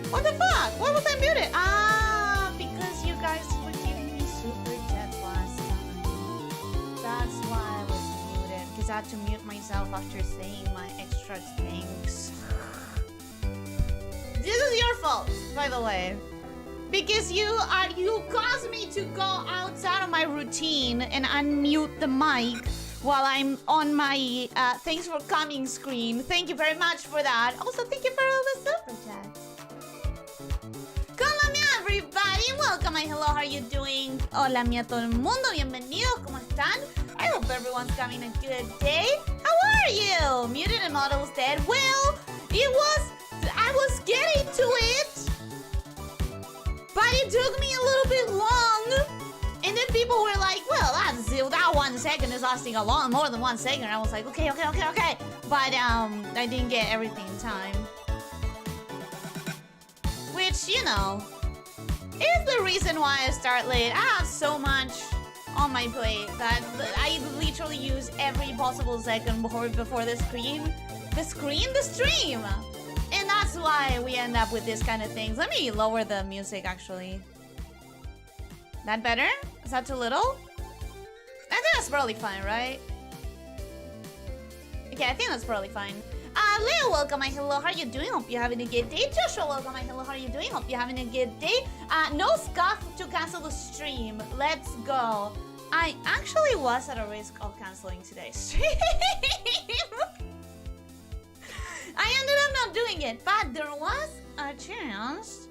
What the fuck? Why was I muted? Ah, because you guys were giving me super chat last time. That's why I was muted. Because I had to mute myself after saying my extra things. This is your fault, by the way. Because you caused me to go outside of my routine and unmute the mic while I'm on my thanks for coming screen. Thank you very much for that. Also, thank you for all the super chats. Hola, everybody. Welcome. Hello, how are you doing? Hola, a todo el mundo. Bienvenidos. ¿Cómo están? I hope everyone's having a good day. How are you? Muted and models dead. Well, I was getting to it, but it took me a little bit long. And then people were like, well, that 1 second is lasting a lot more than 1 second. I was like, okay. But I didn't get everything in time. Which, you know, is the reason why I start late. I have so much on my plate that I literally use every possible second before the stream. And that's why we end up with this kind of things. Let me lower the music, actually. That better? Is that too little? I think that's probably fine, right? Okay, I think that's probably fine. Leo, welcome, my hello, how are you doing? Hope you're having a good day. Joshua, welcome, my hello, how are you doing? Hope you're having a good day. No scuff to cancel the stream. Let's go. I actually was at a risk of canceling today's stream. I ended up not doing it, but there was a chance.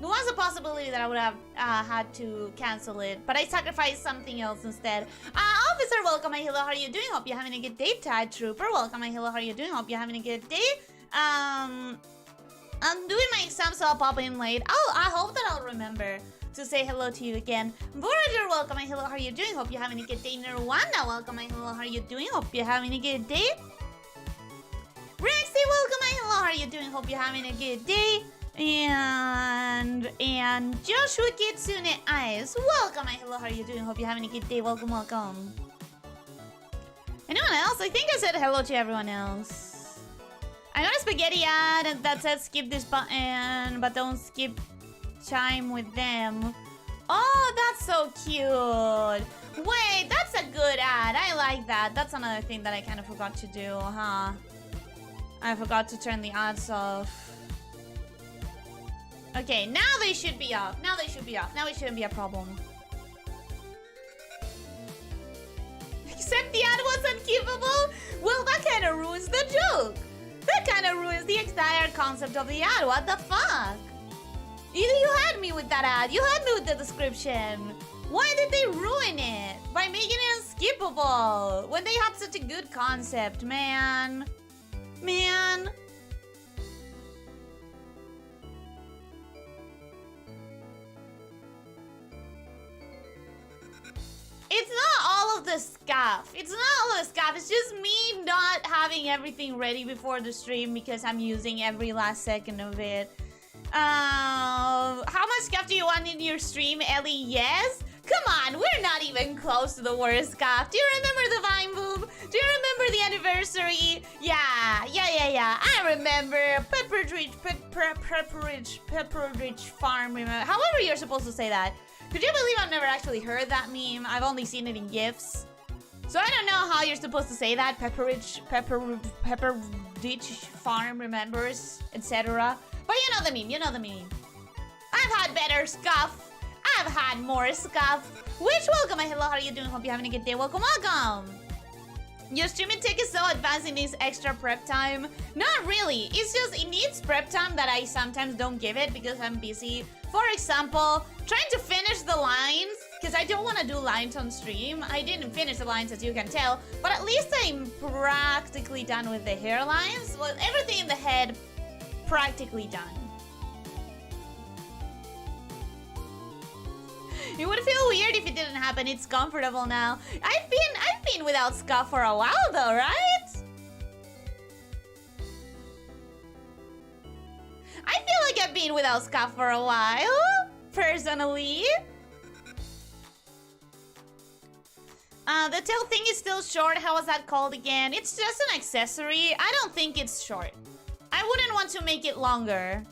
There was a possibility that I would have had to cancel it, but I sacrificed something else instead. Officer, welcome, my hello, how are you doing? Hope you're having a good day. Tide Trooper, welcome, my hello, how are you doing? Hope you're having a good day. I'm doing my exam, so I'll pop in late. I hope that I'll remember to say hello to you again. Voyager, welcome, my hello, how are you doing? Hope you're having a good day. Nirwana, welcome, my hello, how are you doing? Hope you're having a good day. Rexy, welcome, my hello, how are you doing? Hope you're having a good day. And Joshua Kitsune Eyes, welcome, my hello, how are you doing? Hope you're having a good day. Welcome. Anyone else? I think I said hello to everyone else. I got a spaghetti ad that said skip this button, but don't skip chime with them. Oh, that's so cute. Wait, that's a good ad. I like that. That's another thing that I kind of forgot to do, huh? I forgot to turn the ads off. Okay, now they should be off. Now it shouldn't be a problem. Except the ad was unkeepable? Well, that kind of ruins the joke. That kind of ruins the entire concept of the ad. What the fuck? You had me with that ad. You had me with the description. Why did they ruin it? By making it unskippable. When they had such a good concept, man. It's not all of the scuff. It's just me not having everything ready before the stream because I'm using every last second of it. How much scuff do you want in your stream, Ellie? Yes? Come on, we're not even close to the worst scuff. Do you remember the Vine Boob? Do you remember the anniversary? Yeah. I remember Pepperidge Farm. Remember? However you're supposed to say that. Could you believe I've never actually heard that meme? I've only seen it in GIFs. So I don't know how you're supposed to say that. Pepperidge Farm remembers, etc. But you know the meme, I've had better scuff. I've had more scuff. Which, welcome, my hello, how are you doing? Hope you're having a good day. Welcome. Your streaming tech is so advanced, it needs extra prep time. Not really. It's just, it needs prep time that I sometimes don't give it because I'm busy. For example, trying to finish the lines, because I don't want to do lines on stream. I didn't finish the lines, as you can tell, but at least I'm practically done with the hairlines. Well, everything in the head, practically done. It would feel weird if it didn't happen. It's comfortable now. I've been without scuff for a while though, right? I feel like I've been without scuff for a while, personally. The tail thing is still short. How was that called again? It's just an accessory. I don't think it's short. I wouldn't want to make it longer.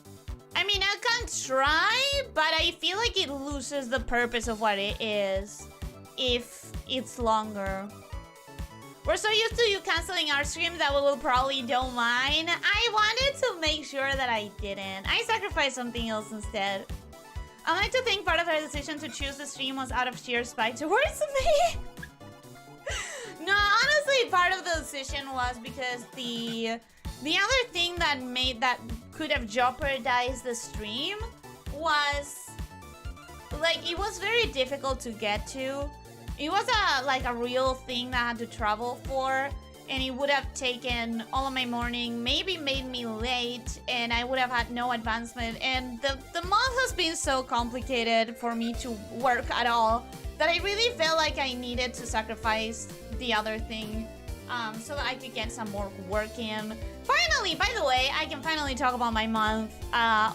I mean, I can try, but I feel like it loses the purpose of what it is if it's longer. We're so used to you canceling our streams that we will probably don't mind. I wanted to make sure that I didn't. I sacrificed something else instead. I like to think part of our decision to choose the stream was out of sheer spite towards me. No, honestly, part of the decision was because the other thing that could have jeopardized the stream was like it was very difficult to get to. It was a real thing that I had to travel for, and it would have taken all of my morning, maybe made me late, and I would have had no advancement. And the month has been so complicated for me to work at all that I really felt like I needed to sacrifice the other thing so that I could get some more work in. Finally, by the way, I can finally talk about my month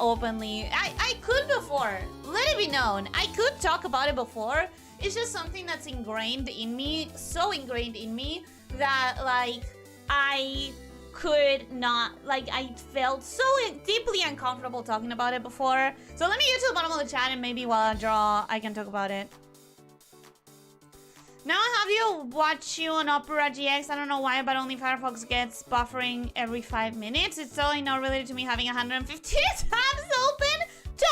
openly. I could before. Let it be known. I could talk about it before. It's just something that's ingrained in me, so ingrained in me that like I could not, like I felt so deeply uncomfortable talking about it before. So let me get to the bottom of the chat and maybe while I draw, I can talk about it. Now I have you watch you on Opera GX. I don't know why, but only Firefox gets buffering every 5 minutes. It's totally not related to me having 150 tabs open.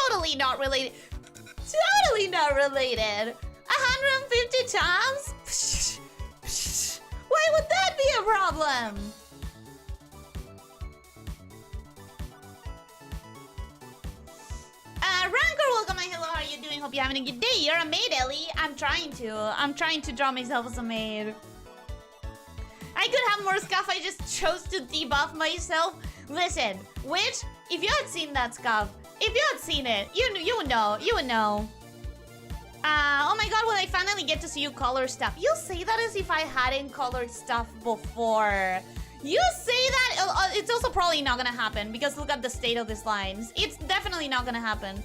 Totally not related. Totally not related. 150 tabs? Why would that be a problem? Rancor, welcome and hello, how are you doing? Hope you're having a good day. You're a maid, Ellie. I'm trying to draw myself as a maid. I could have more scuff, I just chose to debuff myself. Listen, which, if you had seen that scuff, if you had seen it, you would know. Oh my god, will I finally get to see you color stuff? You say that as if I hadn't colored stuff before. You say that, it's also probably not gonna happen because look at the state of these lines. It's definitely not gonna happen,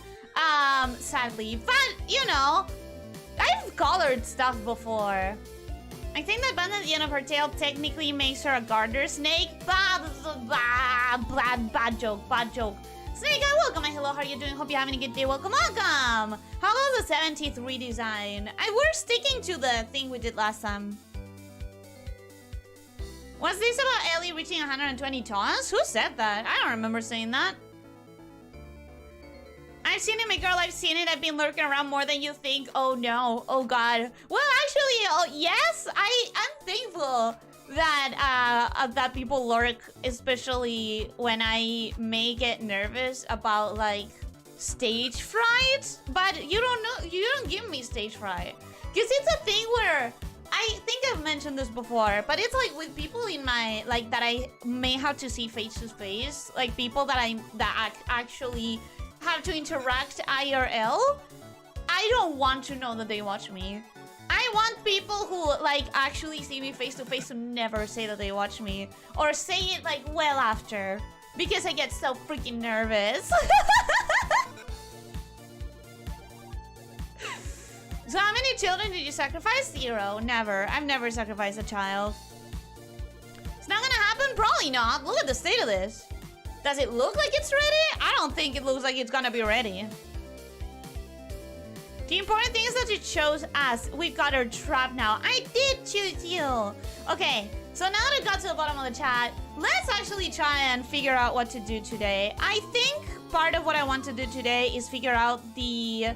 sadly. But, you know, I've colored stuff before. I think that band at the end of her tail technically makes her a garter snake. Bad joke, bad joke. Snake, welcome and hello, how are you doing? Hope you're having a good day. Welcome. How about the 73 design? We're sticking to the thing we did last time. Was this about Ellie reaching 120 tons? Who said that? I don't remember saying that. I've seen it, my girl. I've seen it. I've been lurking around more than you think. Oh no. Oh god. Well, actually, yes. I'm thankful that that people lurk, especially when I may get nervous about like stage fright. But you don't know. You don't give me stage fright because it's a thing where. I think I've mentioned this before, but it's like with people in my, like, that I may have to see face to face, like people that actually have to interact IRL. I don't want to know that they watch me. I want people who, like, actually see me face to face to never say that they watch me. Or say it, like, well after. Because I get so freaking nervous. So how many children did you sacrifice? 0. Never. I've never sacrificed a child. It's not gonna happen? Probably not. Look at the state of this. Does it look like it's ready? I don't think it looks like it's gonna be ready. The important thing is that you chose us. We've got our trap now. I did choose you. Okay, so now that I got to the bottom of the chat, let's actually try and figure out what to do today. I think part of what I want to do today is figure out the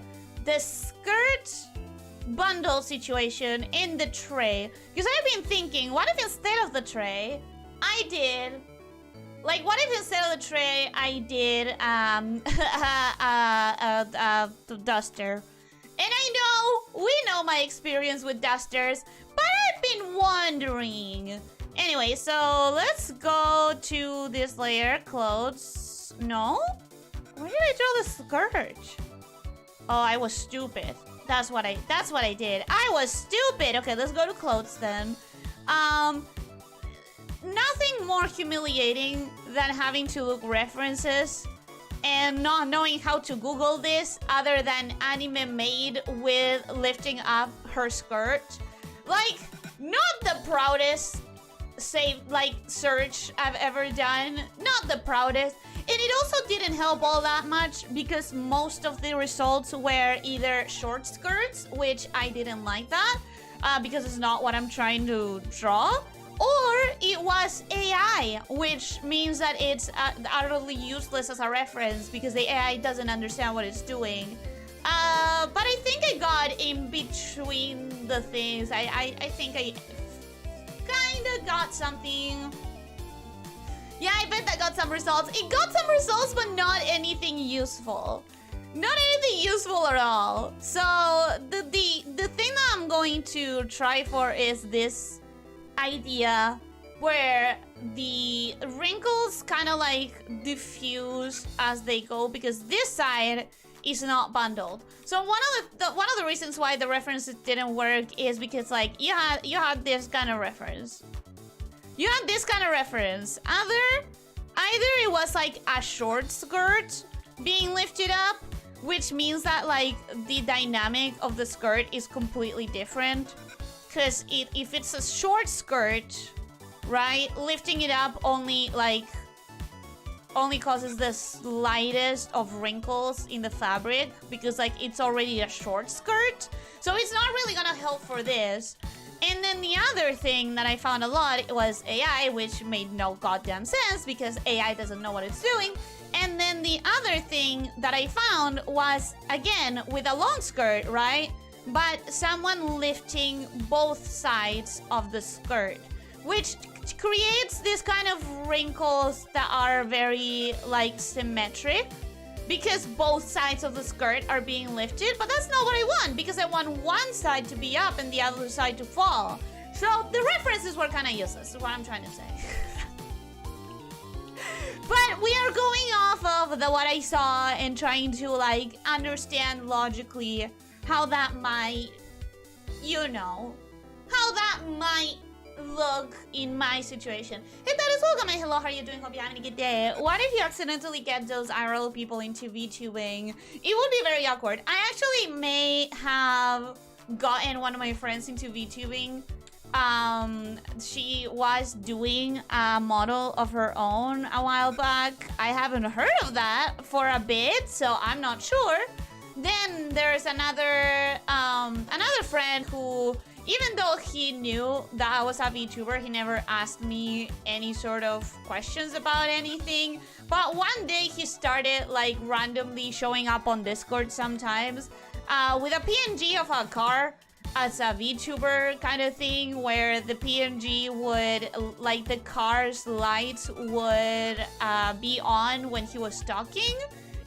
skirt bundle situation in the tray, because I've been thinking, what if instead of the tray I did, like, what if instead of the tray I did the duster? And I know we know my experience with dusters, but I've been wondering. Anyway, so let's go to this layer, clothes. No, where did I draw the skirt? Oh, I was stupid. That's what I did. I was stupid. Okay, let's go to clothes then. Nothing more humiliating than having to look references and not knowing how to Google this other than anime Maid with lifting up her skirt. Like, not the proudest search I've ever done. Not the proudest. it also didn't help all that much because most of the results were either short skirts, which I didn't like that because it's not what I'm trying to draw, or it was AI, which means that it's utterly useless as a reference because the AI doesn't understand what it's doing. But I think I got in between the things. I think I kind of got something. Yeah, I bet that got some results. It got some results, but not anything useful. Not anything useful at all. So the thing that I'm going to try for is this idea where the wrinkles kind of like diffuse as they go because this side is not bundled. So one of the reasons why the reference didn't work is because like you had this kind of reference. You had this kind of reference. Either it was like a short skirt being lifted up, which means that like the dynamic of the skirt is completely different. Because if it's a short skirt, right, lifting it up only causes the slightest of wrinkles in the fabric because like it's already a short skirt. So it's not really gonna help for this. And then the other thing that I found a lot was AI, which made no goddamn sense because AI doesn't know what it's doing. And then the other thing that I found was, again, with a long skirt, right? But someone lifting both sides of the skirt, which creates this kind of wrinkles that are very, like, symmetric. Because both sides of the skirt are being lifted, but that's not what I want, because I want one side to be up and the other side to fall. So the references were kind of useless, is what I'm trying to say. But we are going off of what I saw and trying to, like, understand logically how that might, you know, how that might look in my situation. Hey, that is welcome. Hello, how are you doing? Hope you're having a good day. What if you accidentally get those IRL people into VTubing? It would be very awkward. I actually may have gotten one of my friends into VTubing. She was doing a model of her own a while back. I haven't heard of that for a bit, so I'm not sure. Then there's another friend who, even though he knew that I was a VTuber, he never asked me any sort of questions about anything. But one day he started like randomly showing up on Discord sometimes with a PNG of a car as a VTuber kind of thing, where the PNG would, like, the car's lights would be on when he was talking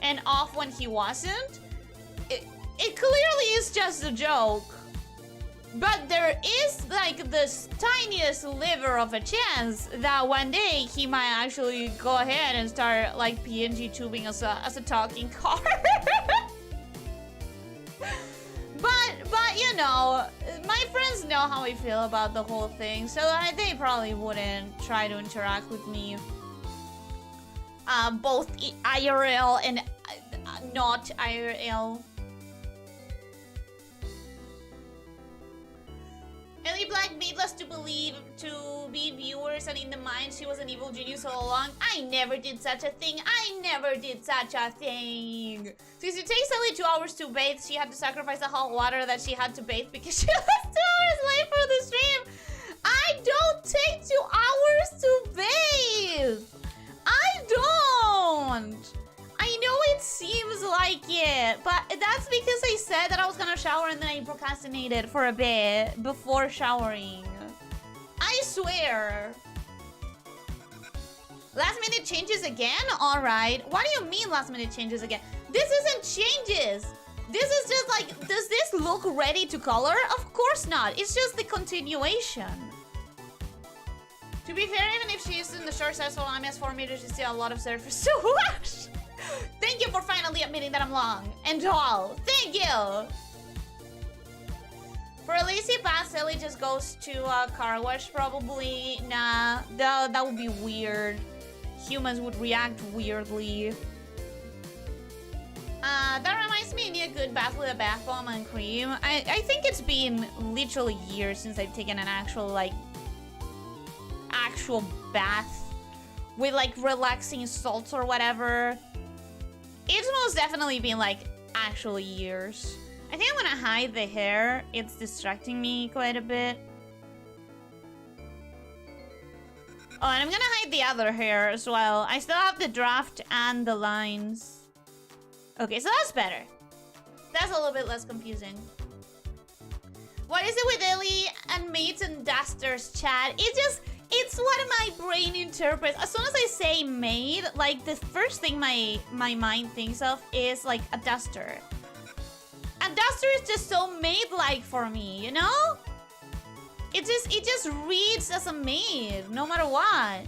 and off when he wasn't. It clearly is just a joke. But there is, like, this tiniest sliver of a chance that one day he might actually go ahead and start, like, PNG tubing as a talking car. But you know, my friends know how I feel about the whole thing, so they probably wouldn't try to interact with me. Both IRL and not IRL. Ellie Black made us to be viewers, and in the mind she was an evil genius all along. I never did such a thing. I never did such a thing. Since it takes Ellie 2 hours to bathe, she had to sacrifice the hot water that she had to bathe because she was 2 hours late for the stream. I don't take 2 hours to bathe. I don't. I know it seems like it, but that's because I said that I was gonna shower and then I procrastinated for a bit before showering. I swear. Last minute changes again? Alright. What do you mean last minute changes again? This isn't changes. This is just like, does this look ready to color? Of course not. It's just the continuation. To be fair, even if she's in the short size while I'm as 4 meters, she's still a lot of surface to wash. Thank you for finally admitting that I'm long and tall. Thank you. For Elyssia Pass, Ellie just goes to a car wash probably. Nah, that would be weird. Humans would react weirdly. That reminds me, I need a good bath with a bath bomb and cream. I think it's been literally years since I've taken an actual bath with like relaxing salts or whatever. It's most definitely been like actual years. I think I'm gonna hide the hair. It's distracting me quite a bit. Oh, and I'm gonna hide the other hair as well. I still have the draft and the lines. Okay, so that's better. That's a little bit less confusing. What is it with Ellie and Maids and Dusters chat? It's what my brain interprets. As soon as I say maid, like the first thing my mind thinks of is like a duster. A duster is just so maid-like for me, you know? It just reads as a maid, no matter what.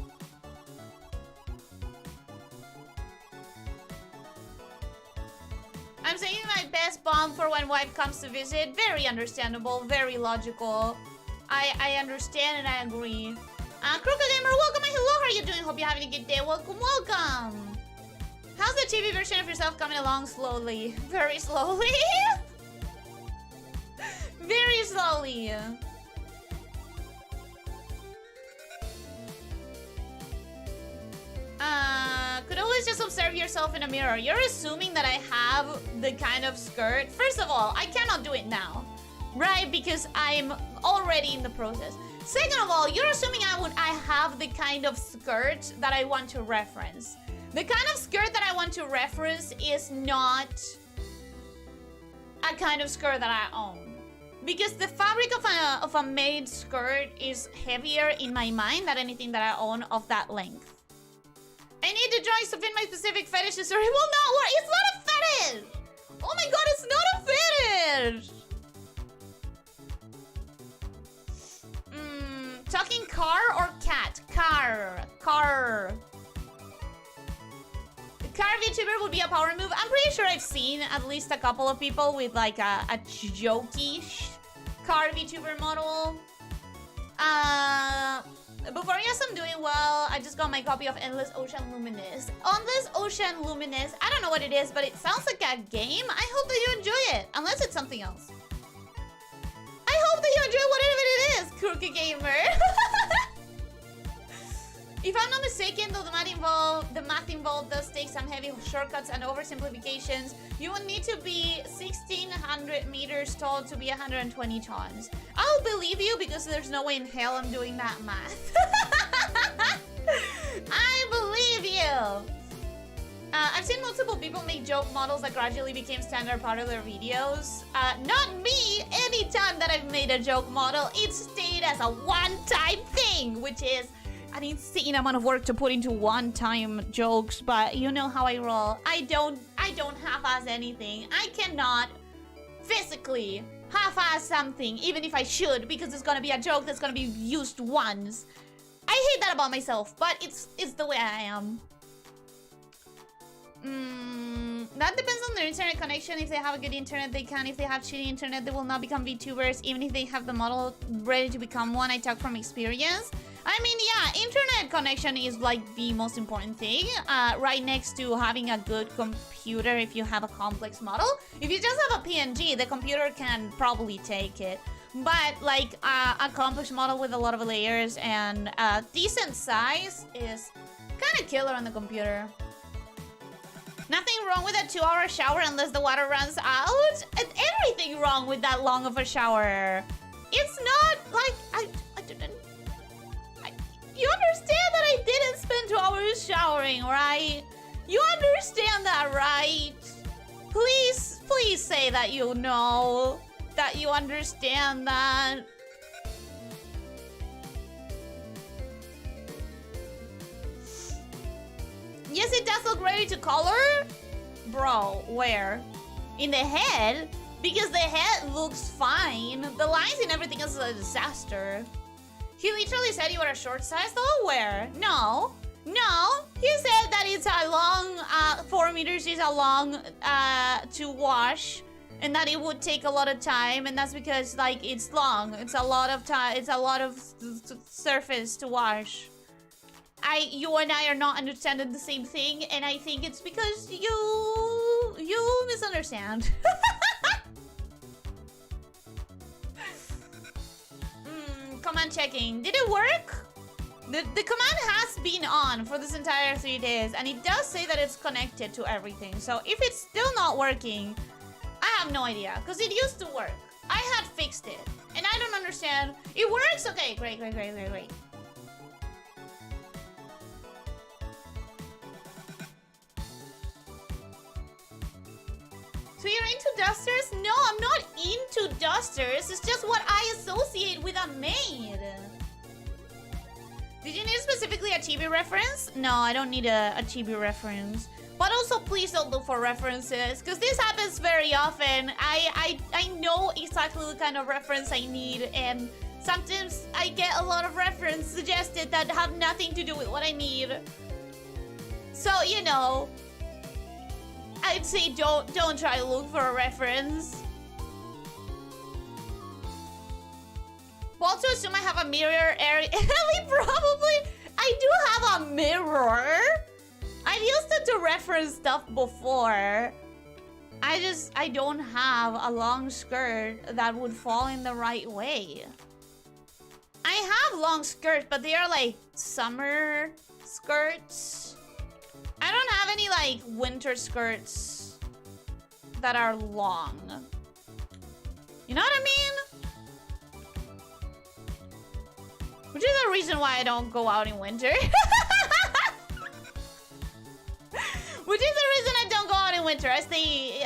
I'm saving my best bomb for when wife comes to visit. Very understandable, very logical. I understand and I agree. Crooked Gamer, welcome and hello, how are you doing? Hope you're having a good day. Welcome, welcome. How's the Chibi version of yourself coming along slowly? Very slowly? Very slowly. Could always just observe yourself in a mirror. You're assuming that I have the kind of skirt. First of all, I cannot do it now, right? Because I'm already in the process. Second of all, you're assuming I have the kind of skirt that I want to reference. The kind of skirt that I want to reference is not a kind of skirt that I own. Because the fabric of a maid skirt is heavier in my mind than anything that I own of that length. I need the drawings to fit my specific fetishes or it will not work. It's not a fetish! Oh my god, it's not a fetish! Talking car or cat? Car. Car. Car VTuber would be a power move. I'm pretty sure I've seen at least a couple of people with like a jokey car VTuber model. Before yes, I'm doing well. I just got my copy of Endless Ocean Luminous. Endless Ocean Luminous. I don't know what it is, but it sounds like a game. I hope that you enjoy it. Unless it's something else. I hope that you enjoy whatever it is, Crooked Gamer. If I'm not mistaken, though the math involved does take some heavy shortcuts and oversimplifications. You would need to be 1,600 meters tall to be 120 tons. I'll believe you because there's no way in hell I'm doing that math. I believe you. I've seen multiple people make joke models that gradually became standard part of their videos. Not me. Anytime that I've made a joke model, it stayed as a one-time thing, which is an insane amount of work to put into one-time jokes, but you know how I roll. I don't half-ass anything. I cannot physically half-ass something, even if I should, because it's gonna be a joke that's gonna be used once. I hate that about myself, but it's the way I am. That depends on their internet connection. If they have a good internet, they can. If they have shitty internet, they will not become VTubers. Even if they have the model ready to become one, I talk from experience. I mean, yeah, internet connection is like the most important thing. Right next to having a good computer if you have a complex model. If you just have a PNG, the computer can probably take it. But like a complex model with a lot of layers and a decent size is kind of killer on the computer. Nothing wrong with a 2-hour shower unless the water runs out. And everything wrong with that long of a shower. It's not like I didn't. You understand that I didn't spend 2 hours showering, right? You understand that, right? Please say that you know, that you understand that. Yes, it does look ready to color. Bro, where? In the head? Because the head looks fine. The lines and everything is a disaster. He literally said you were a short size though? Where? No. No. He said that it's a long, 4 meters is a long, to wash. And that it would take a lot of time. And that's because, like, it's long. It's a lot of time. It's a lot of surface to wash. You and I are not understanding the same thing. And I think it's because you misunderstand. Command checking. Did it work? The command has been on on for this entire 3 days, and it does say that it's connected to everything. So if it's still not working, I have no idea, because it used to work. I had fixed it, and I don't understand. It works? Okay, great, great, great, great, great. So you're into dusters? No, I'm not into dusters. It's just what I associate with a maid. Did you need specifically a Chibi reference? No, I don't need a Chibi reference. But also, please don't look for references, because this happens very often. I know exactly the kind of reference I need, and sometimes I get a lot of references suggested that have nothing to do with what I need. So, you know, I'd say don't try to look for a reference. Well, also assume I have a mirror area. Ellie, probably. I do have a mirror. I've used it to reference stuff before. I don't have a long skirt that would fall in the right way. I have long skirts, but they are like summer skirts. I don't have any like winter skirts that are long. You know what I mean? Which is the reason why I don't go out in winter. Which is the reason I don't go out in winter. I stay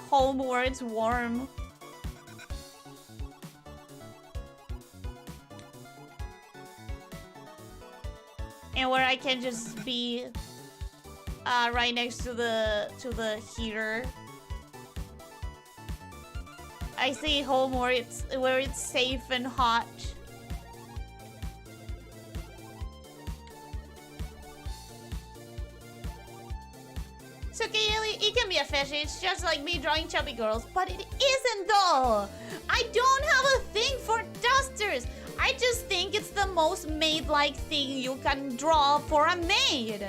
home where it's warm. And where I can just be right next to the heater. I stay home where it's safe and hot. It's okay, Ellie. It can be a fetish. It's just like me drawing chubby girls. But it isn't, though. I don't have a thing for dusters. I just think it's the most maid-like thing you can draw for a maid.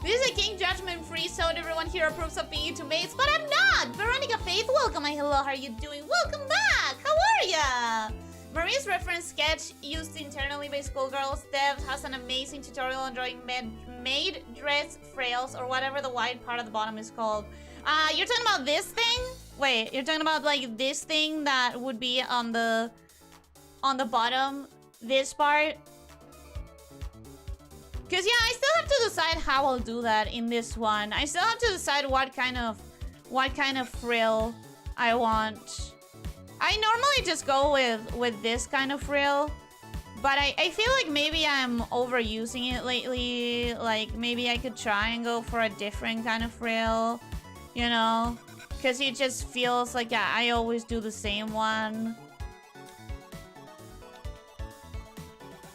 This is a King Judgment-free zone. Everyone here approves of being into maids, but I'm not! Veronica Faith, welcome. Hello, how are you doing? Welcome back! How are ya? Maria's reference sketch used internally by schoolgirls. Dev has an amazing tutorial on drawing maid dress frails, or whatever the white part of the bottom is called. You're talking about this thing? Wait, you're talking about like this thing that would be on the bottom, this part? Cause yeah, I still have to decide how I'll do that in this one. I still have to decide what kind of frill I want. I normally just go with this kind of frill, but I feel like maybe I'm overusing it lately. Like maybe I could try and go for a different kind of frill, you know? Cause it just feels like I always do the same one.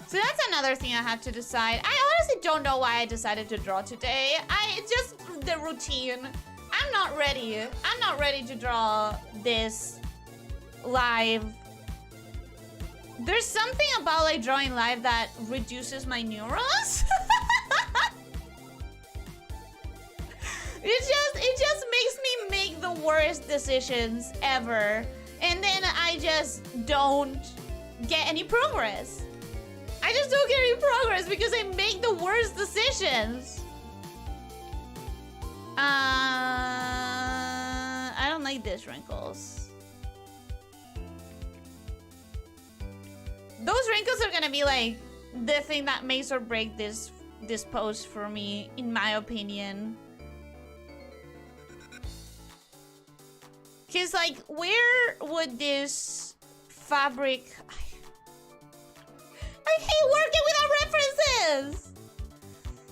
So that's another thing I have to decide. I honestly don't know why I decided to draw today. It's just the routine. I'm not ready. I'm not ready to draw this live. There's something about like drawing live that reduces my neurons. It just makes me make the worst decisions ever. And then I just don't get any progress. I just don't get any progress because I make the worst decisions. I don't like these wrinkles. Those wrinkles are gonna be like the thing that makes or break this pose for me, in my opinion. Cause like, where would this fabric? I hate working without references!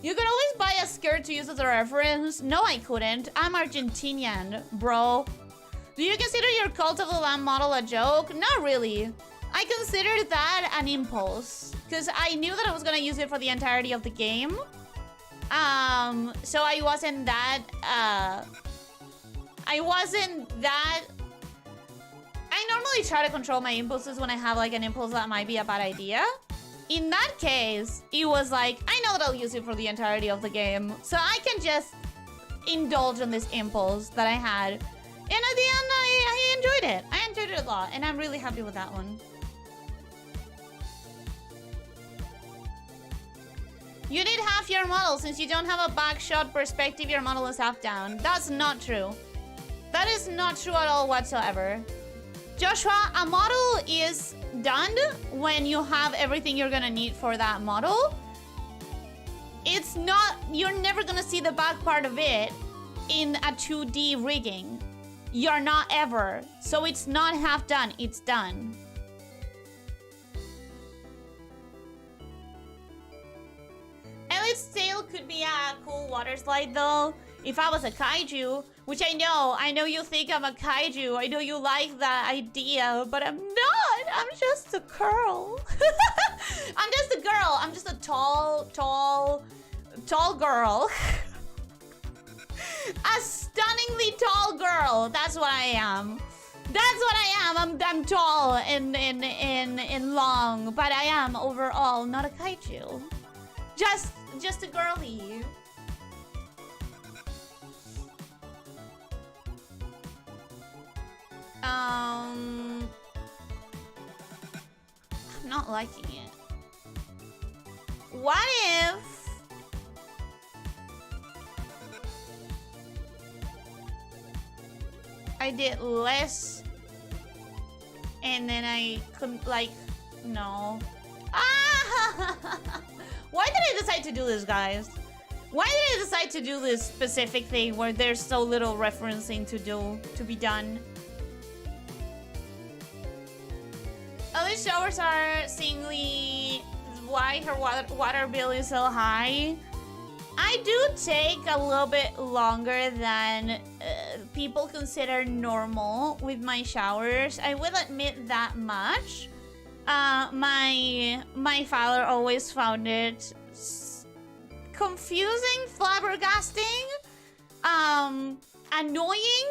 You could always buy a skirt to use as a reference. No, I couldn't. I'm Argentinian, bro. Do you consider your Cult of the Lamb model a joke? Not really. I considered that an impulse. Because I knew that I was gonna use it for the entirety of the game. So I wasn't that, I normally try to control my impulses when I have like an impulse that might be a bad idea. In that case, it was like, I know that I'll use it for the entirety of the game, so I can just indulge in this impulse that I had. And at the end, I enjoyed it. I enjoyed it a lot, and I'm really happy with that one. You did half your model. Since you don't have a back shot perspective, your model is half down. That's not true. That is not true at all whatsoever. Joshua, a model is done when you have everything you're gonna need for that model. It's not, you're never gonna see the back part of it in a 2D rigging. You're not ever. So it's not half done, it's done. Elliot's tail could be a cool water slide though. If I was a kaiju, which I know you think I'm a kaiju. I know you like that idea, but I'm not. I'm just a girl. I'm just a girl. I'm just a tall girl. A stunningly tall girl. That's what I am. That's what I am. I'm tall and long, but I am overall not a kaiju. Just a girly. I'm not liking it. What if I did less and then I couldn't, like, no. Ah! Why did I decide to do this, guys? Why did I decide to do this specific thing where there's so little referencing to be done? Ellie's showers are seemingly why her water bill is so high. I do take a little bit longer than people consider normal with my showers. I will admit that much. My father always found it confusing, flabbergasting, annoying.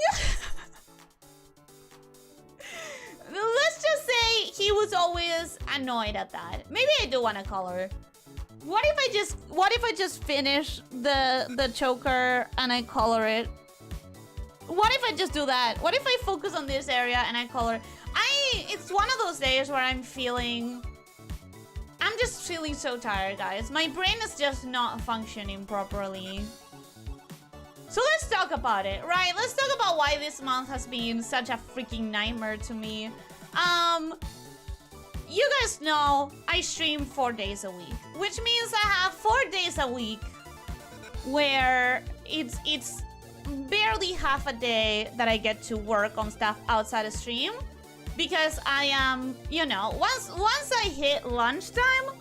Let's just say he was always annoyed at that. Maybe I do want to color. What if I just finish the choker and I color it? What if I just do that? What if I focus on this area and I color? It's one of those days where I'm just feeling so tired, guys. My brain is just not functioning properly. So let's talk about it, right? Let's talk about why this month has been such a freaking nightmare to me. You guys know I stream 4 days a week, which means I have 4 days a week where it's barely half a day that I get to work on stuff outside of stream, because I am, you know, once I hit lunchtime,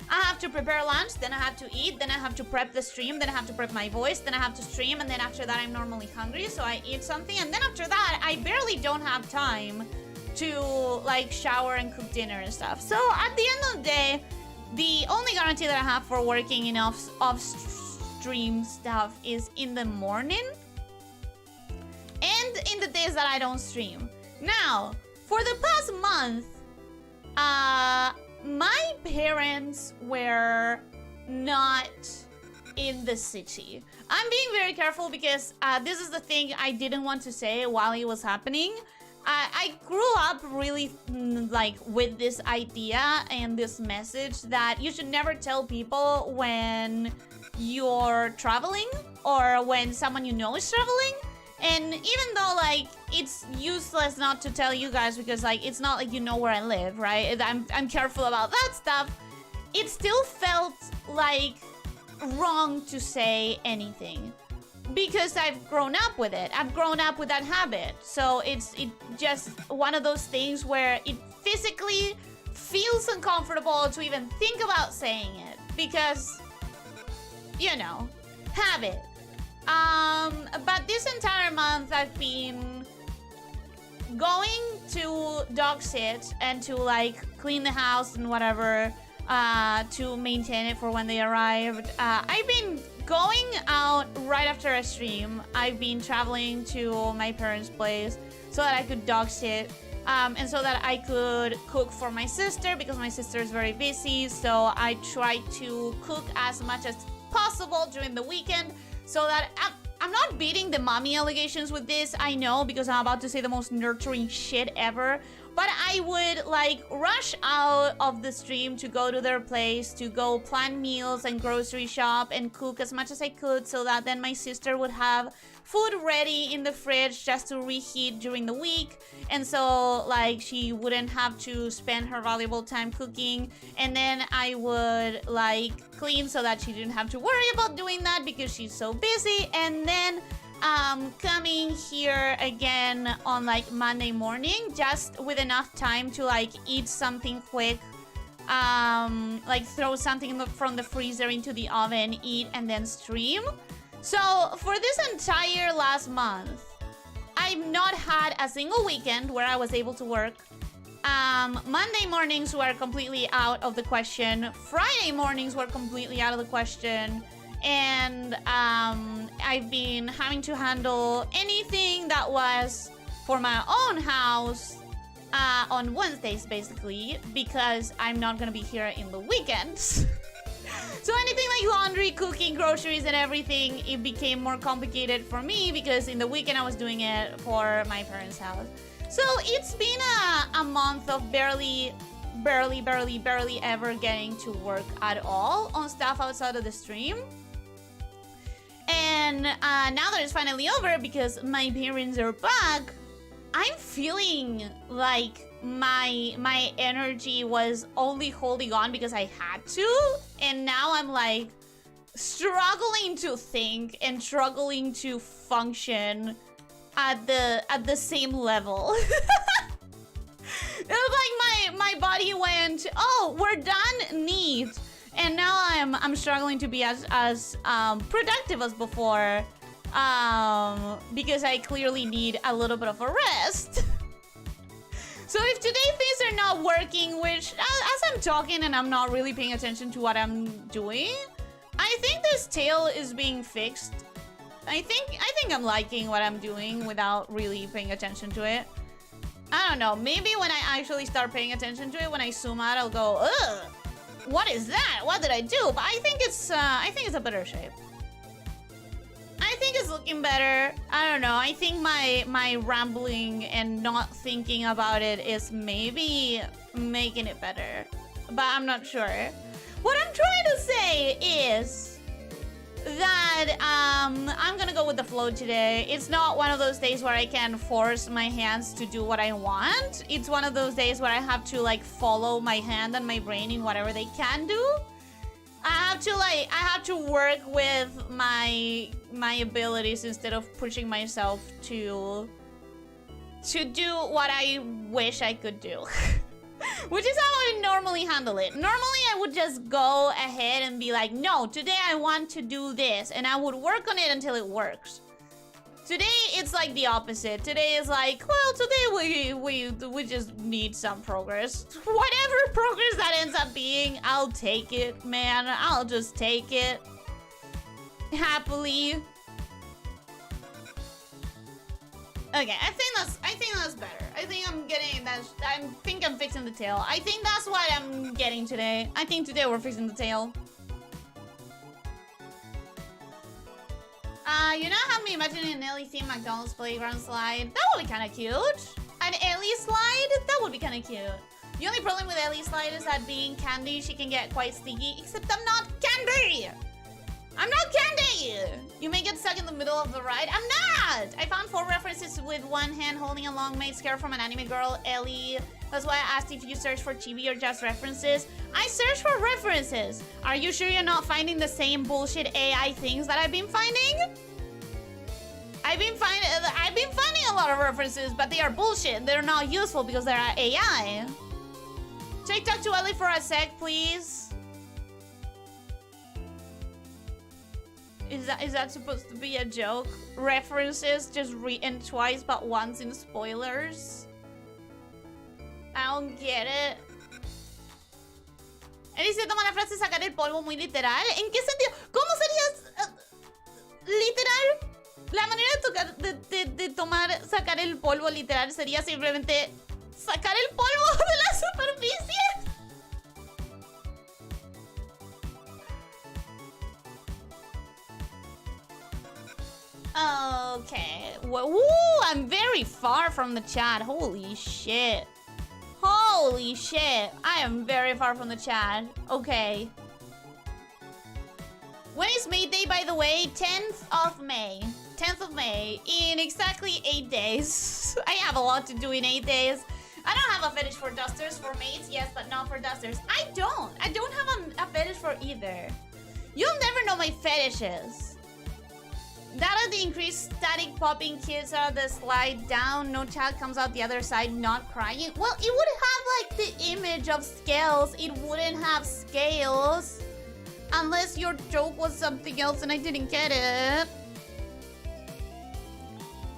I have to prepare lunch, then I have to eat, then I have to prep the stream, then I have to prep my voice, then I have to stream, and then after that I'm normally hungry, so I eat something, and then after that I barely don't have time to like shower and cook dinner and stuff. So at the end of the day, the only guarantee that I have for working in off-stream stuff is in the morning and in the days that I don't stream. Now, for the past month, my parents were not in the city. I'm being very careful because this is the thing I didn't want to say while it was happening. I grew up really like with this idea and this message that you should never tell people when you're traveling or when someone you know is traveling. And even though like it's useless not to tell you guys because like it's not like you know where I live, right? I'm careful about that stuff. It still felt like wrong to say anything because I've grown up with it. I've grown up with that habit. So it's just one of those things where it physically feels uncomfortable to even think about saying it because, you know, habit. But this entire month I've been going to dog sit and to like clean the house and whatever, to maintain it for when they arrived. I've been going out right after a stream. I've been traveling to my parents' place so that I could dog sit, and so that I could cook for my sister because my sister is very busy. So I try to cook as much as possible during the weekend so that I'm not beating the mommy allegations with this, I know, because I'm about to say the most nurturing shit ever. But I would like rush out of the stream to go to their place, to go plan meals and grocery shop and cook as much as I could so that then my sister would have food ready in the fridge just to reheat during the week. And so like she wouldn't have to spend her valuable time cooking. And then I would like clean so that she didn't have to worry about doing that because she's so busy. And then coming here again on like Monday morning just with enough time to like eat something quick, like throw something from the freezer into the oven, eat, and then stream. So for this entire last month, I've not had a single weekend where I was able to work. Monday mornings were completely out of the question. Friday mornings were completely out of the question. And I've been having to handle anything that was for my own house on Wednesdays, basically, because I'm not gonna be here in the weekends. So anything like laundry, cooking, groceries, and everything, it became more complicated for me because in the weekend I was doing it for my parents' house. So it's been a month of barely ever getting to work at all on stuff outside of the stream. And now that it's finally over because my parents are back, I'm feeling like my energy was only holding on because I had to. And now I'm like struggling to think and struggling to function at the same level. It was like my body went, oh, we're done, neat. And now I'm struggling to be as productive as before, because I clearly need a little bit of a rest. So if today things are not working, which as I'm talking and I'm not really paying attention to what I'm doing, I think this tail is being fixed. I think I'm liking what I'm doing without really paying attention to it. I don't know, maybe when I actually start paying attention to it, when I zoom out, I'll go, ugh. What is that? What did I do? But I think it's a better shape. I think it's looking better. I don't know. I think my rambling and not thinking about it is maybe making it better. But I'm not sure. What I'm trying to say is that I'm gonna go with the flow today. It's not one of those days where I can force my hands to do what I want. It's one of those days where I have to like follow my hand and my brain in whatever they can do. I have to work with my abilities instead of pushing myself to do what I wish I could do. Which is how I normally handle it. Normally, I would just go ahead and be like, no, today I want to do this. And I would work on it until it works. Today, it's like the opposite. Today is like, well, today we just need some progress. Whatever progress that ends up being, I'll take it, man. I'll just take it. Happily. Okay, I think that's better. I think I'm fixing the tail. I think that's what I'm getting today. I think today we're fixing the tail. You know how me imagining an Elyssia McDonald's playground slide? That would be kind of cute. An Ellie slide? That would be kind of cute. The only problem with Ellie slide is that being candy, she can get quite sticky. Except I'm not candy! I'm not candy! You may get stuck in the middle of the ride. I'm not! I found 4 references with one hand holding a long Maid scare from an anime girl, Ellie. That's why I asked if you search for Chibi or just references. I search for references. Are you sure you're not finding the same bullshit AI things that I've been finding? I've been finding a lot of references, but they are bullshit. They're not useful because they're AI. Talk to Ellie for a sec, please. Is that supposed to be a joke? References just written twice but once in spoilers? I don't get it. Elyssia toma la frase sacar el polvo muy literal. ¿En qué sentido? ¿Cómo sería literal? La manera de sacar el polvo literal sería simplemente sacar el polvo de la superficie. Okay. Ooh, I'm very far from the chat. Holy shit. Holy shit. I am very far from the chat. Okay. When is Maid Day, by the way? 10th of May. 10th of May. In exactly 8 days. I have a lot to do in 8 days. I don't have a fetish for dusters. For maids, yes, but not for dusters. I don't have a fetish for either. You'll never know my fetishes. That are the increased static popping kids are the slide down. No child comes out the other side not crying. Well, it would have like the image of scales. It wouldn't have scales. Unless your joke was something else and I didn't get it.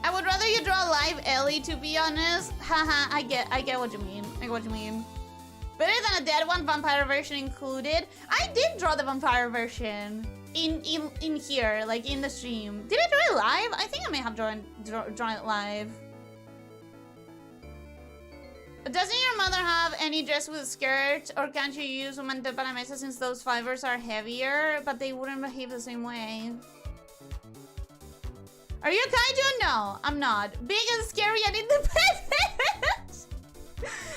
I would rather you draw live Ellie, to be honest. Haha, I get what you mean. I get what you mean. Better than a dead one, vampire version included. I did draw the vampire version in here, like in the stream. Did I draw it live? I think I may have drawn it live. Doesn't your mother have any dress with a skirt? Or can't you use woman de Panamesa since those fibers are heavier, but they wouldn't behave the same way? Are you a kaiju? No, I'm not. Big and scary and independent.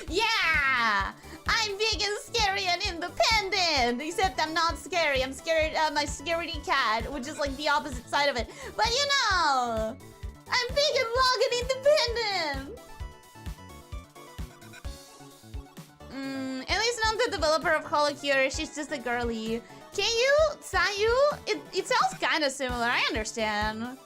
Yeah, I'm big and scary and independent. Except I'm not scary. I'm scared of my scaredy cat, which is like the opposite side of it. But you know, I'm big and long and independent. Ellie's not the developer of Holocure. She's just a girly. Can you, Sayu? It sounds kind of similar. I understand.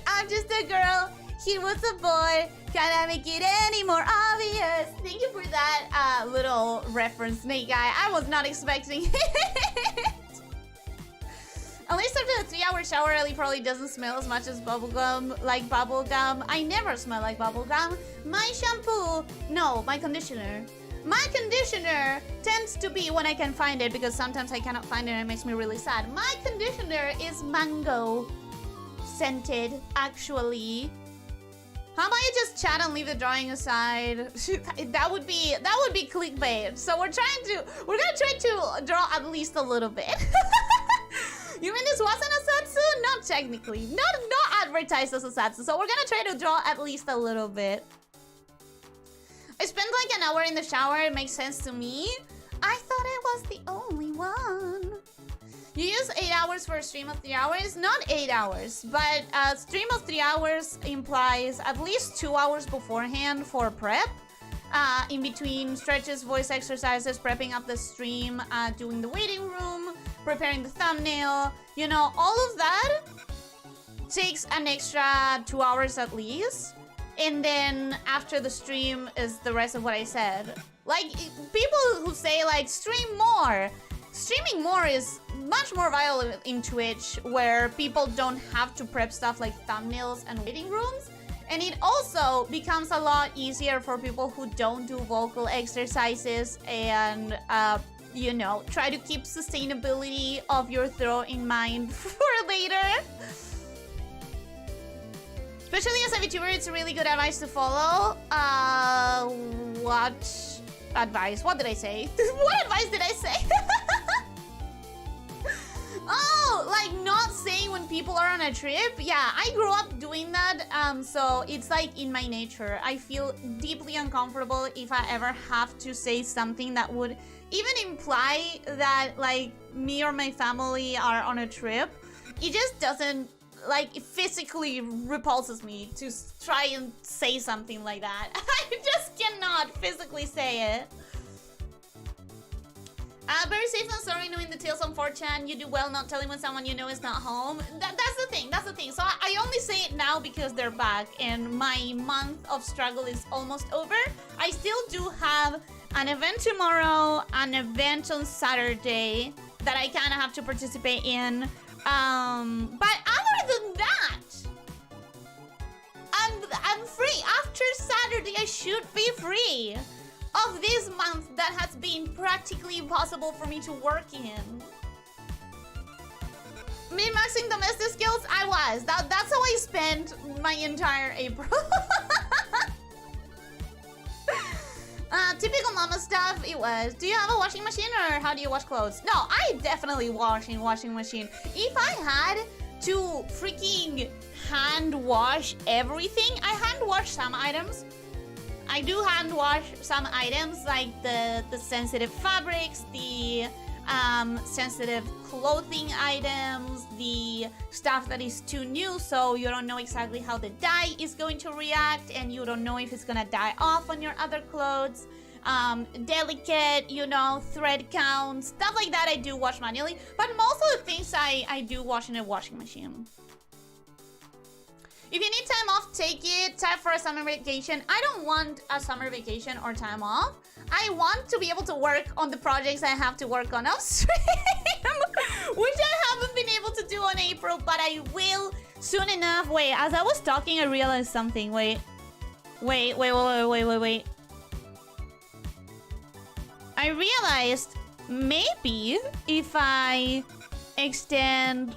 I'm just a girl. He was a boy. Can I make it any more obvious? Thank you for that little reference, Nate guy. I was not expecting it. At least after the 3-hour shower, Ellie probably doesn't smell as much as bubblegum, like bubblegum. I never smell like bubblegum. My shampoo, no, my conditioner. My conditioner tends to be when I can find it, because sometimes I cannot find it and it makes me really sad. My conditioner is mango scented, actually. How about you just chat and leave the drawing aside? that would be clickbait. So we're gonna try to draw at least a little bit. You mean this wasn't a satsu? Not technically. Not advertised as a satsu. So we're gonna try to draw at least a little bit. I spent like an hour in the shower. It makes sense to me. I thought I was the only one. You use 8 hours for a stream of 3 hours? Not 8 hours, but a stream of 3 hours implies at least 2 hours beforehand for prep. In between stretches, voice exercises, prepping up the stream, doing the waiting room, preparing the thumbnail. You know, all of that takes an extra 2 hours at least. And then after the stream is the rest of what I said. Like, people who say, like, stream more. Streaming more is much more viable in Twitch, where people don't have to prep stuff like thumbnails and waiting rooms. And it also becomes a lot easier for people who don't do vocal exercises and, you know, try to keep sustainability of your throat in mind for later. Especially as a VTuber, it's a really good advice to follow. What advice? What did I say? What advice did I say? Oh, like not saying when people are on a trip? Yeah, I grew up doing that, so it's like in my nature. I feel deeply uncomfortable if I ever have to say something that would even imply that like me or my family are on a trip. It just doesn't, like, it physically repulses me to try and say something like that. I just cannot physically say it. Very safe and sorry knowing the tales on 4chan. You do well not telling when someone you know is not home. That's the thing, that's the thing. So I only say it now because they're back and my month of struggle is almost over. I still do have an event tomorrow, an event on Saturday that I kind of have to participate in. But other than that, I'm free. After Saturday, I should be free of this month that has been practically impossible for me to work in. Min-maxing domestic skills, I was. That's how I spent my entire April. Typical mama stuff, it was. Do you have a washing machine or how do you wash clothes? No, I definitely wash in washing machine. If I had to freaking hand wash everything. I hand wash some items. I do hand wash some items like the sensitive fabrics, the sensitive clothing items, the stuff that is too new, so you don't know exactly how the dye is going to react, and you don't know if it's gonna dye off on your other clothes. Delicate, you know, thread count, stuff like that I do wash manually, but most of the things I do wash in a washing machine. If you need time off, take it. Time for a summer vacation. I don't want a summer vacation or time off. I want to be able to work on the projects I have to work on off stream, which I haven't been able to do on April, but I will soon enough. Wait, as I was talking, I realized something. Wait. I realized maybe if I extend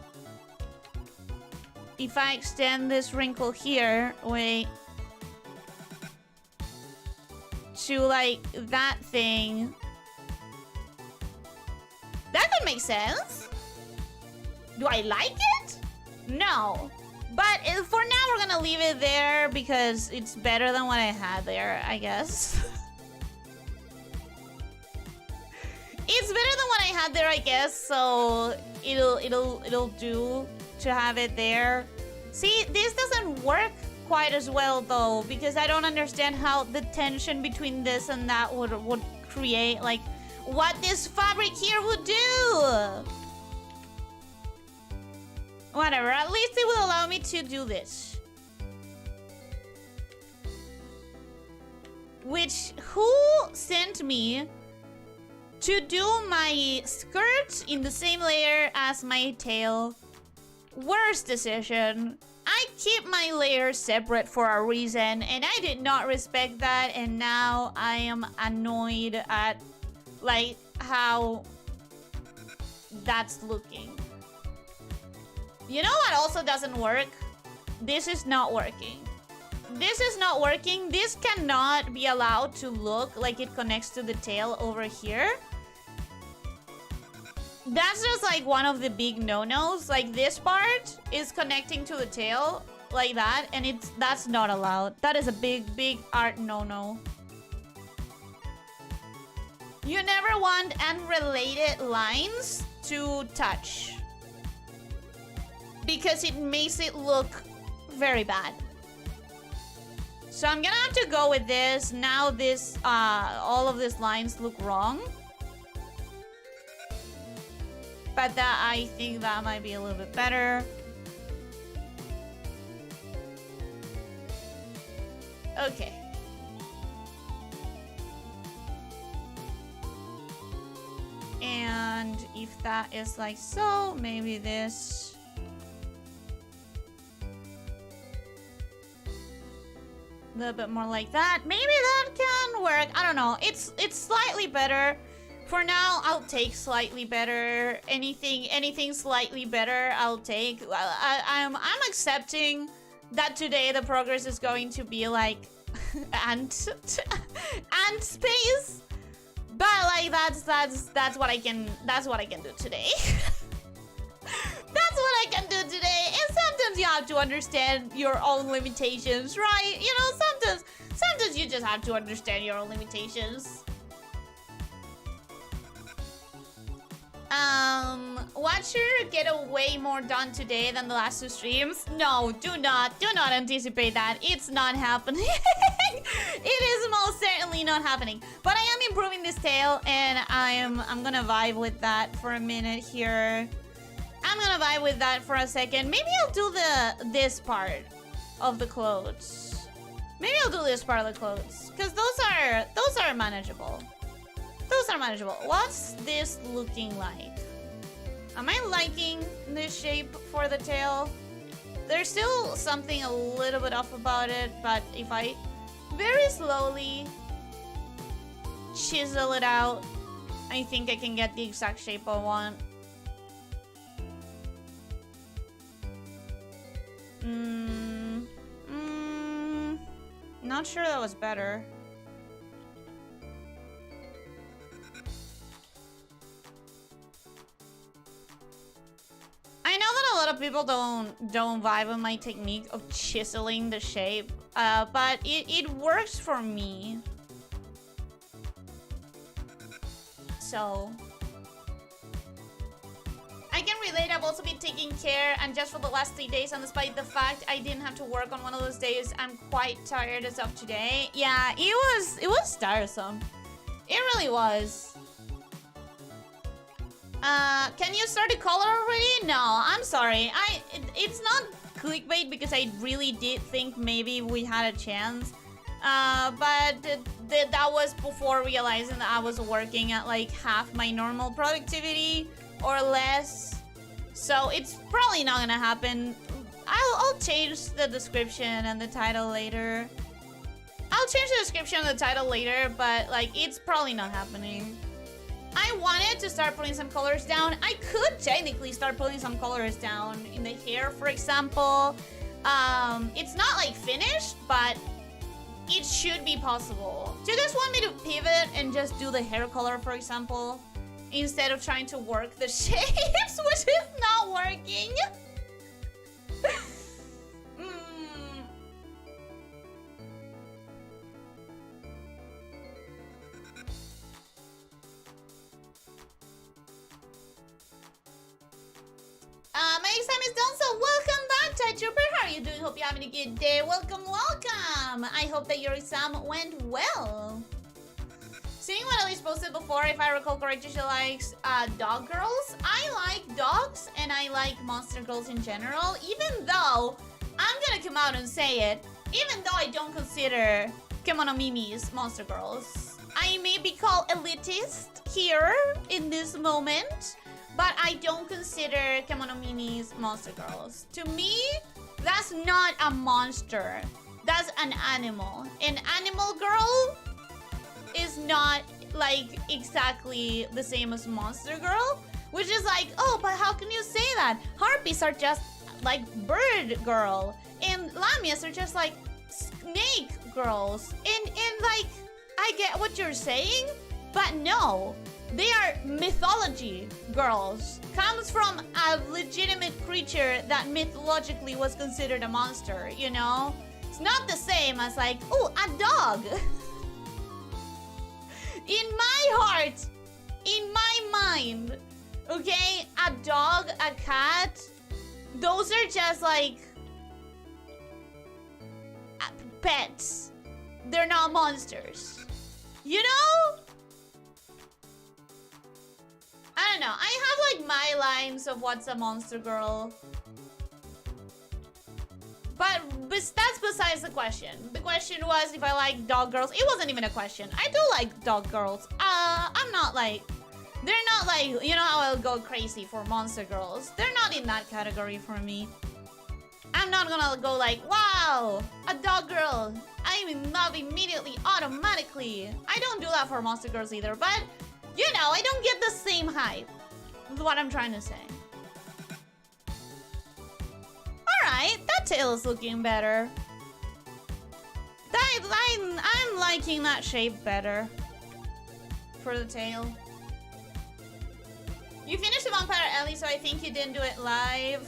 this wrinkle here, wait, to like that thing, that could make sense. Do I like it? No. But for now, we're gonna leave it there because it's better than what I had there, I guess. It's better than what I had there, I guess, so it'll do to have it there. See, this doesn't work quite as well though, because I don't understand how the tension between this and that would create, like, what this fabric here would do. Whatever, at least it will allow me to do this. Which, who sent me to do my skirt in the same layer as my tail? Worst decision. I keep my layers separate for a reason, and I did not respect that, and now I am annoyed at, like, how that's looking. You know what also doesn't work? This is not working. This is not working. This cannot be allowed to look like it connects to the tail over here. That's just like one of the big no-nos. Like this part is connecting to the tail like that, and that's not allowed. That is a big art no-no. You never want unrelated lines to touch, because it makes it look very bad. So I'm gonna have to go with this. Now this, all of these lines look wrong. But that, I think that might be a little bit better. Okay. And if that is like so, maybe this. A little bit more like that. Maybe that can work. I don't know. It's slightly better. For now, I'll take slightly better. Anything slightly better, I'll take. I'm accepting that today the progress is going to be like ant space. But like that's what I can do today. That's what I can do today. And sometimes you have to understand your own limitations, right? You know, sometimes you just have to understand your own limitations. Watch her get way more done today than the last two streams. No, do not anticipate that. It's not happening. It is most certainly not happening. But I am improving this tail, and I'm gonna vibe with that for a minute here. I'm gonna vibe with that for a second. Maybe I'll do this part of the clothes. Maybe I'll do this part of the clothes, because those are manageable. Those are manageable. What's this looking like? Am I liking this shape for the tail? There's still something a little bit off about it, but if I very slowly chisel it out, I think I can get the exact shape I want. Not sure that was better. I know that a lot of people don't vibe with my technique of chiseling the shape, but it works for me. So I can relate. I've also been taking care, and just for the last 3 days, and despite the fact I didn't have to work on one of those days, I'm quite tired as of today. Yeah, it was tiresome. It really was. Can you start the color already? No, I'm sorry. It's not clickbait because I really did think maybe we had a chance. But that was before realizing that I was working at like half my normal productivity or less. So it's probably not gonna happen. I'll change the description and the title later. I'll change the description and the title later, but like it's probably not happening. I wanted to start putting some colors down. I could technically start putting some colors down in the hair, for example. It's not like finished, but it should be possible. Do you guys want me to pivot and just do the hair color, for example? Instead of trying to work the shapes, which is not working. My exam is done, so welcome back, vtuber. How are you doing? Hope you're having a good day. Welcome, welcome. I hope that your exam went well. Seeing what Elise posted before, if I recall correctly, she likes dog girls. I like dogs, and I like monster girls in general, even though, I'm gonna come out and say it, even though I don't consider Kemono Mimis monster girls. I may be called elitist here in this moment, but I don't consider Kemono Mimis monster girls. To me, that's not a monster. That's an animal. An animal girl is not like exactly the same as monster girl, which is like, oh, but how can you say that? Harpies are just like bird girl, and lamias are just like snake girls. And like, I get what you're saying, but no. They are mythology girls. Comes from a legitimate creature that mythologically was considered a monster, you know? It's not the same as like, oh, a dog. In my heart, in my mind, okay? A dog, a cat, those are just like pets. They're not monsters. You know? I don't know. I have like my lines of what's a monster girl. But that's besides the question. The question was if I like dog girls. It wasn't even a question. I do like dog girls. I'm not like... They're not like... You know how I'll go crazy for monster girls. They're not in that category for me. I'm not gonna go like, wow, a dog girl. I'm in love immediately, automatically. I don't do that for monster girls either, but... You know, I don't get the same hype. Is what I'm trying to say. Alright, that tail is looking better. I'm liking that shape better. For the tail. You finished the Vampire Ellie, so I think you didn't do it live.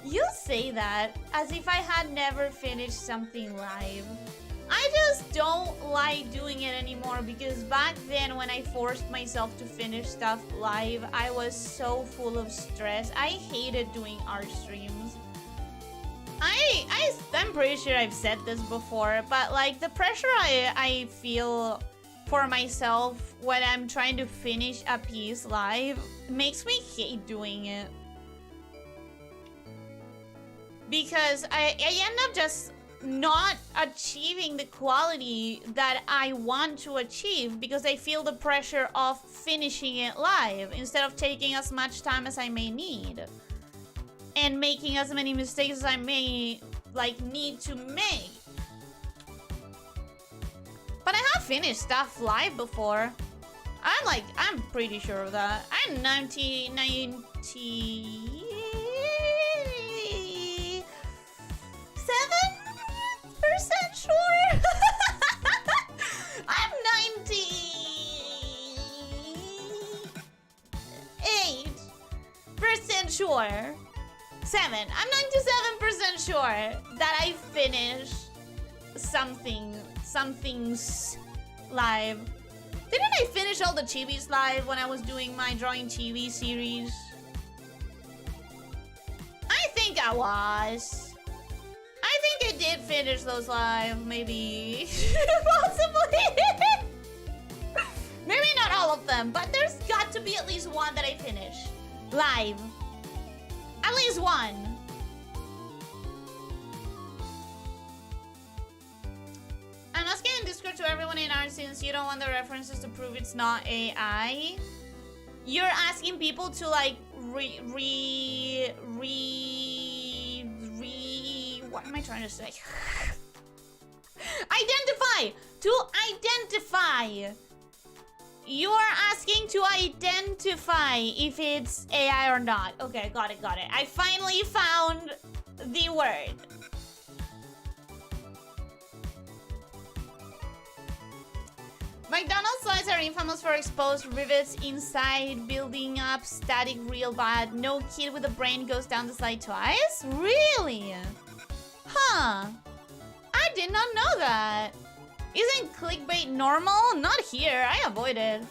You say that as if I had never finished something live. I just don't like doing it anymore because back then when I forced myself to finish stuff live, I was so full of stress. I hated doing art streams. I'm pretty sure I've said this before, but like the pressure I feel for myself when I'm trying to finish a piece live makes me hate doing it. Because I end up just not achieving the quality that I want to achieve because I feel the pressure of finishing it live instead of taking as much time as I may need and making as many mistakes as I may like need to make. But I have finished stuff live before. I'm pretty sure of that. I'm 97% sure. I'm 98% sure. 7. I'm 97% sure that I finished something's live. Didn't I finish all the Chibis live when I was doing my Drawing Chibi series? I think I was. I think I did finish those live, maybe. Possibly. Maybe not all of them, but there's got to be at least one that I finished. Live. At least one. I'm asking in Discord to everyone in ours since you don't want the references to prove it's not AI. You're asking people to like what am I trying to say? Identify! To identify! You are asking to identify if it's AI or not. Okay, got it. I finally found the word. McDonald's slides are infamous for exposed rivets inside, building up static real bad. No kid with a brain goes down the slide twice? Really? Huh. I did not know that. Isn't clickbait normal? Not here. I avoid it.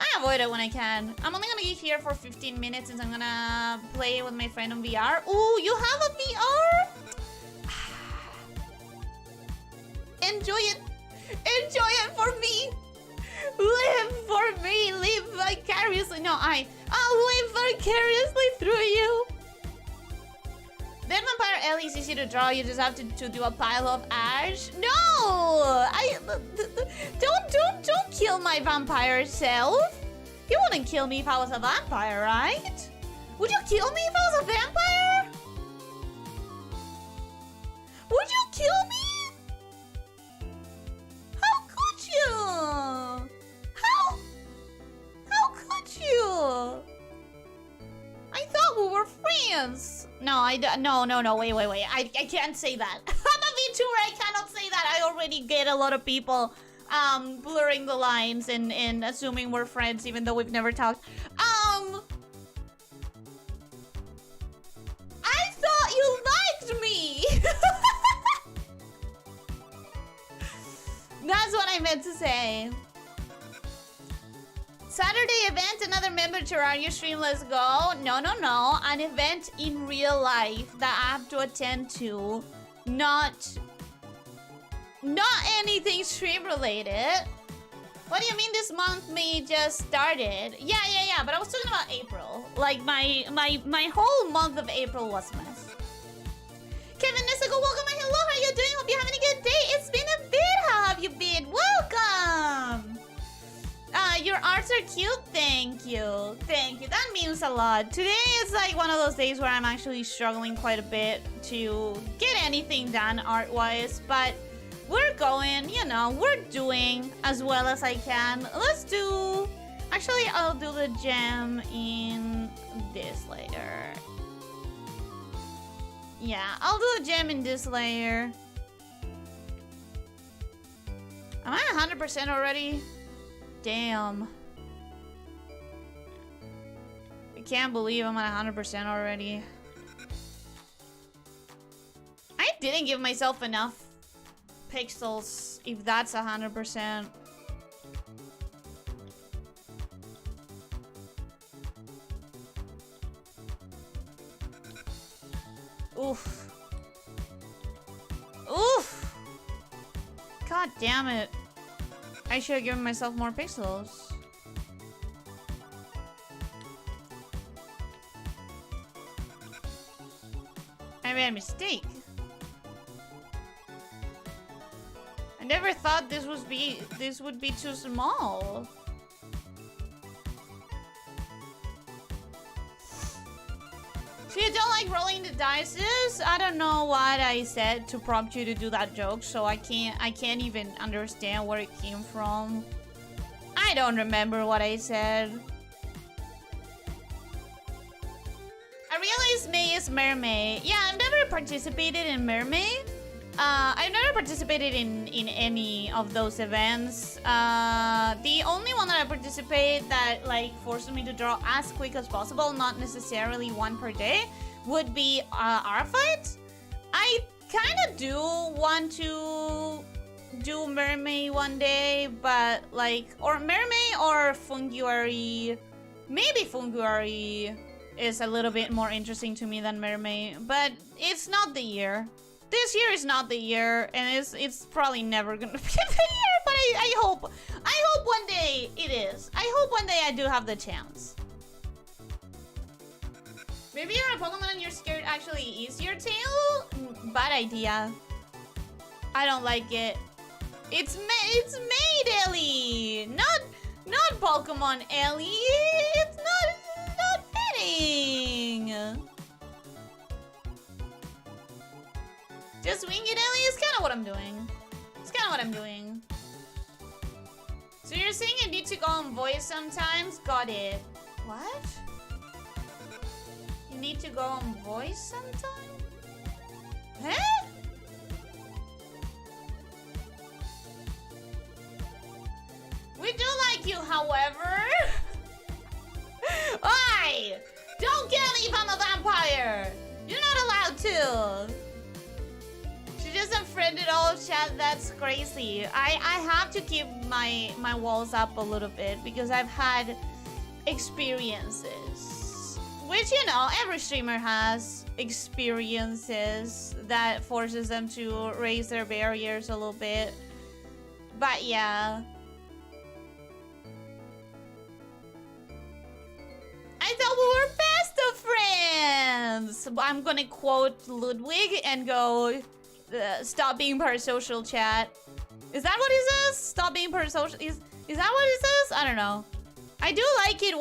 I avoid it when I can. I'm only gonna be here for 15 minutes since I'm gonna play with my friend on VR. Ooh, you have a VR? Enjoy it. Enjoy it for me. Live for me. Live vicariously. No, I'll live vicariously through you. Dead Vampire Ellie is easy to draw. You just have to do a pile of ash. No! Don't kill my vampire self. You wouldn't kill me if I was a vampire, right? Would you kill me if I was a vampire? Would you kill me? How could you? How could you? I thought we were friends. No, no, wait. I can't say that. I'm a VTuber, I cannot say that. I already get a lot of people blurring the lines and assuming we're friends even though we've never talked. I thought you liked me. That's what I meant to say. Saturday event, another member to run your stream, let's go. No. An event in real life that I have to attend to. Not anything stream related. What do you mean this month may just started? Yeah, but I was talking about April. Like my whole month of April was a mess. Kevin Nessico, welcome. Hello, how are you doing? Hope you're having a good day. It's been a bit. How have you been? Welcome. Your arts are cute. Thank you. That means a lot. Today is like one of those days where I'm actually struggling quite a bit to get anything done art-wise, but we're going, you know, we're doing as well as I can. Let's do... Actually, I'll do the gem in this layer. Yeah, I'll do the gem in this layer. Am I 100% already? Damn. I can't believe I'm at 100% already. I didn't give myself enough pixels if that's 100%. Oof. God damn it. I should have given myself more pixels. I made a mistake. I never thought this would be too small. So you don't like rolling the dices? I don't know what I said to prompt you to do that joke, so I can't even understand where it came from. I don't remember what I said. I realized May is mermaid. Yeah, I've never participated in mermaid. I've never participated in any of those events. The only one that I participated that like forced me to draw as quick as possible, not necessarily one per day, would be Arfight. I kind of do want to do Mermaid one day, but like, or Mermaid or Funguary. Maybe Funguary is a little bit more interesting to me than Mermaid, but it's not the year. This year is not the year, and it's probably never gonna be the year, but I hope one day it is. I hope one day I do have the chance. Maybe you're a Pokemon and you're scared actually is your tail? Bad idea. I don't like it. It's Maid, Ellie! Not Pokemon, Ellie! It's not fitting! Just wing it, Ellie, is kind of what I'm doing. It's kind of what I'm doing. So you're saying you need to go on voice sometimes? Got it. What? You need to go on voice sometimes? Huh? We do like you, however. Oi! Don't kill me if I'm a vampire! You're not allowed to! She just unfriended all chat, that's crazy. I have to keep my walls up a little bit because I've had experiences. Which, you know, every streamer has experiences that forces them to raise their barriers a little bit. But yeah. I thought we were best of friends! I'm gonna quote Ludwig and go, stop being parasocial, chat. Is that what he says? Stop being parasocial? Is that what he says? I don't know. I do like it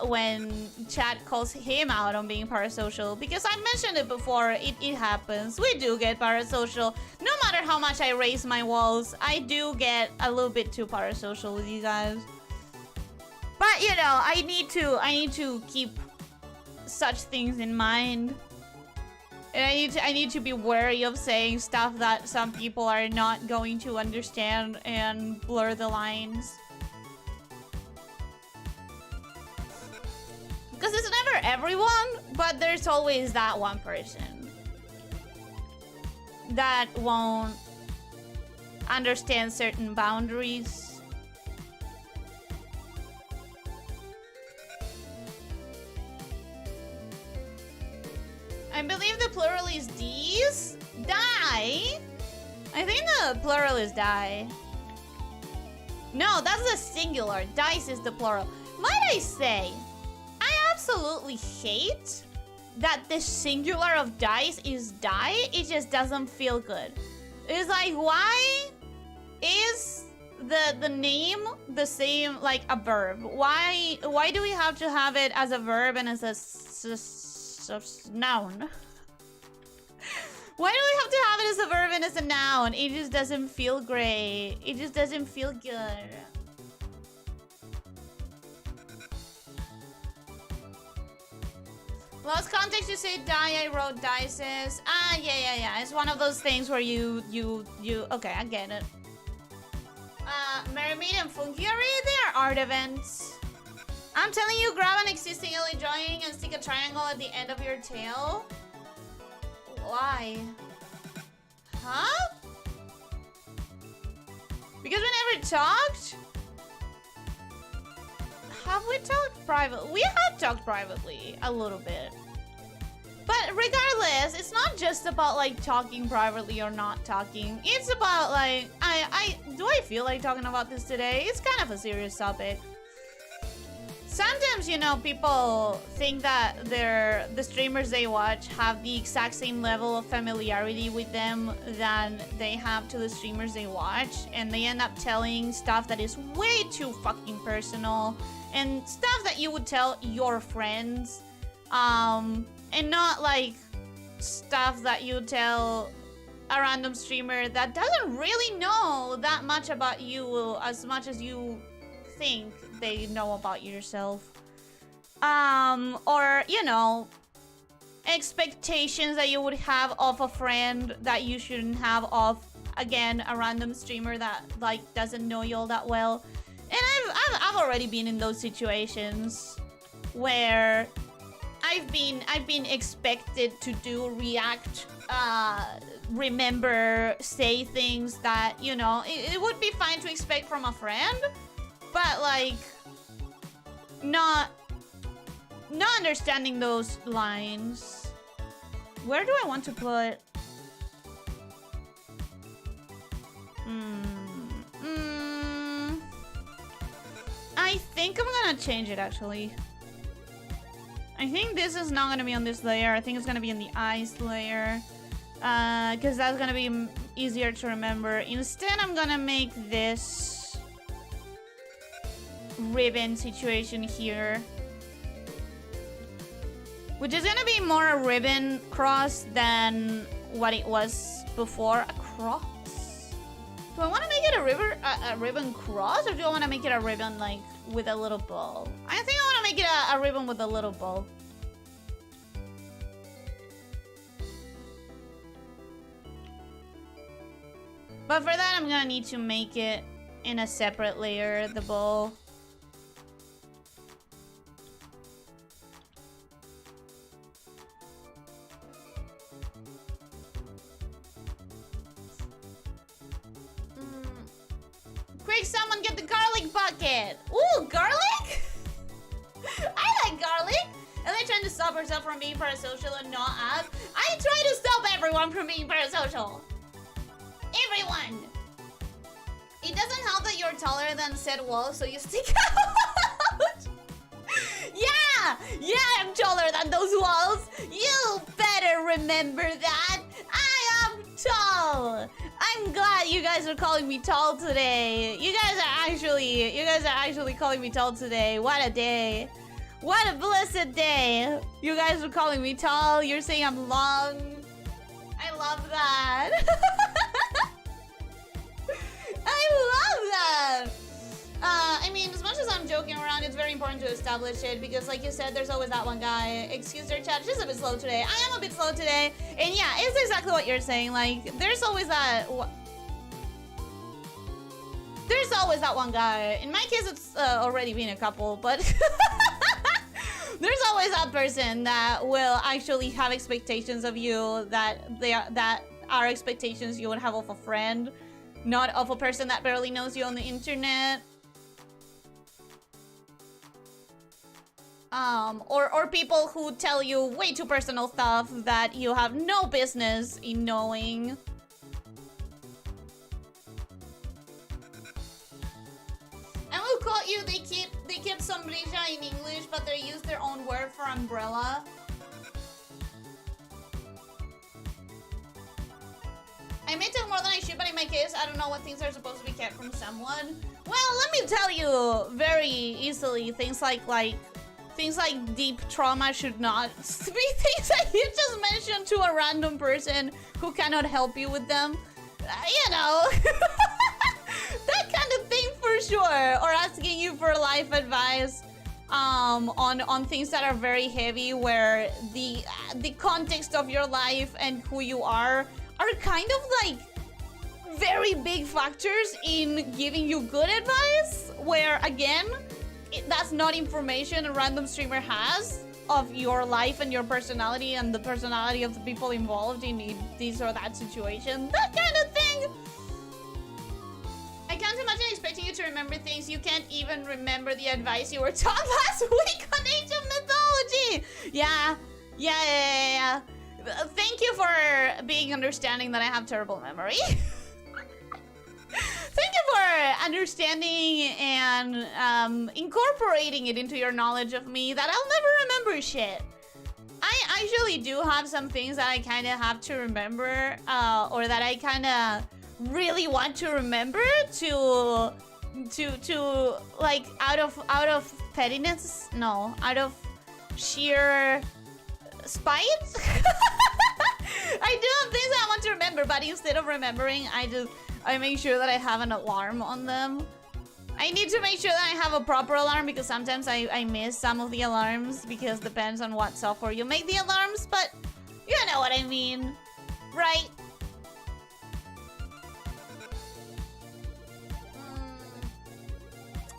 when chat calls him out on being parasocial, because I mentioned it before, it happens. We do get parasocial. No matter how much I raise my walls, I do get a little bit too parasocial with you guys. But you know, I need to keep such things in mind. And I need to be wary of saying stuff that some people are not going to understand and blur the lines. Because it's never everyone, but there's always that one person that won't understand certain boundaries. I believe the plural is D's? Die? I think the plural is die. No, that's the singular. Dice is the plural. Might I say, I absolutely hate that the singular of dice is die. It just doesn't feel good. It's like, why is the name the same like a verb? Why do we have to have it as a verb and as a noun? Why do we have to have it as a verb and as a noun? It just doesn't feel great. It just doesn't feel good. Lost context, you say die, I wrote dices. Ah, yeah. It's one of those things where you okay, I get it. Mermaid and Funky, they are art events. I'm telling you, grab an existing Ellie drawing and stick a triangle at the end of your tail. Why? Huh? Because we never talked? Have we talked privately? We have talked privately a little bit. But regardless, it's not just about like talking privately or not talking. It's about like, do I feel like talking about this today? It's kind of a serious topic. Sometimes, you know, people think that the streamers they watch have the exact same level of familiarity with them than they have to the streamers they watch, and they end up telling stuff that is way too fucking personal and stuff that you would tell your friends, and not like stuff that you tell a random streamer that doesn't really know that much about you as much as you think they know about yourself. Or, you know, expectations that you would have of a friend that you shouldn't have of, again, a random streamer that like doesn't know you all that well. And I've already been in those situations where I've been expected to do, react, remember, say things that, you know, it would be fine to expect from a friend, but like not understanding those lines. Where do I want to put? I think I'm gonna change it actually. I think this is not gonna be on this layer. I think it's gonna be in the eyes layer. Because that's gonna be easier to remember. Instead, I'm gonna make this ribbon situation here, which is gonna be more a ribbon cross than what it was before. A cross? Do I want to make it a ribbon cross, or do I want to make it a ribbon like with a little bow? I think I want to make it a ribbon with a little bow. But for that, I'm gonna need to make it in a separate layer, the bow. Quick, someone get the garlic bucket! Ooh, garlic? I like garlic! Ellie trying to stop herself from being parasocial and not ask. I try to stop everyone from being parasocial. Everyone! It doesn't help that you're taller than said wall, so you stick out! Yeah, I'm taller than those walls! You better remember that! I am tall! I'm glad you guys are calling me tall today. You guys are actually calling me tall today. What a day. What a blessed day. You guys are calling me tall. You're saying I'm long. I love that. I love that. I mean, as much as I'm joking around, it's very important to establish it because, like you said, there's always that one guy. Excuse their chat, just a bit slow today. I am a bit slow today, and yeah, it's exactly what you're saying. Like, there's always that. There's always that one guy. In my case, it's already been a couple, but there's always that person that will actually have expectations of you that are expectations you would have of a friend, not of a person that barely knows you on the internet. Or people who tell you way too personal stuff that you have no business in knowing. I will quote you, they keep sombrilla in English, but they use their own word for umbrella. I may tell more than I should, but in my case, I don't know what things are supposed to be kept from someone. Well, let me tell you very easily, things like deep trauma should not be things that you just mentioned to a random person who cannot help you with them. You know, that kind of thing for sure. Or asking you for life advice on things that are very heavy, where the context of your life and who you are kind of like very big factors in giving you good advice, where again, that's not information a random streamer has of your life and your personality and the personality of the people involved in this or that situation. That kind of thing. I can't imagine expecting you to remember things. You can't even remember the advice you were taught last week on Age of Mythology. Yeah. Thank you for being understanding that I have terrible memory. Thank you for understanding and incorporating it into your knowledge of me that I'll never remember shit. I actually do have some things that I kind of have to remember, or that I kind of really want to remember to like out of pettiness, no, out of sheer spite. I do have things that I want to remember, but instead of remembering, I make sure that I have an alarm on them. I need to make sure that I have a proper alarm because sometimes I miss some of the alarms because depends on what software you make the alarms, but You know what I mean, right?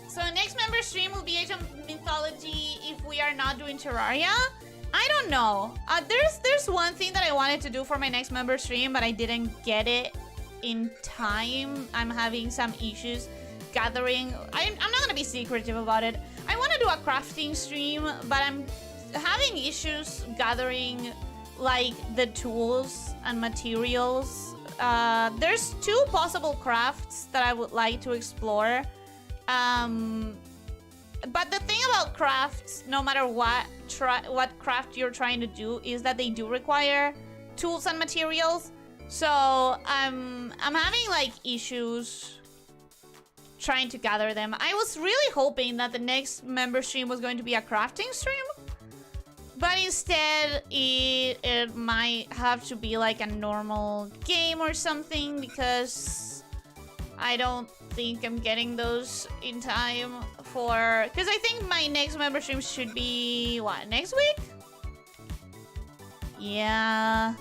So next member stream will be Age of Mythology if we are not doing Terraria. I don't know. There's one thing that I wanted to do for my next member stream, but I didn't get it in time. I'm having some issues gathering. I'm not gonna be secretive about it. I want to do a crafting stream, but I'm having issues gathering like the tools and materials. There's 2 possible crafts that I would like to explore. But the thing about crafts, no matter what craft you're trying to do, is that they do require tools and materials. So I'm having like issues trying to gather them. I was really hoping that the next member stream was going to be a crafting stream, but instead it might have to be like a normal game or something, because I don't think I'm getting those in time for... Because I think my next member stream should be... What, next week? Yeah.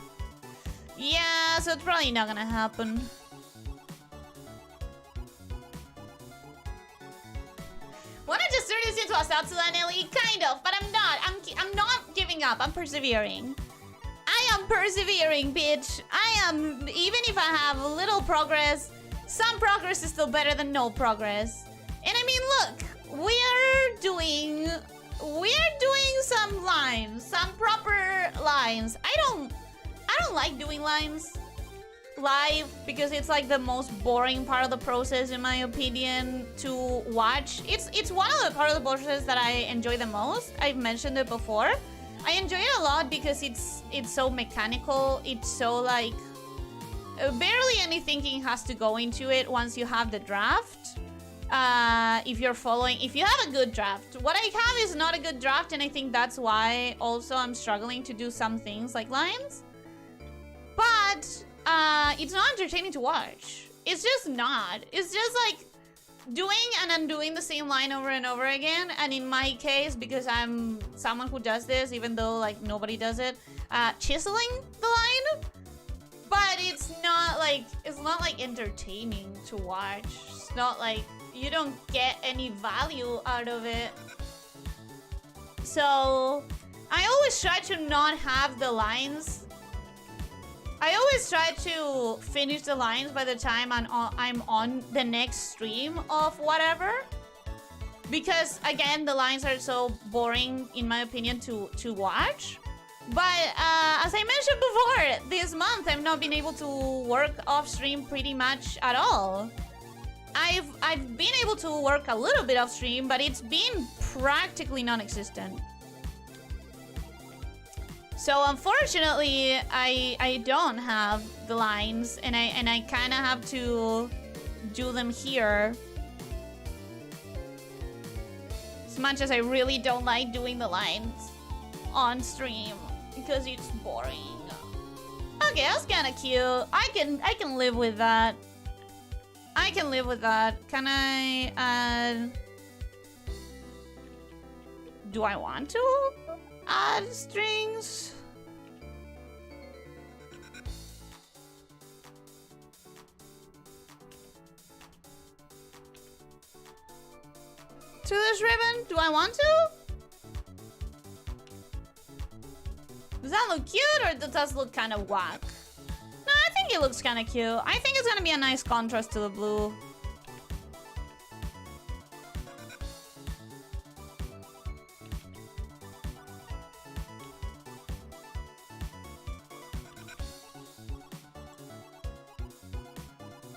Yeah, so it's probably not gonna happen. Wanna just turn this into a Satsuda, Nelly? Kind of, but I'm not. I'm not giving up. I'm persevering. I am persevering, bitch. I am... Even if I have little progress, some progress is still better than no progress. And I mean, look, we're doing some lines, some proper lines. I don't like doing lines live because it's like the most boring part of the process, in my opinion, to watch. It's one of the part of the process that I enjoy the most. I've mentioned it before. I enjoy it a lot because it's so mechanical. It's so like barely any thinking has to go into it once you have the draft. If you have a good draft. What I have is not a good draft, and I think that's why also I'm struggling to do some things like lines. But it's not entertaining to watch. It's just not. It's just like doing and undoing the same line over and over again. And in my case, because I'm someone who does this, even though like nobody does it, chiseling the line. But it's not like entertaining to watch. It's not like you don't get any value out of it. So I always try to not have the lines. I always try to finish the lines by the time I'm on the next stream of whatever. Because again, the lines are so boring, in my opinion, to watch. But as I mentioned before, this month I've not been able to work off stream pretty much at all. I've been able to work a little bit off stream, but it's been practically non-existent. So unfortunately, I don't have the lines, and I kind of have to do them here. As much as I really don't like doing the lines on stream because it's boring. Okay, that's kind of cute. I can live with that. I can live with that. Can I add... Do I want to add strings? To this ribbon? Do I want to? Does that look cute, or does that look kind of whack? No, I think it looks kind of cute. I think it's gonna be a nice contrast to the blue.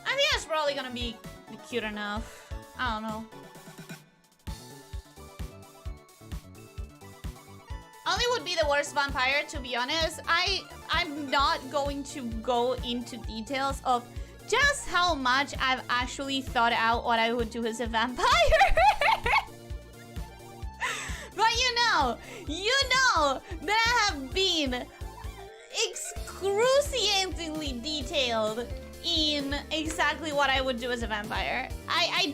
I think it's probably gonna be cute enough. I don't know. Ollie would be the worst vampire, to be honest. I'm not going to go into details of just how much I've actually thought out what I would do as a vampire. But you know that I have been excruciatingly detailed in exactly what I would do as a vampire. I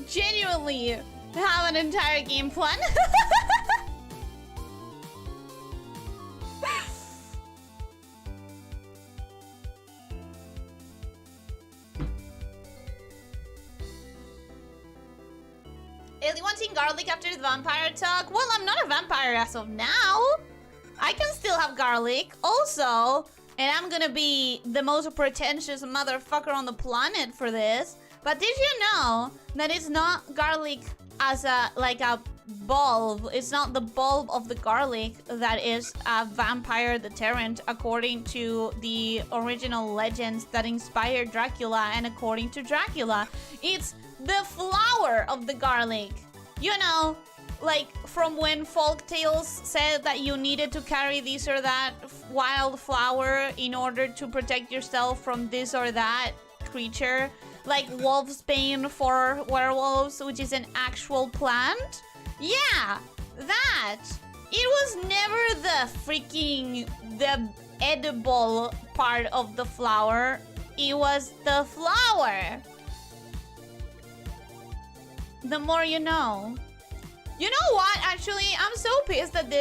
genuinely have an entire game plan. Really wanting garlic after the vampire talk? Well, I'm not a vampire as of now. I can still have garlic. Also, and I'm gonna be the most pretentious motherfucker on the planet for this, but did you know that it's not garlic as a, like a bulb? It's not the bulb of the garlic that is a vampire deterrent according to the original legends that inspired Dracula and according to Dracula. It's the flower of the garlic. You know, like from when folk tales said that you needed to carry this or that wild flower in order to protect yourself from this or that creature. Like wolfsbane for werewolves, which is an actual plant. Yeah, that. It was never the edible part of the flower. It was the flower. The more you know. You know what? Actually, I'm so pissed at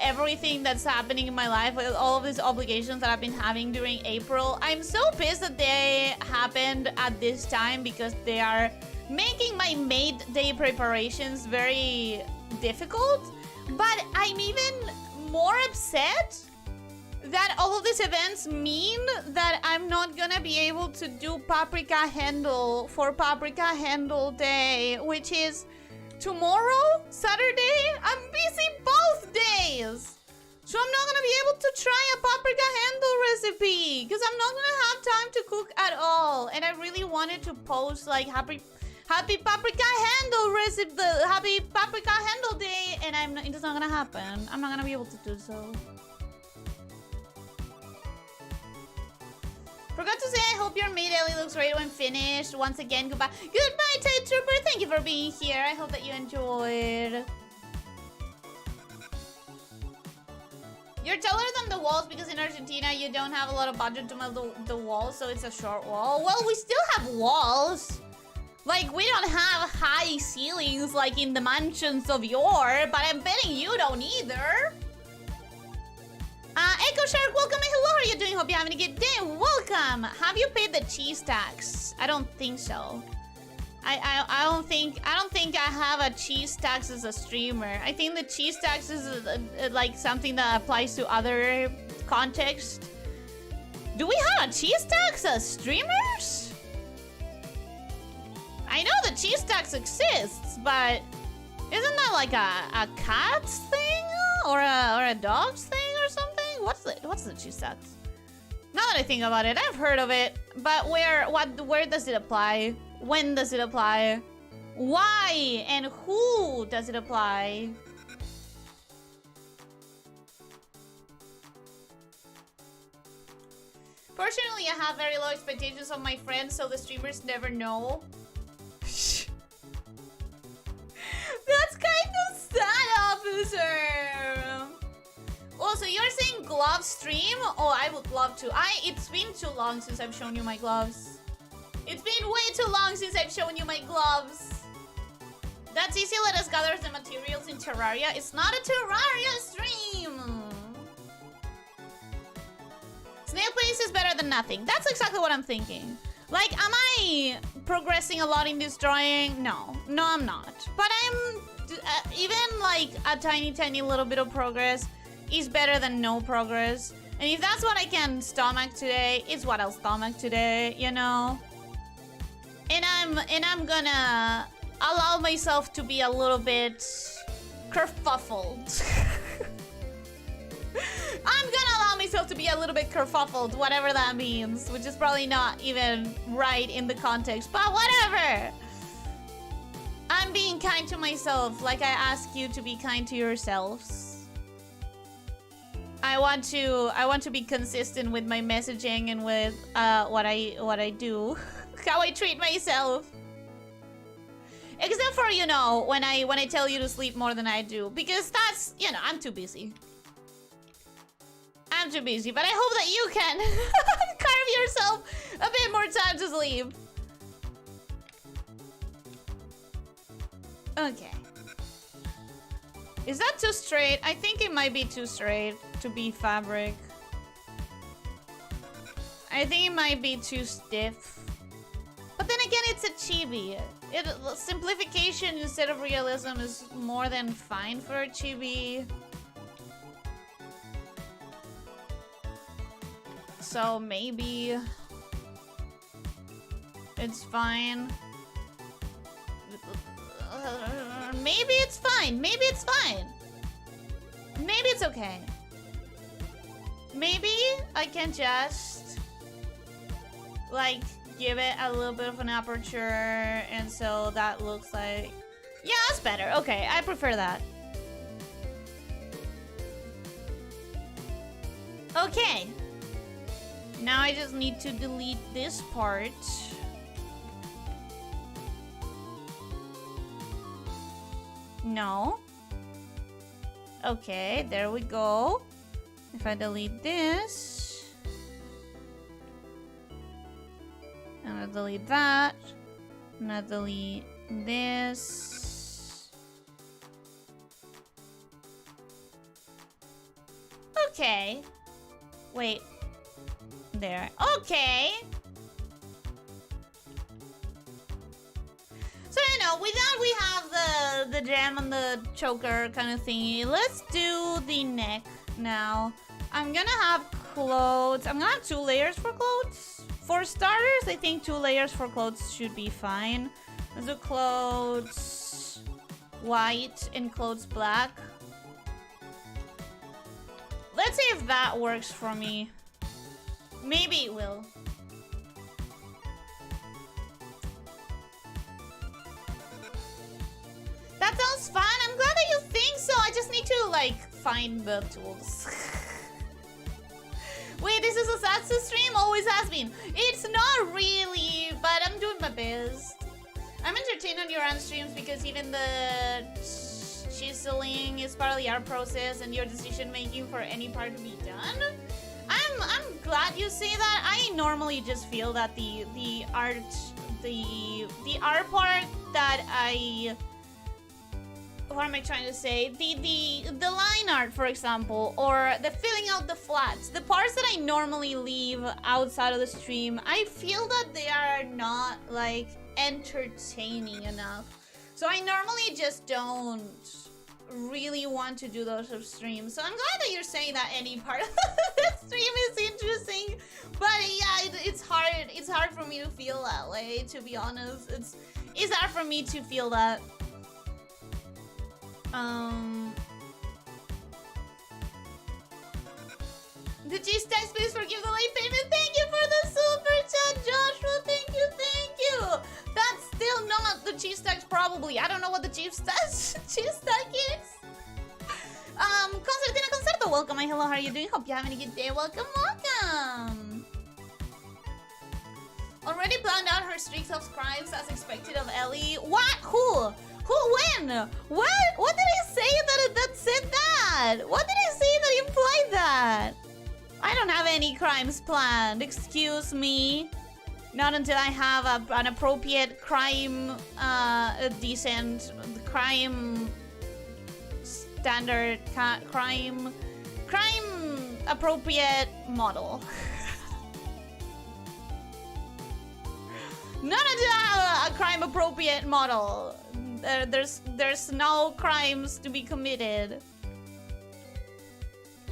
everything that's happening in my life with all of these obligations that I've been having during April. I'm so pissed that they happened at this time because they are making my Maid Day preparations very difficult. But I'm even more upset that all of these events mean that I'm not gonna be able to do Paprika Handle for Paprika Handle Day, which is tomorrow, Saturday. I'm busy both days. So I'm not gonna be able to try a Paprika Handle recipe because I'm not gonna have time to cook at all. And I really wanted to post like happy Paprika Handle recipe, happy Paprika Handle Day, and it's not gonna happen. I'm not gonna be able to do so. Forgot to say, I hope your Maid Ellie looks great when finished. Once again, goodbye. Goodbye, Envtuber. Thank you for being here. I hope that you enjoyed. You're taller than the walls because in Argentina you don't have a lot of budget to build the walls, so it's a short wall. Well, we still have walls. Like, we don't have high ceilings like in the mansions of yore, but I'm betting you don't either. Echo Shark, welcome and hello, how are you doing? Hope you're having a good day. Welcome. Have you paid the cheese tax? I don't think so. I don't think I have a cheese tax as a streamer. I think the cheese tax is like something that applies to other contexts. Do we have a cheese tax as streamers? I know the cheese tax exists, but isn't that like a cat's thing or a dog's thing or something? What's the cheese tax? Now that I think about it, I've heard of it, but where does it apply? When does it apply? Why and who does it apply? Fortunately, I have very low expectations of my friends, so the streamers never know. That's kind of sad, officer. Also, you're saying glove stream? Oh, I would love to. It's been too long since I've shown you my gloves. It's been way too long since I've shown you my gloves. That's easy. Let us gather the materials in Terraria. It's not a Terraria stream. Snail pace is better than nothing. That's exactly what I'm thinking. Like, am I progressing a lot in this drawing? No, I'm not. But I'm even like a tiny little bit of progress is better than no progress. And if that's what I can stomach today, it's what I'll stomach today, you know? And I'm gonna allow myself to be a little bit kerfuffled. I'm gonna allow myself to be a little bit kerfuffled, whatever that means, which is probably not even right in the context, but whatever. I'm being kind to myself, like I ask you to be kind to yourselves. I want to be consistent with my messaging and with what I do, how I treat myself. Except for, you know, when I tell you to sleep more than I do, because that's, you know, I'm too busy. I'm too busy, but I hope that you can carve yourself a bit more time to sleep. Okay. Is that too straight? I think it might be too straight to be fabric. I think it might be too stiff. But then again, it's a chibi. Simplification instead of realism is more than fine for a chibi. So maybe it's fine. Maybe it's fine. Maybe it's fine. Maybe it's okay. Maybe I can just like give it a little bit of an aperture, and so that looks like, yeah, that's better. Okay, I prefer that. Okay. Now I just need to delete this part. No. Okay, there we go. If I delete this, I'm gonna delete that. I'm gonna delete this. Okay. Wait. There. Okay. So, you know, with that we have the gem and the choker kind of thingy. Let's do the neck now. I'm gonna have clothes. I'm gonna have 2 layers for clothes. For starters, I think 2 layers for clothes should be fine. Let's do clothes white and clothes black. Let's see if that works for me. Maybe it will. That sounds fun. I'm glad that you think so. I just need to, like, find the tools. Wait, this is a Satsu stream? Always has been. It's not really, but I'm doing my best. I'm entertained on your own streams because even the chiseling is part of the art process and your decision making for any part to be done. I'm glad you say that. I normally just feel that the art part that I, what am I trying to say? The line art, for example, or the filling out the flats, the parts that I normally leave outside of the stream, I feel that they are not like entertaining enough. So I normally just don't really want to do those of streams. So I'm glad that you're saying that any part of the stream is interesting. But yeah, it's hard for me to feel that way, to be honest. It's hard for me to feel that. The cheese tax, please forgive the late payment. Thank you for the super chat, Joshua. Thank you. That's still not the cheese tax, probably. I don't know what the cheese tax is. Concertina Concerto, welcome. Hello, how are you doing? Hope you're having a good day. Welcome. Already planned out her streaks of scribes as expected of Ellie. What? Who? When? What did I say that said that? What did I say that implied that? I don't have any crimes planned. Excuse me. Not until I have an appropriate crime, a decent crime standard, crime appropriate model. Not until I have a crime appropriate model. There's no crimes to be committed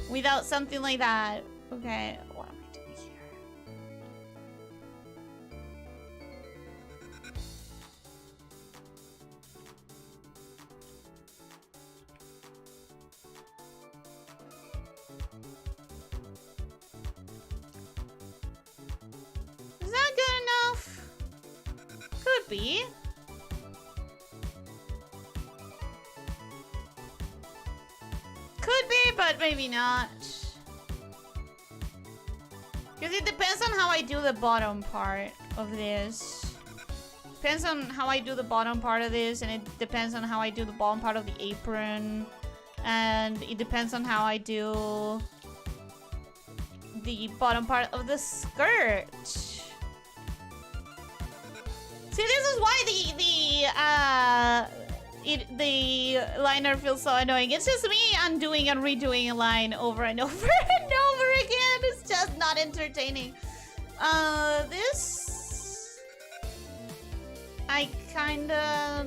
without something like that. Okay, what am I doing here? Is that good enough? Could be. Could be, but maybe not. Because it depends on how I do the bottom part of this. Depends on how I do the bottom part of this, and it depends on how I do the bottom part of the apron. And it depends on how I do the bottom part of the skirt. See, this is why the liner feels so annoying. It's just me undoing and redoing a line over and over and over again. It's just not entertaining. This I kinda...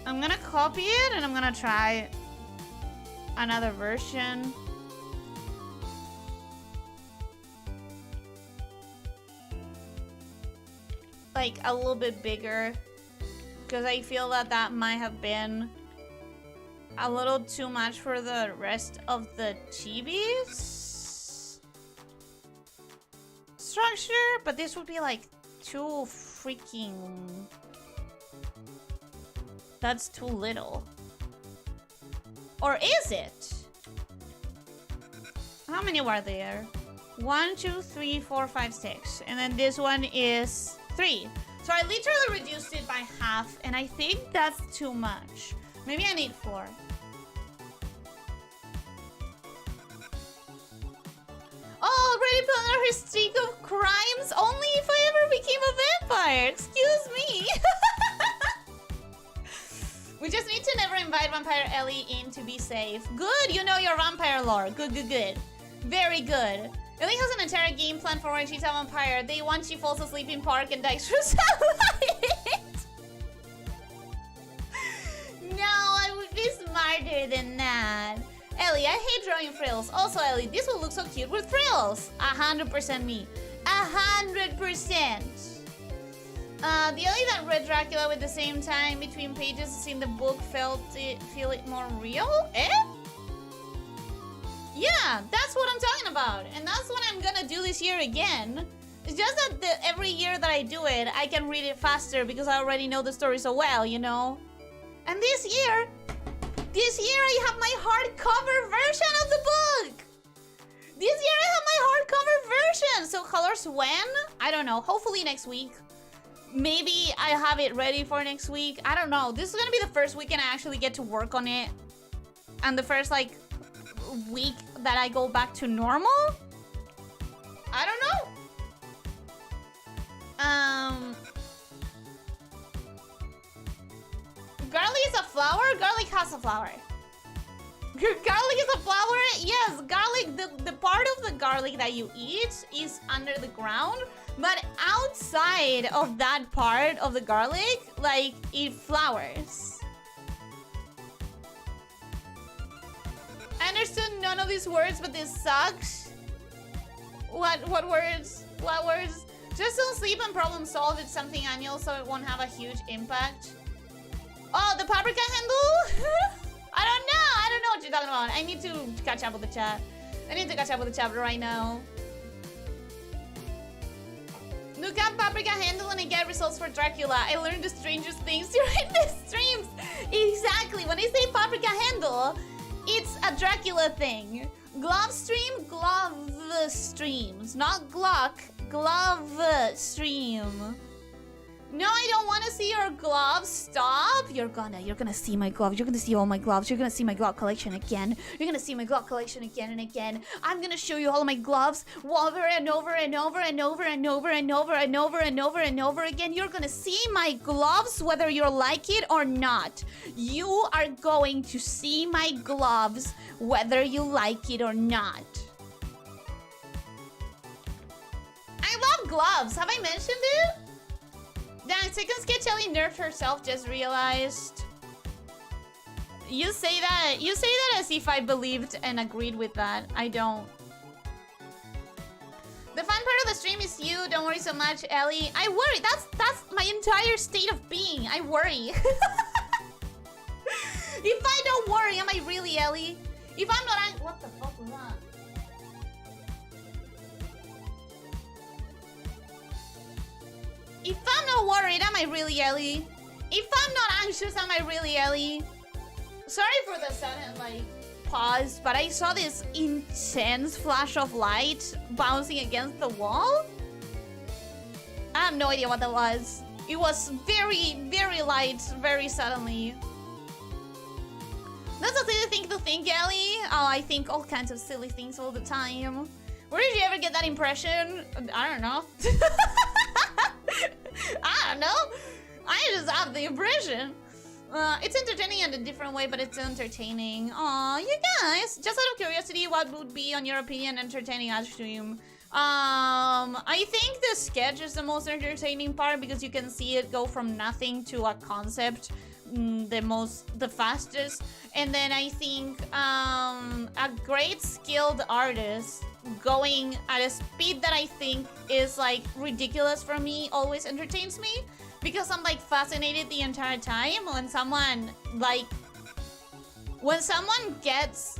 I'm gonna copy it and I'm gonna try another version. Like a little bit bigger. Because I feel that that might have been a little too much for the rest of the Chibis structure. But this would be like too freaking... That's too little. Or is it? How many were there? 1, 2, 3, 4, 5, 6. And then this one is 3. So I literally reduced it by half, and I think that's too much. Maybe I need 4. Oh, already put under her streak of crimes? Only if I ever became a vampire. Excuse me. We just need to never invite Vampire Ellie in to be safe. Good, you know your vampire lore. Good, good, good. Very good. Ellie has an entire game plan for when she's a vampire. Day 1, she falls asleep in park and dies from sunlight. No, I would be smarter than that. Ellie, I hate drawing frills. Also, Ellie, this will look so cute with frills. 100% me. 100%. The Ellie that read Dracula with the same time between pages as in the book feel it more real? Eh? Yeah, that's what I'm talking about. And that's what I'm gonna do this year again. It's just that every year that I do it, I can read it faster because I already know the story so well, you know? And this year I have my hardcover version of the book! This year I have my hardcover version! So colors when? I don't know. Hopefully next week. Maybe I have it ready for next week. I don't know. This is gonna be the first weekend I actually get to work on it. And the first, like, week that I go back to normal? I don't know. Garlic is a flower? Garlic has a flower. Garlic is a flower? Yes, garlic, the part of the garlic that you eat is under the ground, but outside of that part of the garlic, like, it flowers. I understood none of these words, but this sucks. What words? What words? Just don't sleep and problem solve. It's something annual, so it won't have a huge impact. Oh, the paprika handle? I don't know what you're talking about. I need to catch up with the chat. I need to catch up with the chat right now. Look up paprika handle and I get results for Dracula. I learned the strangest things during the streams. Exactly. When I say paprika handle, it's a Dracula thing. Glove stream, glove streams. Not Glock, glove stream. No, I don't want to see your gloves. Stop. You're gonna see my gloves. You're gonna see all my gloves. You're gonna see my glove collection again. You're gonna see my glove collection again and again. I'm gonna show you all of my gloves over and over and over and over and over and over and over and over and over again. You're gonna see my gloves whether you like it or not. You are going to see my gloves whether you like it or not. I love gloves. Have I mentioned it? Damn, second sketch Ellie nerfed herself, just realized. You say that as if I believed and agreed with that. I don't. The fun part of the stream is you. Don't worry so much, Ellie. I worry. That's my entire state of being. I worry. If I don't worry, am I really Ellie? If I'm not, what the fuck was that? If I'm not worried, am I really Ellie? If I'm not anxious, am I really Ellie? Sorry for the sudden, like, pause, but I saw this intense flash of light bouncing against the wall. I have no idea what that was. It was very, very light, very suddenly. That's a silly thing to think, Ellie. Oh, I think all kinds of silly things all the time. Where did you ever get that impression? I don't know. I don't know. I just have the impression. It's entertaining in a different way, but it's entertaining. Aw, you guys. Just out of curiosity, what would be, on your opinion, entertaining ad stream? I think the sketch is the most entertaining part because you can see it go from nothing to a concept the fastest. And then I think a great skilled artist going at a speed that I think is like ridiculous for me always entertains me, because I'm like fascinated the entire time when someone gets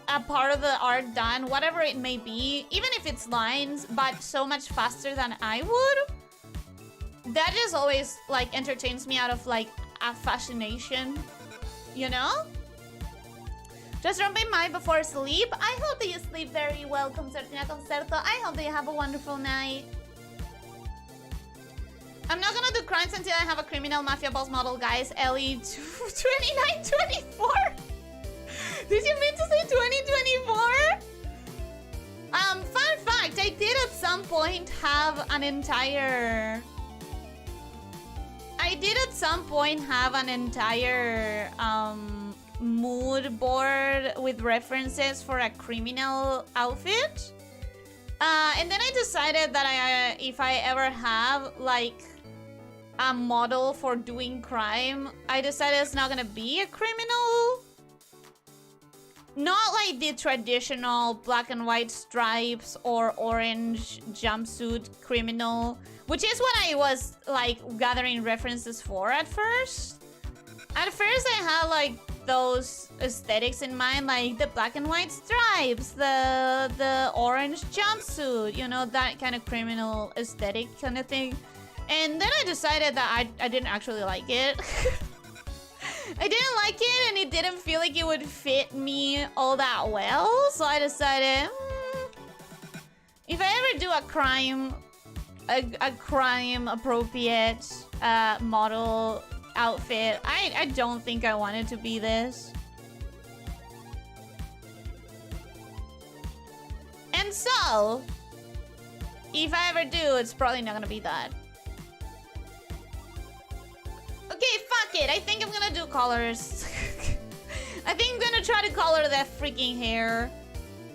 a part of the art done, whatever it may be, even if it's lines, but so much faster than I would. That just always like entertains me out of like a fascination, you know? Just romping my before sleep. I hope that you sleep very well, concertina concerto. I hope that you have a wonderful night. I'm not gonna do crimes until I have a criminal mafia boss model, guys. Ellie 2924. Did you mean to say 2024? Fun fact, I did at some point have an entire... mood board with references for a criminal outfit. And then I decided that if I ever have like a model for doing crime, I decided it's not gonna be a criminal. Not like the traditional black and white stripes or orange jumpsuit criminal, which is what I was like gathering references for at first. At first I had like those aesthetics in mind, like the black and white stripes, the orange jumpsuit, you know, that kind of criminal aesthetic kind of thing. And then I decided that I didn't actually like it. I didn't like it, and it didn't feel like it would fit me all that well. So I decided, if I ever do a crime appropriate model outfit, I don't think I want it to be this. And so, if I ever do, it's probably not gonna be that. Okay, fuck it. I think I'm gonna do colors. I think I'm gonna try to color that freaking hair.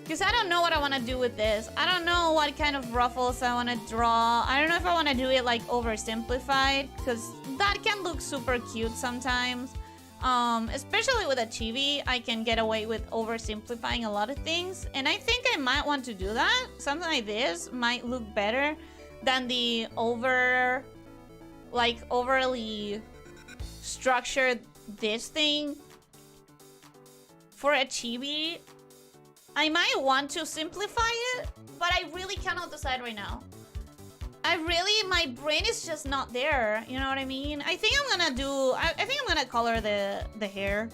Because I don't know what I want to do with this. I don't know what kind of ruffles I want to draw. I don't know if I want to do it like oversimplified, because that can look super cute sometimes. Especially with a chibi, I can get away with oversimplifying a lot of things. And I think I might want to do that. Something like this might look better than the overly structured this thing for a chibi. I might want to simplify it, but I really cannot decide right now. My brain is just not there. You know what I mean? I think I'm gonna color the hair.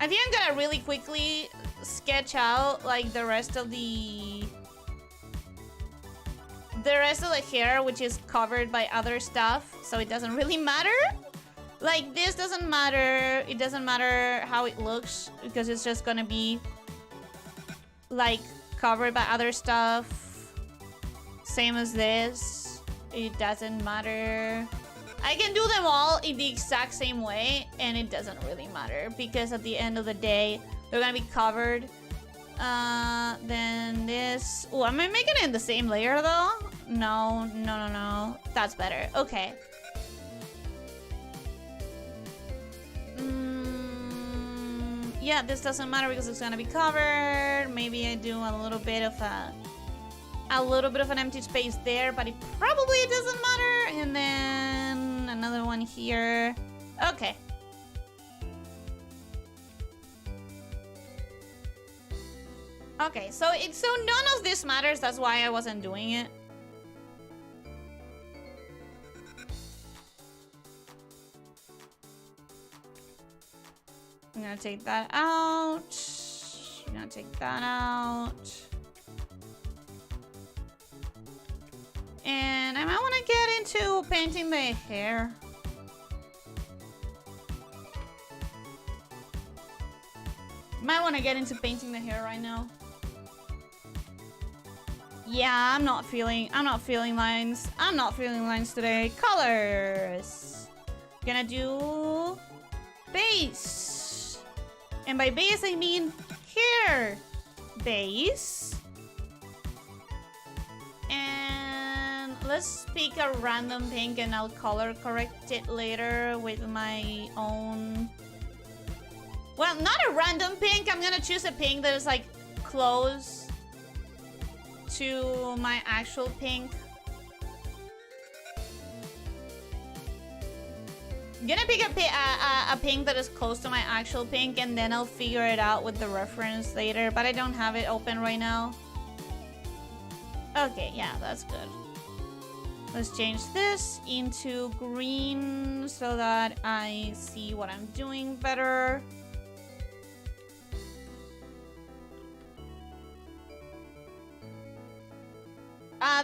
I think I'm gonna really quickly sketch out like the rest of the hair, which is covered by other stuff, so it doesn't really matter. Like, this doesn't matter. It doesn't matter how it looks, because it's just gonna be like covered by other stuff. Same as this. It doesn't matter. I can do them all in the exact same way, and it doesn't really matter, because at the end of the day, they're gonna be covered. Then this... Oh, am I making it in the same layer, though? No. That's better. Okay. Yeah, this doesn't matter because it's gonna be covered. Maybe I do a little bit of an empty space there, but it probably doesn't matter. And then another one here. Okay. Okay, so none of this matters. That's why I wasn't doing it. I'm gonna take that out. I'm gonna take that out. And I might want to get into painting the hair. Might want to get into painting the hair right now. Yeah, I'm not feeling lines. I'm not feeling lines today. Colors. Gonna do base. And by base, I mean hair base. just pick a random pink and I'll color correct it later with my own... Well, not a random pink. I'm gonna choose a pink that is like close to my actual pink. I'm gonna pick a pink that is close to my actual pink, and then I'll figure it out with the reference later, but I don't have it open right now. Okay, yeah, that's good. Let's change this into green so that I see what I'm doing better.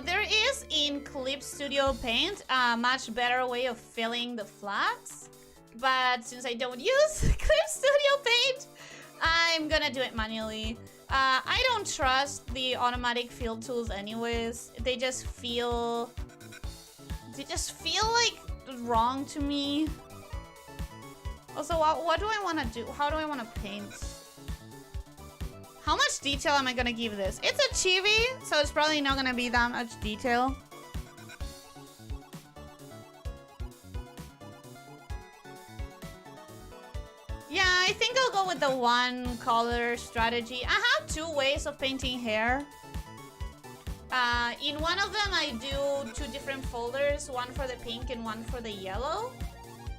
There is in Clip Studio Paint a much better way of filling the flats, but since I don't use Clip Studio Paint, I'm gonna do it manually. I don't trust the automatic fill tools anyways. They just feel like wrong to me. Also, what do I want to do? How do I want to paint? How much detail am I gonna give this? It's a chibi, so it's probably not gonna be that much detail. Yeah, I think I'll go with the one color strategy. I have two ways of painting hair. In one of them, I do two different folders, one for the pink and one for the yellow.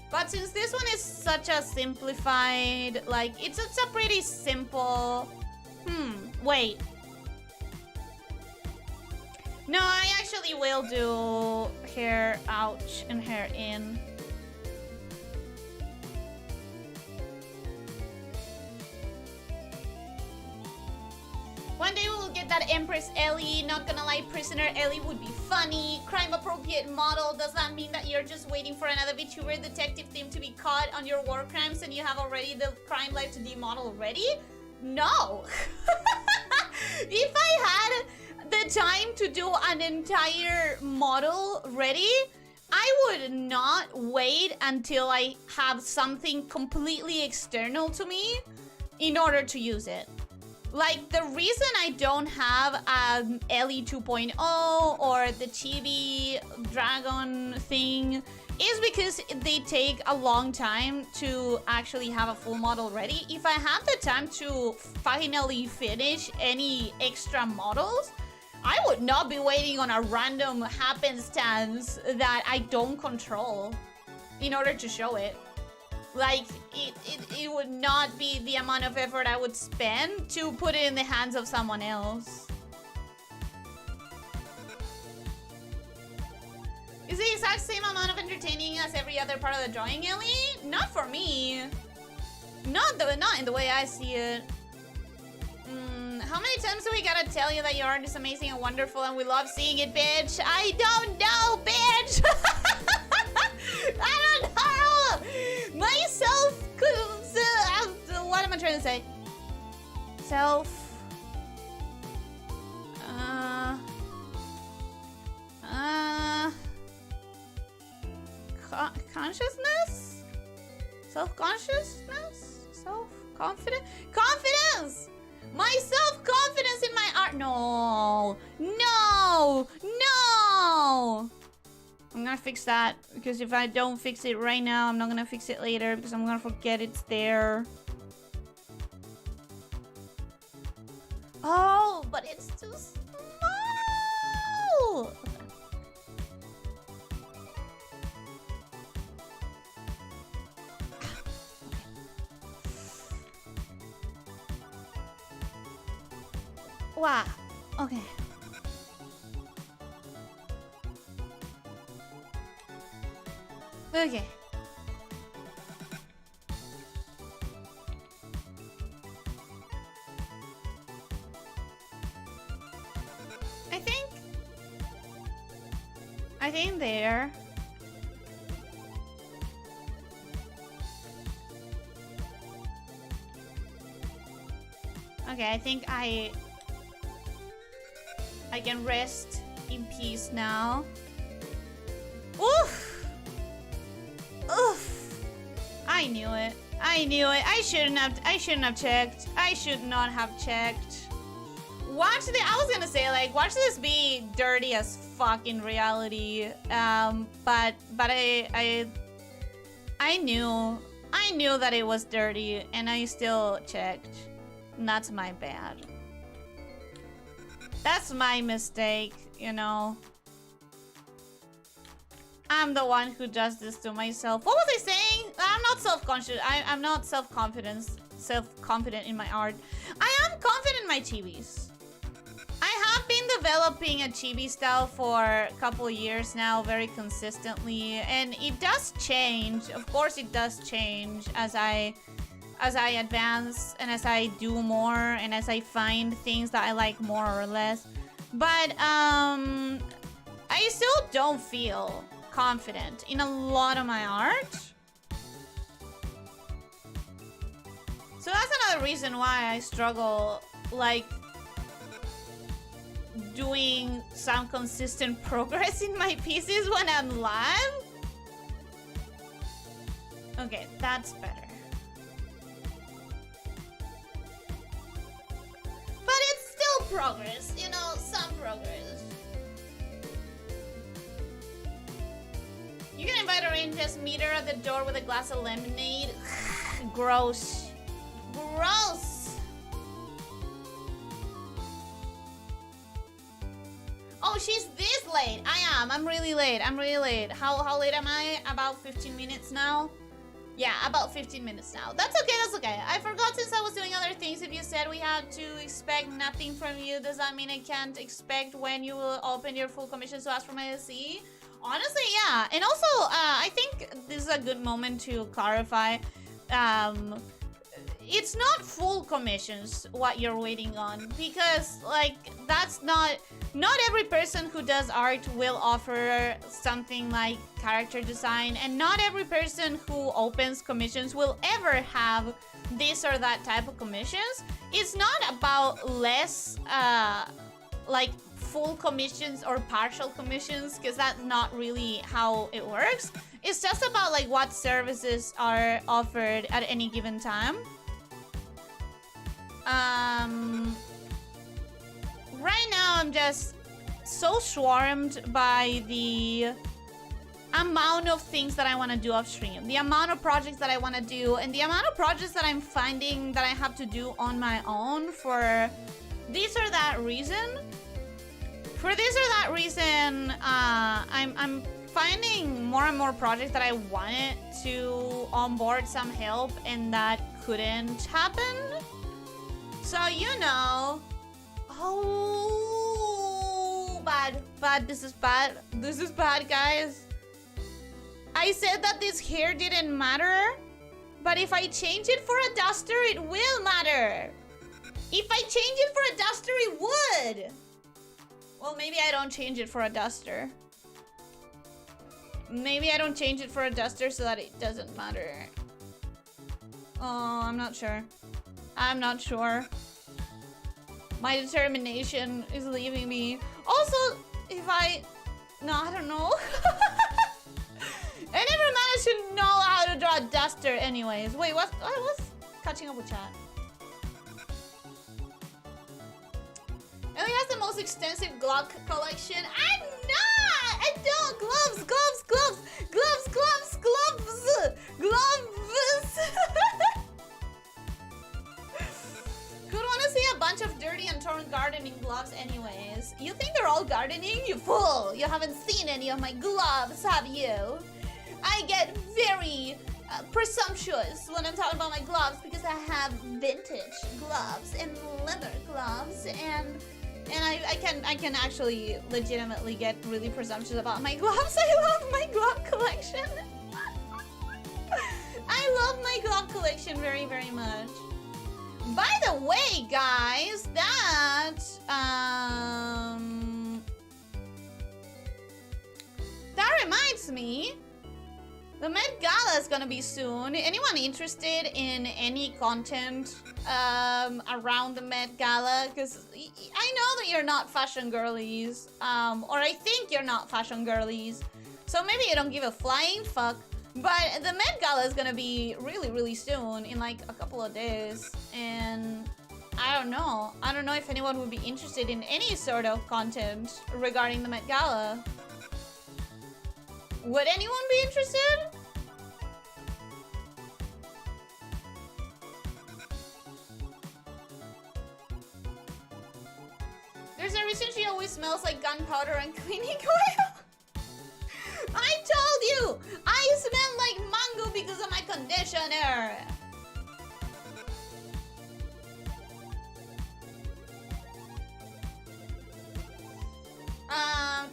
But since this one is such a simplified, like, it's a pretty simple... wait. No, I actually will do hair out and hair in. One day we will get that Empress Ellie. Not gonna lie, Prisoner Ellie would be funny. Crime appropriate model. Does that mean that you're just waiting for another VTuber detective team to be caught on your war crimes and you have already the Crime Life to D model ready? No. If I had the time to do an entire model ready, I would not wait until I have something completely external to me in order to use it. Like, the reason I don't have an Ellie 2.0 or the Chibi dragon thing is because they take a long time to actually have a full model ready. If I have the time to finally finish any extra models, I would not be waiting on a random happenstance that I don't control in order to show it. Like, it would not be the amount of effort I would spend to put it in the hands of someone else. Is the exact same amount of entertaining as every other part of the drawing, Ellie? Not for me. Not in the way I see it. How many times do we gotta tell you that your art is amazing and wonderful and we love seeing it, bitch? I don't know, bitch! I don't know! Myself could... what am I trying to say? Self... consciousness? Self-consciousness? Self-confidence? Confidence! My self-confidence in my art. No! No! No! I'm gonna fix that, because if I don't fix it right now, I'm not gonna fix it later, because I'm gonna forget it's there. Oh, but it's too small! Wow. Okay. Okay. I think there. Okay, I think I can rest in peace now. Oof! Oof! I knew it. I knew it. I shouldn't have checked. I should not have checked. I was gonna say, like, watch this be dirty as fuck in reality. But I knew that it was dirty, and I still checked. And that's my bad. That's my mistake, you know. I'm the one who does this to myself. What was I saying? I'm not self-conscious. I'm not self-confident in my art. I am confident in my chibis. I have been developing a chibi style for a couple years now, very consistently, and it does change. Of course, it does change as I advance and as I do more and as I find things that I like more or less. But I still don't feel confident in a lot of my art. So that's another reason why I struggle, like, doing some consistent progress in my pieces when I'm live. Okay, that's better. But it's still progress, you know, some progress. You can invite her in, just meet her at the door with a glass of lemonade. Gross. Gross. Oh, she's this late. I am. I'm really late. I'm really late. How late am I? About 15 minutes now? Yeah, about 15 minutes now. That's okay, that's okay. I forgot since I was doing other things. If you said we had to expect nothing from you, does that mean I can't expect when you will open your full commission to ask for my SE? Honestly, yeah. And also, I think this is a good moment to clarify. It's not full commissions what you're waiting on, because like that's not every person who does art will offer something like character design, and not every person who opens commissions will ever have this or that type of commissions. It's not about less like full commissions or partial commissions, because that's not really how it works. It's just about like what services are offered at any given time. Right now I'm just so swarmed by the amount of things that I want to do off stream, the amount of projects that I want to do, and the amount of projects that I'm finding that I have to do on my own for this or that reason. For this or that reason, I'm finding more and more projects that I wanted to onboard some help, and that couldn't happen. So, you know, oh, bad, this is bad, guys. I said that this hair didn't matter, but if I change it for a duster, it will matter. If I change it for a duster, it would. Well, maybe I don't change it for a duster. Maybe I don't change it for a duster so that it doesn't matter. Oh, I'm not sure. I'm not sure. My determination is leaving me. Also, if I... No, I don't know. I never managed to know how to draw a duster anyways. Wait, what? I was catching up with chat. Ellie has the most extensive Glock collection. I'm not! I don't! Gloves! Gloves! Gloves! Gloves! Gloves! Gloves! Gloves! Who'd want to see a bunch of dirty and torn gardening gloves anyways? You think they're all gardening? You fool! You haven't seen any of my gloves, have you? I get very presumptuous when I'm talking about my gloves because I have vintage gloves and leather gloves, and I can actually legitimately get really presumptuous about my gloves. I love my glove collection. I love my glove collection very, very much. By the way, guys, that reminds me, the Met Gala is gonna be soon. Anyone interested in any content around the Met Gala? Because I know that you're not fashion girlies, or I think you're not fashion girlies, so maybe you don't give a flying fuck. But the Met Gala is gonna be really, really soon, in like a couple of days, and I don't know. I don't know if anyone would be interested in any sort of content regarding the Met Gala. Would anyone be interested? There's a reason she always smells like gunpowder and cleaning oil. I told you! I smell like mango because of my conditioner!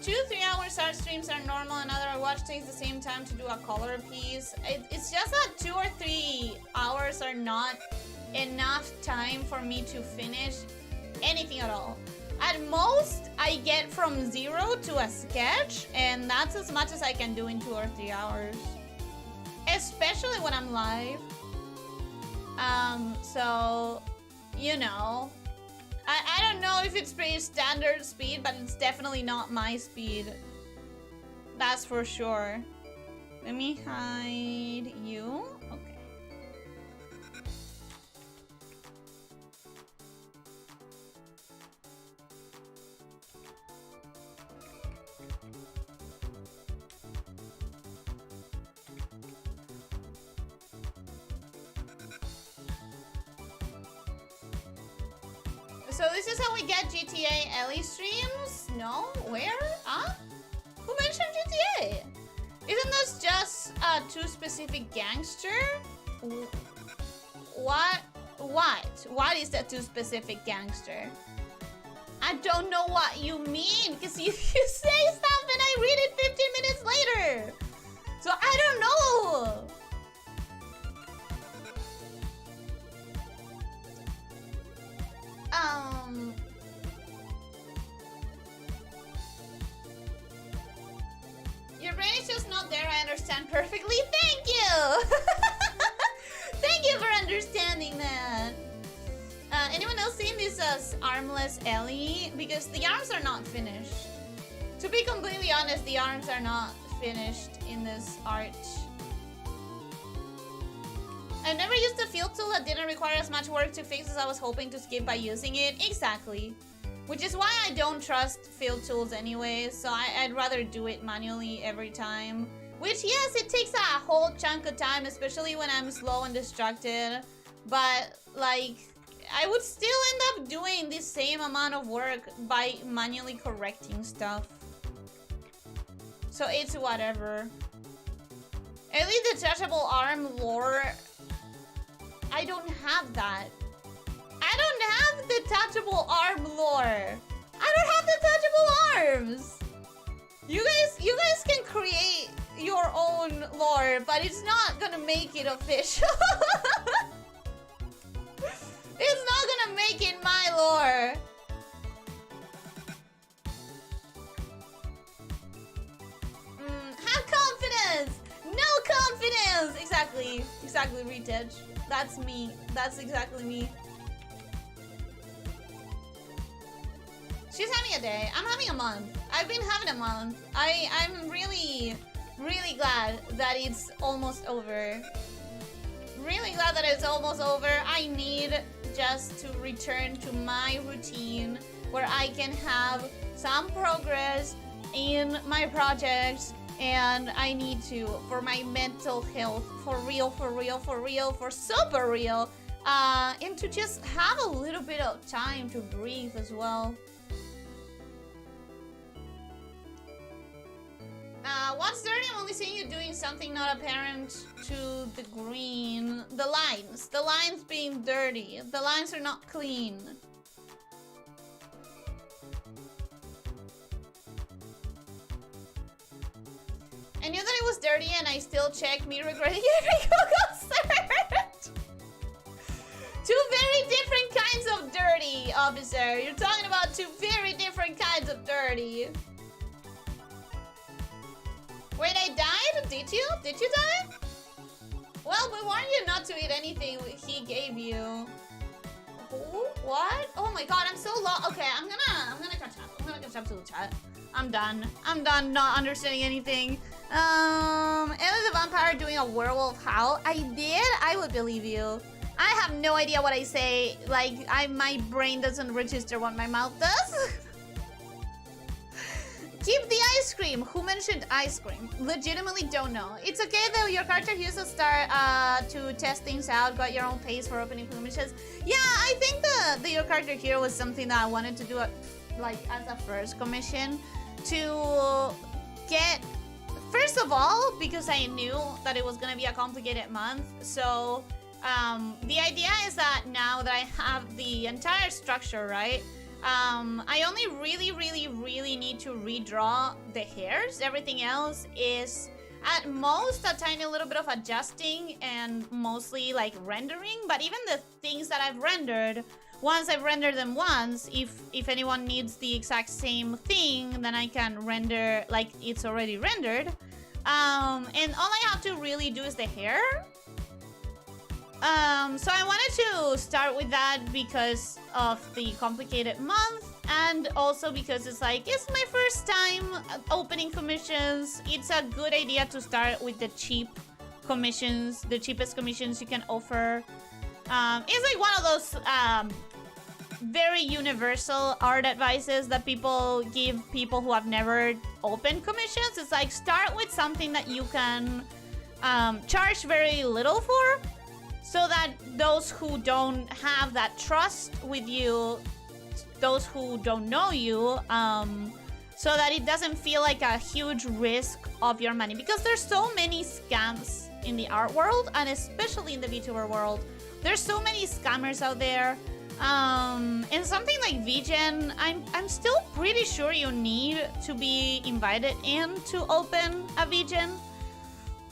2-3 hour art streams are normal, and other watch takes the same time to do a color piece. It's just that 2 or 3 hours are not enough time for me to finish anything at all. At most, I get from 0 to a sketch, and that's as much as I can do in 2 or 3 hours. Especially when I'm live. So, you know. I don't know if it's pretty standard speed, but it's definitely not my speed. That's for sure. Let me hide you. Okay. So this is how we get GTA Ellie streams? No? Where? Huh? Who mentioned GTA? Isn't this just too specific gangster? What? What is that too specific gangster? I don't know what you mean, because you say stuff and I read it 15 minutes later. So I don't know. Your brain is just not there, I understand perfectly. Thank you! Thank you for understanding that. Anyone else seen this as armless Ellie? Because the arms are not finished. To be completely honest, the arms are not finished in this art. I've never used a field tool that didn't require as much work to fix as I was hoping to skip by using it. Exactly. Which is why I don't trust field tools anyway, so I'd rather do it manually every time. Which, yes, it takes a whole chunk of time, especially when I'm slow and distracted. But, like, I would still end up doing the same amount of work by manually correcting stuff. So it's whatever. Ellie detachable arm lore... I don't have that. I don't have detachable arm lore. I don't have detachable arms. You guys can create your own lore, but it's not gonna make it official. It's not gonna make it my lore. Have confidence. No confidence. Exactly, retouch. That's me. That's exactly me. She's having a day. I'm having a month. I've been having a month. I'm really glad that it's almost over. Really glad that it's almost over. I need just to return to my routine where I can have some progress in my projects, and I need to, for my mental health, for real, for super real, and to just have a little bit of time to breathe as well. What's dirty? I'm only seeing you doing something not apparent to the green. The lines being dirty. The lines are not clean. I knew that it was dirty and I still checked, me regretting every Google search. Two very different kinds of dirty, officer. You're talking about two very different kinds of dirty. Wait, I died? Did you? Did you die? Well, we warned you not to eat anything he gave you. Who? What? Oh my god, I'm so lost. Okay, I'm gonna catch up. I'm gonna catch up to the chat. I'm done. I'm done not understanding anything. Ellie the vampire doing a werewolf howl. I did? I would believe you. I have no idea what I say. Like, my brain doesn't register what my mouth does. Keep the ice cream. Who mentioned ice cream? Legitimately don't know. It's okay though. Your character used to start to test things out. Got your own pace for opening commissions. Yeah, I think the your character here was something that I wanted to do like as a first commission to get. First of all, because I knew that it was gonna be a complicated month, so the idea is that now that I have the entire structure, right? I only really need to redraw the hairs. Everything else is at most a tiny little bit of adjusting and mostly like rendering. But even the things that I've rendered, once I've rendered them once, if anyone needs the exact same thing, then I can render like it's already rendered. And all I have to really do is the hair. So I wanted to start with that because of the complicated month, and also because it's like, it's my first time opening commissions. It's a good idea to start with the cheap commissions, the cheapest commissions you can offer. It's like one of those very universal art advices that people give people who have never opened commissions. It's like, start with something that you can charge very little for, so that those who don't have that trust with you, those who don't know you, so that it doesn't feel like a huge risk of your money. Because there's so many scams in the art world, and especially in the VTuber world. There's so many scammers out there. And something like VGen, I'm still pretty sure you need to be invited in to open a VGen.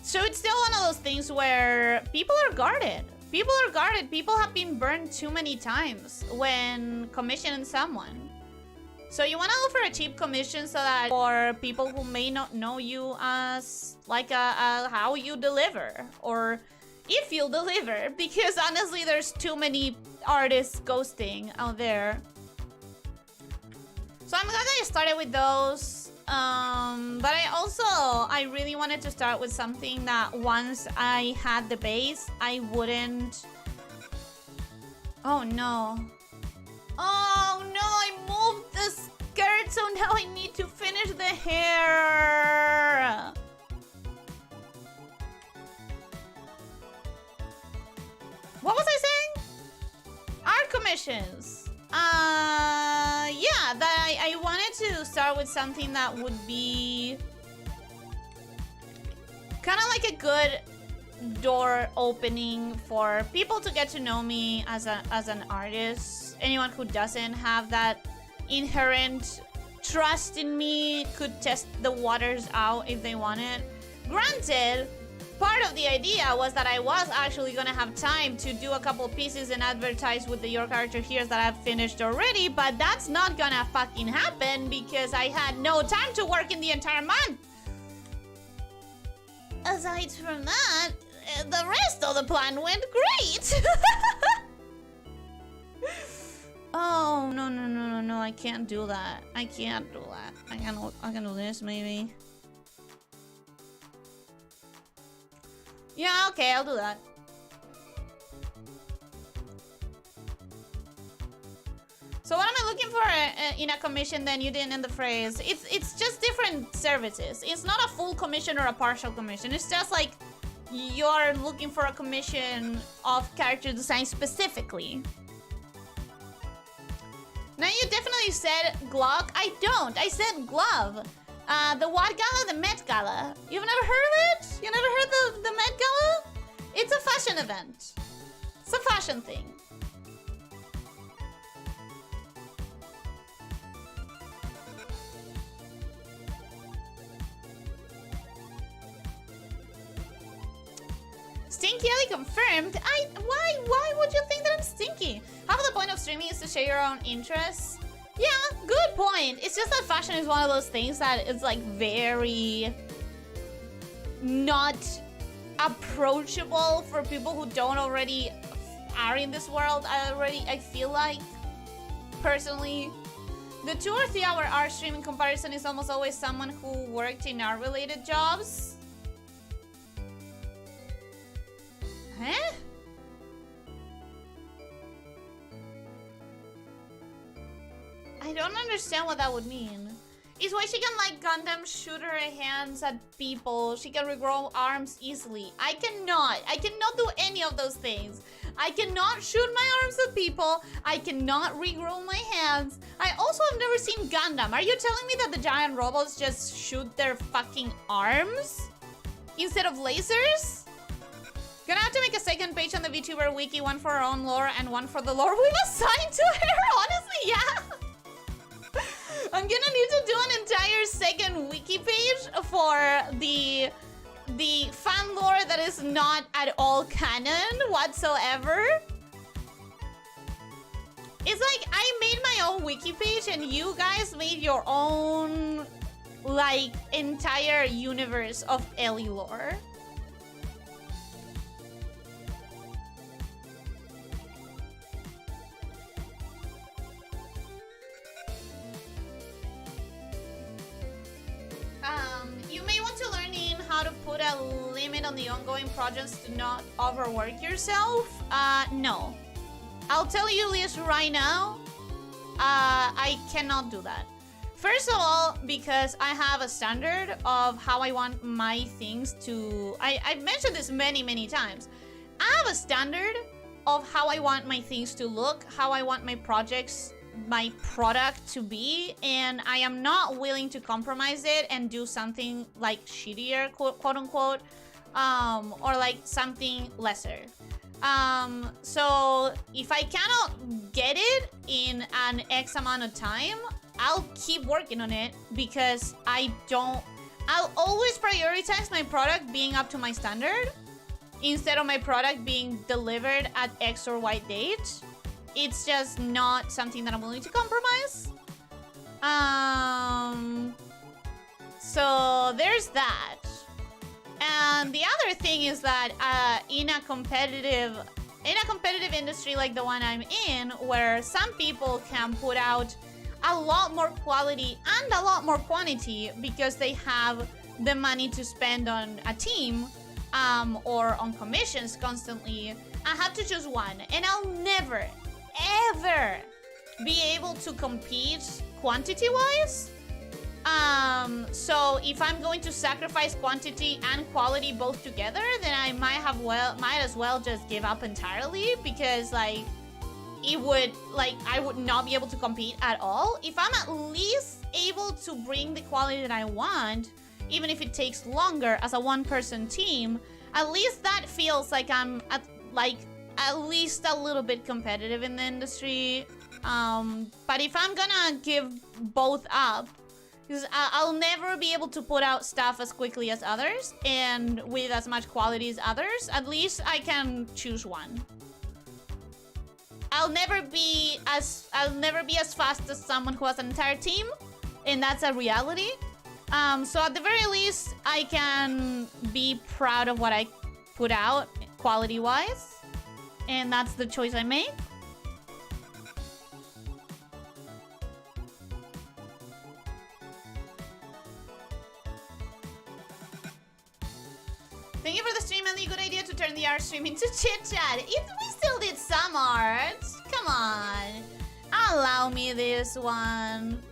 So it's still one of those things where people are guarded. People are guarded. People have been burned too many times when commissioning someone. So you want to offer a cheap commission so that for people who may not know you as like how you deliver, or if you'll deliver, because honestly there's too many artists ghosting out there. So I'm glad that I started with those. But I really wanted to start with something that once I had the base, I wouldn't... Oh no. Oh no, I moved the skirt, so now I need to finish the hair. What was I saying? Art commissions. Yeah, that I wanted to start with something that would be kind of like a good door opening for people to get to know me as an artist. Anyone who doesn't have that inherent trust in me could test the waters out if they wanted. Granted, part of the idea was that I was actually gonna have time to do a couple pieces and advertise with the Your Character Here's that I've finished already, but that's not gonna fucking happen because I had no time to work in the entire month. Aside from that, the rest of the plan went great. Oh, no, I can't do that. I can't do that. I can do this maybe. Yeah, okay, I'll do that. So what am I looking for in a commission then you didn't in the phrase? It's just different services. It's not a full commission or a partial commission. It's just like you're looking for a commission of character design specifically. Now you definitely said Glock. I don't. I said glove. The what gala? The Met Gala. You've never heard of it? You never heard the Met Gala? It's a fashion event. It's a fashion thing. Stinky Ellie confirmed. Why would you think that I'm stinky? Half the point of streaming is to share your own interests. Yeah, good point. It's just that fashion is one of those things that is like very not approachable for people who don't already are in this world. I feel like, personally, the 2 or 3 hour art streaming comparison is almost always someone who worked in art related jobs. Huh? I don't understand what that would mean. It's why she can like Gundam shoot her hands at people. She can regrow arms easily. I cannot do any of those things. I cannot shoot my arms at people. I cannot regrow my hands. I also have never seen Gundam. Are you telling me that the giant robots just shoot their fucking arms instead of lasers? Gonna have to make a second page on the VTuber wiki, one for our own lore and one for the lore we've assigned to her. Honestly, yeah. I'm gonna need to do an entire second wiki page for the fan lore that is not at all canon whatsoever. It's like I made my own wiki page and you guys made your own like entire universe of Ellie lore. You may want to learn in how to put a limit on the ongoing projects to not overwork yourself. No. I'll tell you this right now. I cannot do that. First of all, because I have a standard of how I want my things to... I've mentioned this many, many times. I have a standard of how I want my things to look, how I want my projects, my product to be, and I am not willing to compromise it and do something like shittier, quote unquote, or like something lesser. So if I cannot get it in an X amount of time, I'll keep working on it because I'll always prioritize my product being up to my standard instead of my product being delivered at X or Y date. It's just not something that I'm willing to compromise. So there's that. And the other thing is that in a competitive industry like the one I'm in, where some people can put out a lot more quality and a lot more quantity because they have the money to spend on a team or on commissions constantly, I have to choose one. And I'll never, ever be able to compete quantity-wise. So if I'm going to sacrifice quantity and quality both together, then I might as well just give up entirely, because like I would not be able to compete at all. If I'm at least able to bring the quality that I want, even if it takes longer as a one-person team, at least that feels like I'm at least a little bit competitive in the industry. But if I'm gonna give both up, because I'll never be able to put out stuff as quickly as others and with as much quality as others, at least I can choose one. I'll never be as fast as someone who has an entire team, and that's a reality. So at the very least, I can be proud of what I put out quality-wise, and that's the choice I make. Thank you for the stream, Ellie. Good idea to turn the art stream into chit-chat. We still did some art. Come on. Allow me this one.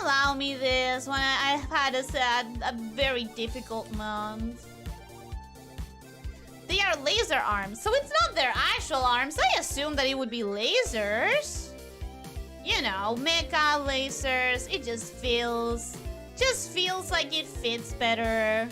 Allow me this one. I've had a very difficult month. They are laser arms, so it's not their actual arms. I assume that it would be lasers. You know, mecha lasers. It just feels like it fits better.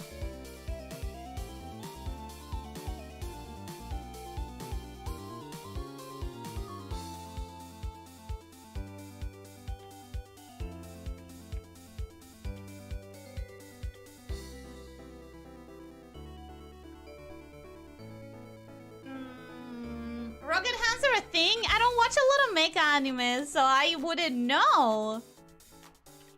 Rocket hands are a thing? I don't watch a lot of mecha animes, so I wouldn't know.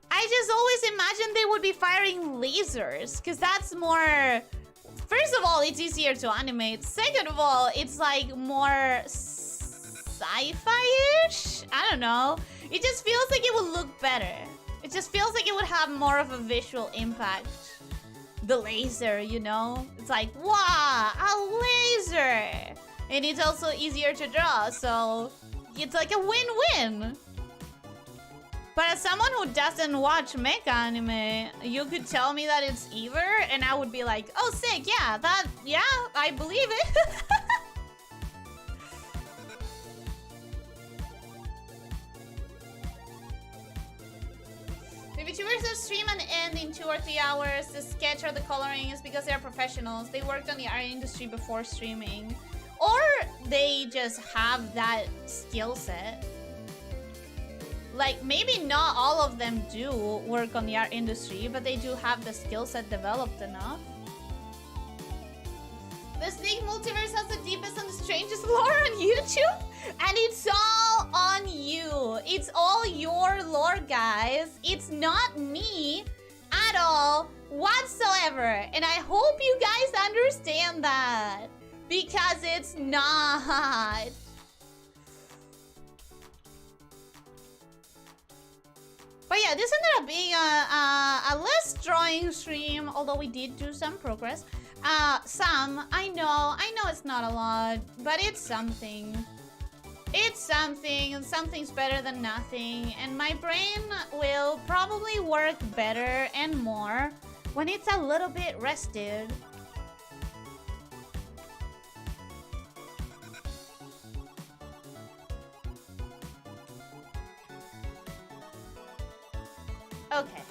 I just always imagined they would be firing lasers, because that's more... First of all, it's easier to animate. Second of all, it's like more sci-fi-ish? I don't know. It just feels like it would look better. It just feels like it would have more of a visual impact. The laser, you know? It's like, wow, a laser! And it's also easier to draw, so it's like a win-win. But as someone who doesn't watch mecha anime, you could tell me that it's either, and I would be like, oh, sick, yeah, I believe it. If VTubers that stream and end in 2 or 3 hours, the sketch or the coloring is because they're professionals. They worked on the art industry before streaming. Or they just have that skill set. Like, maybe not all of them do work on the art industry, but they do have the skill set developed enough. The Snake Multiverse has the deepest and the strangest lore on YouTube, and it's all on you. It's all your lore, guys. It's not me at all whatsoever, and I hope you guys understand that, because it's not. But yeah, this ended up being a less drawing stream, although we did do some progress. I know it's not a lot, but it's something. It's something, and something's better than nothing. And my brain will probably work better and more when it's a little bit rested. Okay.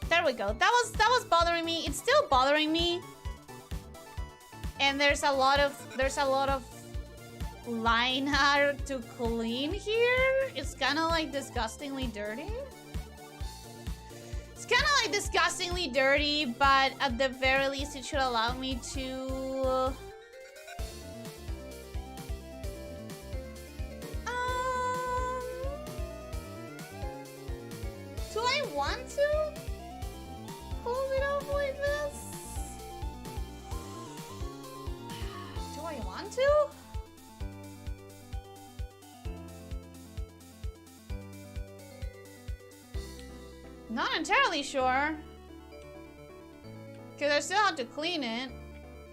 There we go. That was bothering me. It's still bothering me. And there's a lot of line art to clean here. It's kind of like disgustingly dirty. It's kind of like disgustingly dirty, but at the very least it should allow me to do I want to hold it up like this? Do I want to? Not entirely sure. Because I still have to clean it.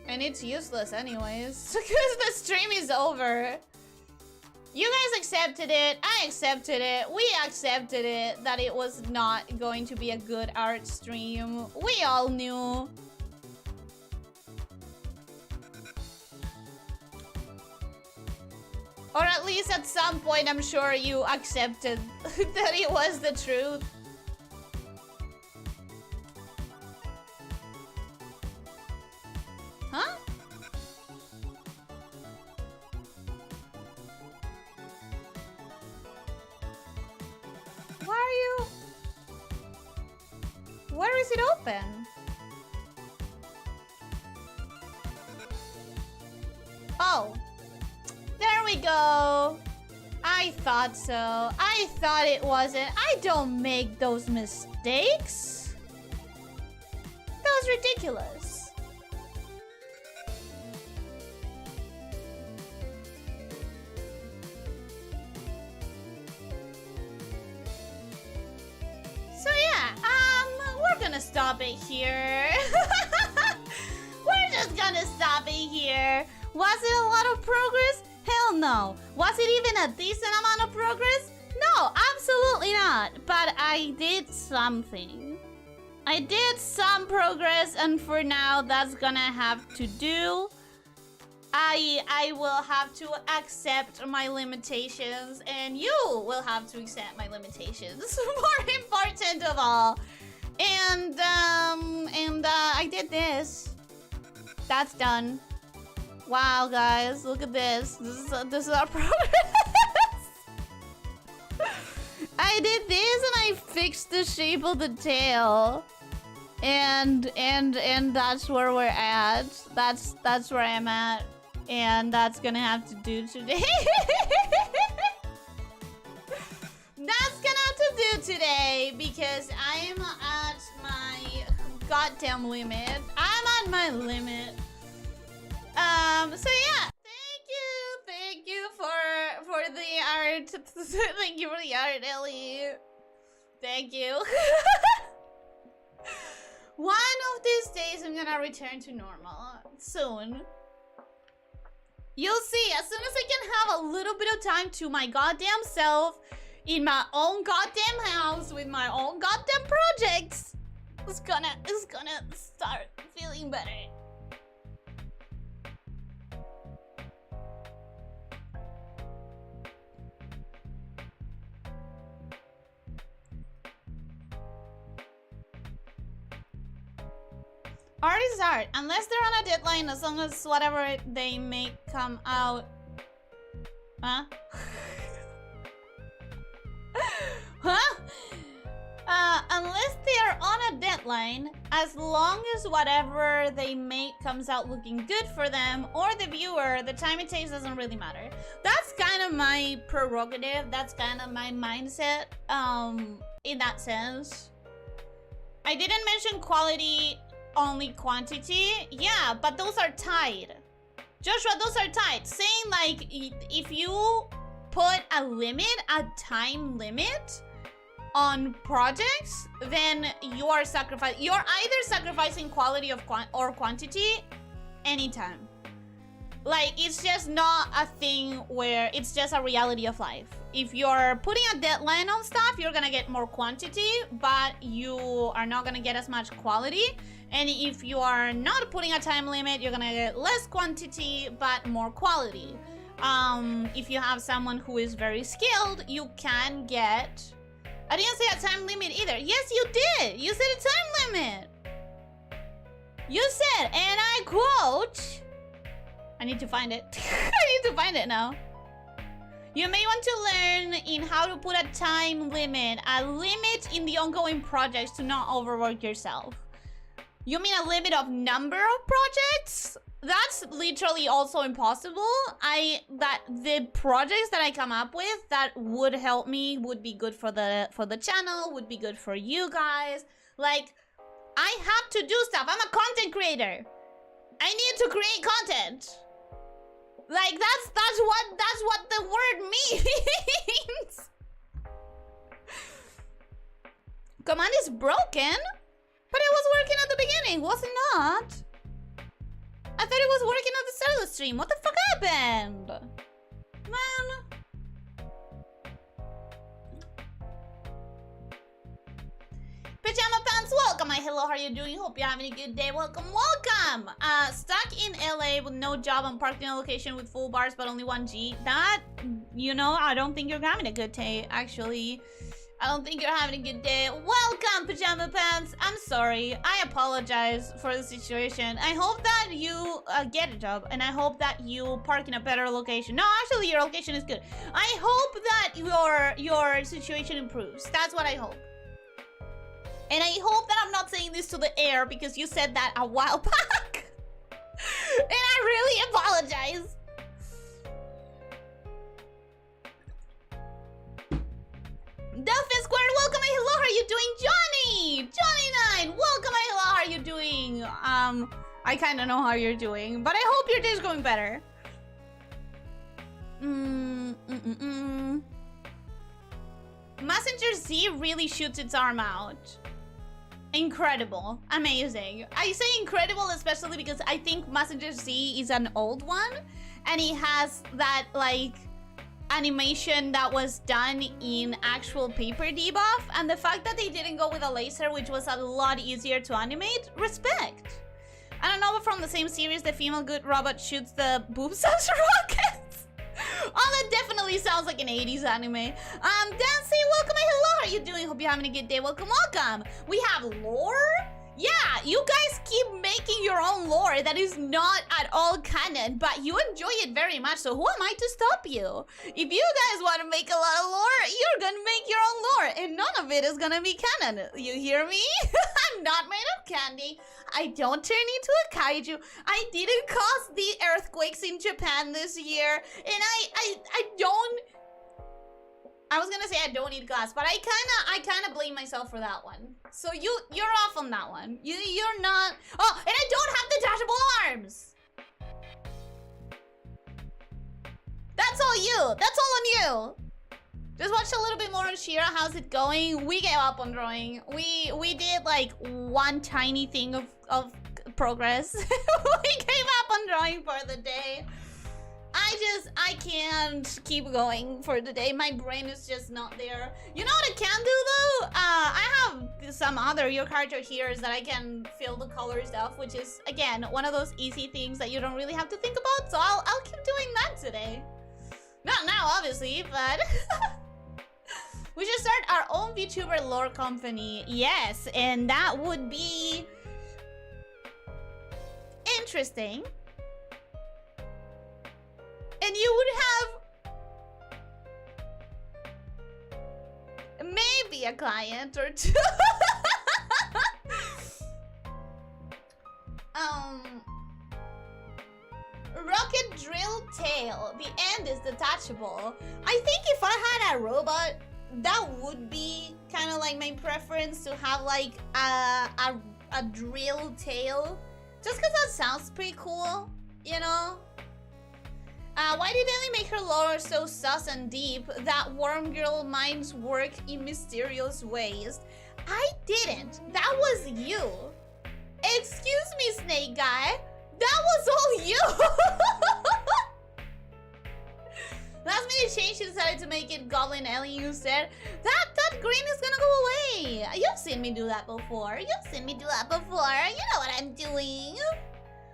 And it's useless anyways. Because the stream is over. You guys accepted it. I accepted it. We accepted it. That it was not going to be a good art stream. We all knew. Or at least at some point, I'm sure you accepted that it was the truth. Huh? Why are you... Where is it open? Oh. There we go. I thought so. I thought it wasn't. I don't make those mistakes. That was ridiculous. So yeah, we're gonna stop it here. We're just gonna stop it here. Was it a lot of progress? Hell no. Was it even a decent amount of progress? No, absolutely not. But I did something. I did some progress, and for now, that's gonna have to do. I will have to accept my limitations, and you will have to accept my limitations. More important of all. And I did this. That's done. Wow, guys, look at this. This is our progress. I did this and I fixed the shape of the tail. And that's where we're at. That's where I'm at. And that's gonna have to do today. That's gonna have to do today because I'm at my goddamn limit. I'm at my limit. So yeah, thank you for the art. Thank you for the art, Ellie. Thank you. One of these days I'm gonna return to normal. Soon. You'll see, as soon as I can have a little bit of time to my goddamn self, in my own goddamn house with my own goddamn projects, it's gonna start feeling better. Art is art. Unless they're on a deadline, as long as whatever they make come out. Huh? Huh? Unless they are on a deadline, as long as whatever they make comes out looking good for them or the viewer, the time it takes doesn't really matter. That's kind of my prerogative. That's kind of my mindset, in that sense. I didn't mention quality, only quantity. Yeah, but those are tied. Joshua, those are tied. Saying like, if you put a limit, a time limit on projects, then you are you're either sacrificing quality or quantity anytime. Like, it's just not a thing where it's just a reality of life. If you're putting a deadline on stuff, you're gonna get more quantity, but you are not gonna get as much quality. And if you are not putting a time limit, you're gonna get less quantity, but more quality. If you have someone who is very skilled, you can get... I didn't say a time limit either. Yes, you did. You said a time limit. You said, and I quote... I need to find it. I need to find it now. You may want to learn in how to put a time limit. A limit in the ongoing projects to not overwork yourself. You mean a limit of number of projects? That's literally also impossible. The projects that I come up with that would help me would be good for the channel, would be good for you guys. Like, I have to do stuff. I'm a content creator. I need to create content. Like, that's what the word means. Command is broken, but it was working at the beginning, was it not? I thought it was working at the start of the stream. What the fuck happened? Man. Pajama Pants, welcome. Hello, how are you doing? Hope you're having a good day. Welcome, welcome. Stuck in LA with no job and parked in a location with full bars but only 1G. That, you know, I don't think you're having a good day, actually. I don't think you're having a good day. Welcome, Pajama Pants. I'm sorry. I apologize for the situation. I hope that you get a job, and I hope that you park in a better location. No, actually, your location is good. I hope that your situation improves. That's what I hope. And I hope that I'm not saying this to the air because you said that a while back. And I really apologize. Delphin Square, welcome, hello, how are you doing? Johnny! Johnny9, welcome, hello, how are you doing? I kind of know how you're doing, but I hope your day's going better. Messenger Z really shoots its arm out. Incredible. Amazing. I say incredible especially because I think Messenger Z is an old one, and it has that, like, animation that was done in actual paper debuff, and the fact that they didn't go with a laser, which was a lot easier to animate, respect. I don't know, but from the same series, the female good robot shoots the boobs as rockets. Oh, that definitely sounds like an 80s anime. Dancy, welcome, hello, how are you doing? Hope you're having a good day. Welcome, welcome. We have lore? Yeah, you guys keep making your own lore that is not at all canon, but you enjoy it very much, so who am I to stop you? If you guys want to make a lot of lore, you're gonna make your own lore, and none of it is gonna be canon. You hear me? I'm not made of candy. I don't turn into a kaiju. I didn't cause the earthquakes in Japan this year, and I don't... I was gonna say I don't need glass, but I kinda blame myself for that one. So you're off on that one. You're not. Oh, and I don't have detachable arms. That's all you. That's all on you. Just watch a little bit more on Shira. How's it going? We gave up on drawing. We did like one tiny thing of progress. We gave up on drawing for the day. I can't keep going for the day. My brain is just not there. You know what I can do though? I have some other your character here that I can fill the color stuff, which is again one of those easy things that you don't really have to think about. So I'll keep doing that today. Not now, obviously, but we should start our own VTuber lore company. Yes, and that would be interesting. And you would have maybe a client or two. Rocket drill tail. The end is detachable. I think if I had a robot, that would be kind of like my preference to have like a drill tail. Just because that sounds pretty cool, you know? Why did Ellie make her lore so sus and deep that worm girl minds work in mysterious ways? I didn't. That was you. Excuse me, snake guy. That was all you. Last minute change, she decided to make it Goblin Ellie instead. That green is gonna go away. You've seen me do that before. You've seen me do that before. You know what I'm doing.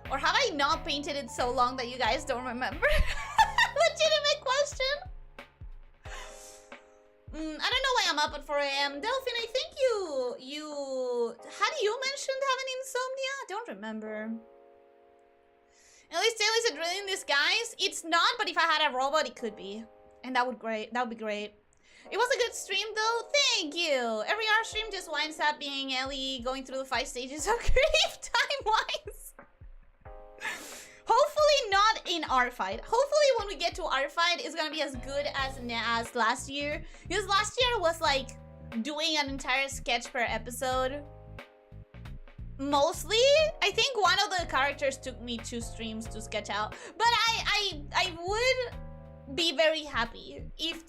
Or have I not painted it so long that you guys don't remember? Legitimate question. I don't know why I'm up at 4 AM. Delphine, I think you... Had you mentioned having insomnia? I don't remember. At least Tail is a drill in disguise. It's not, but if I had a robot, it could be. And that would be great. It was a good stream though. Thank you. Every art stream just winds up being Ellie going through the 5 stages of grief time-wise. Hopefully not in our fight. Hopefully when we get to our fight, it's gonna be as good as last year. Because last year was like doing an entire sketch per episode. Mostly, I think one of the characters took me 2 streams to sketch out. But I would be very happy if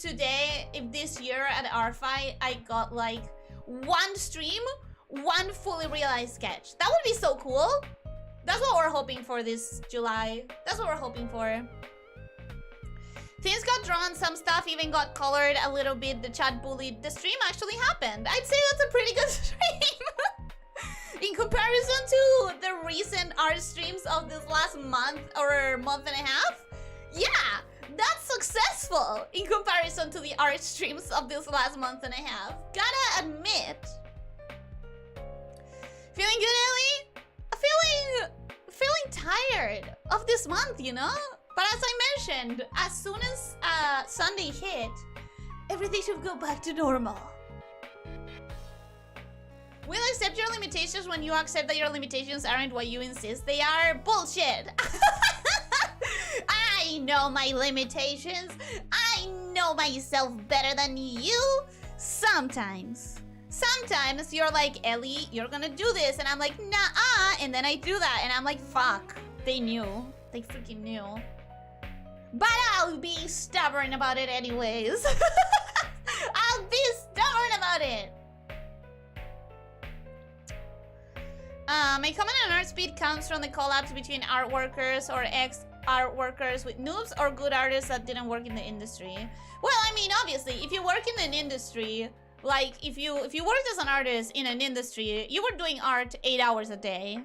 this year at our fight, I got like 1 stream, 1 fully realized sketch. That would be so cool. That's what we're hoping for this July. That's what we're hoping for. Things got drawn, some stuff even got colored a little bit. The chat bullied. The stream actually happened. I'd say that's a pretty good stream. In comparison to the recent art streams of this last month or month and a half, yeah, that's successful in comparison to the art streams of this last month and a half. Gotta admit. Feeling good, Ellie? Feeling tired of this month, you know? But as I mentioned, as soon as Sunday hit, everything should go back to normal. We'll accept your limitations when you accept that your limitations aren't what you insist they are. Bullshit! I know my limitations. I know myself better than you. Sometimes you're like, Ellie, you're gonna do this. And I'm like, nah-uh. And then I do that. And I'm like, fuck. They knew. They freaking knew. But I'll be stubborn about it anyways. I'll be stubborn about it. My comment on art speed comes from the collabs between art workers or ex-art workers with noobs or good artists that didn't work in the industry. Well, I mean, obviously, if you work in an industry, like if you worked as an artist in an industry, you were doing art 8 hours a day.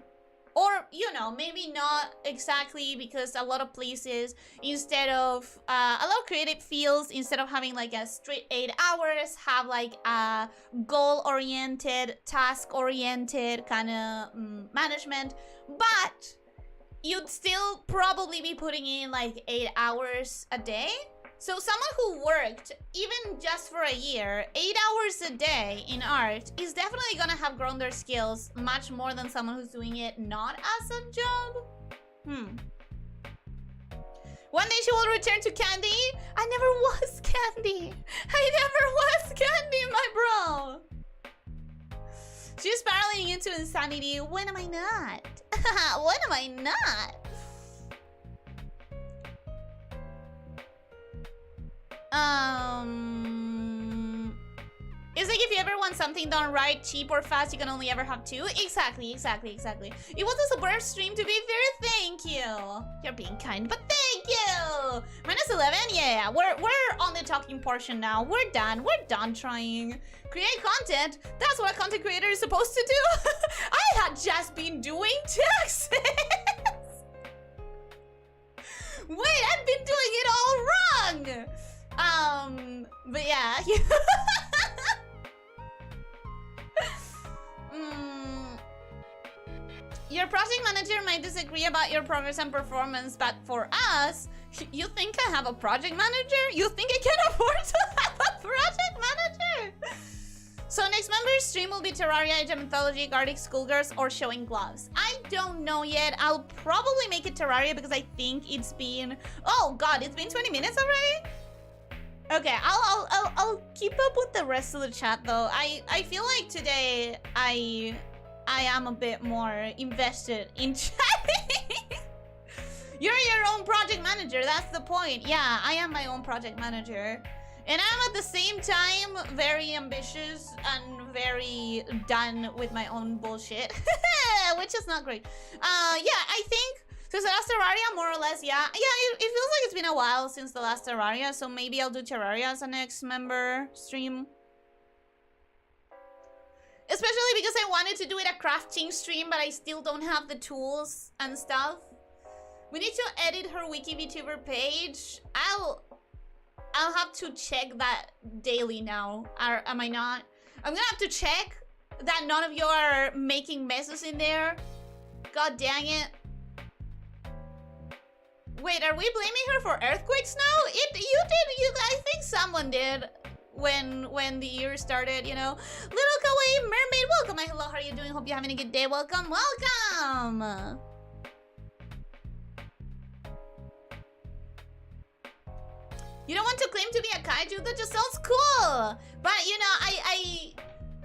Or, you know, maybe not exactly, because a lot of places, instead of, a lot of creative fields, instead of having like a straight 8 hours, have like a goal-oriented, task-oriented kind of management. But you'd still probably be putting in like 8 hours a day. So someone who worked, even just for a year, 8 hours a day in art is definitely gonna have grown their skills much more than someone who's doing it not as a job. One day she will return to Candy. I never was Candy. I never was Candy, my bro. She's spiraling into insanity. When am I not? When am I not? Is It's like if you ever want something done right, cheap or fast, you can only ever have two. Exactly. It was a superb stream, to be fair. Thank you. You're being kind, but thank you. -11. Yeah. We're on the talking portion now. We're done trying. Create content. That's what a content creator is supposed to do. I had just been doing taxes. Wait, I've been doing it all wrong. But yeah. Your project manager might disagree about your progress and performance, but for us, you think I have a project manager? You think I can afford to have a project manager? So next member's stream will be Terraria, Age of Mythology, Gartic Schoolgirls, or Showing Gloves. I don't know yet. I'll probably make it Terraria because I think it's been... Oh god, it's been 20 minutes already? Okay, I'll keep up with the rest of the chat though. I feel like today I am a bit more invested in chatting. You're your own project manager, that's the point. Yeah, I am my own project manager. And I'm at the same time very ambitious and very done with my own bullshit. Which is not great. Yeah, I think since the last Terraria, more or less, yeah. Yeah, it feels like it's been a while since the last Terraria, so maybe I'll do Terraria as a next member stream. Especially because I wanted to do it a crafting stream, but I still don't have the tools and stuff. We need to edit her wiki-vtuber page. I'll have to check that daily now. Am I not? I'm gonna have to check that none of you are making messes in there. God dang it. Wait, are we blaming her for earthquakes now? I think someone did when the year started, you know. Little kawaii mermaid, welcome. Hello, how are you doing? Hope you're having a good day. Welcome. You don't want to claim to be a kaiju? That just sounds cool. But you know,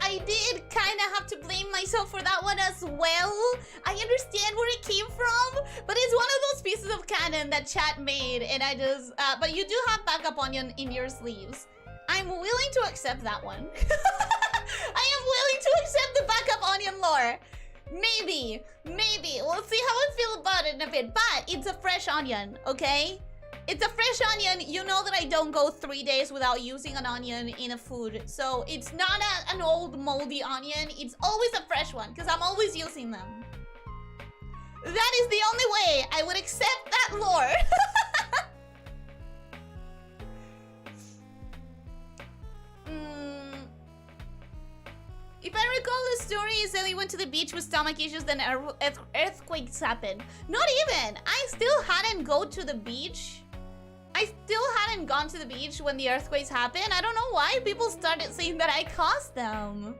I did kind of have to blame myself for that one as well. I understand where it came from, but it's one of those pieces of canon that chat made, and I just... but you do have backup onion in your sleeves. I'm willing to accept that one. I am willing to accept the backup onion lore. Maybe. We'll see how I feel about it in a bit, but it's a fresh onion, okay? It's a fresh onion. You know that I don't go 3 days without using an onion in a food. So it's not an old moldy onion. It's always a fresh one because I'm always using them. That is the only way I would accept that lore. If I recall the story, he said he went to the beach with stomach issues, then earthquakes happened. Not even. I still hadn't gone to the beach. I still hadn't gone to the beach when the earthquakes happened. I don't know why people started saying that I caused them.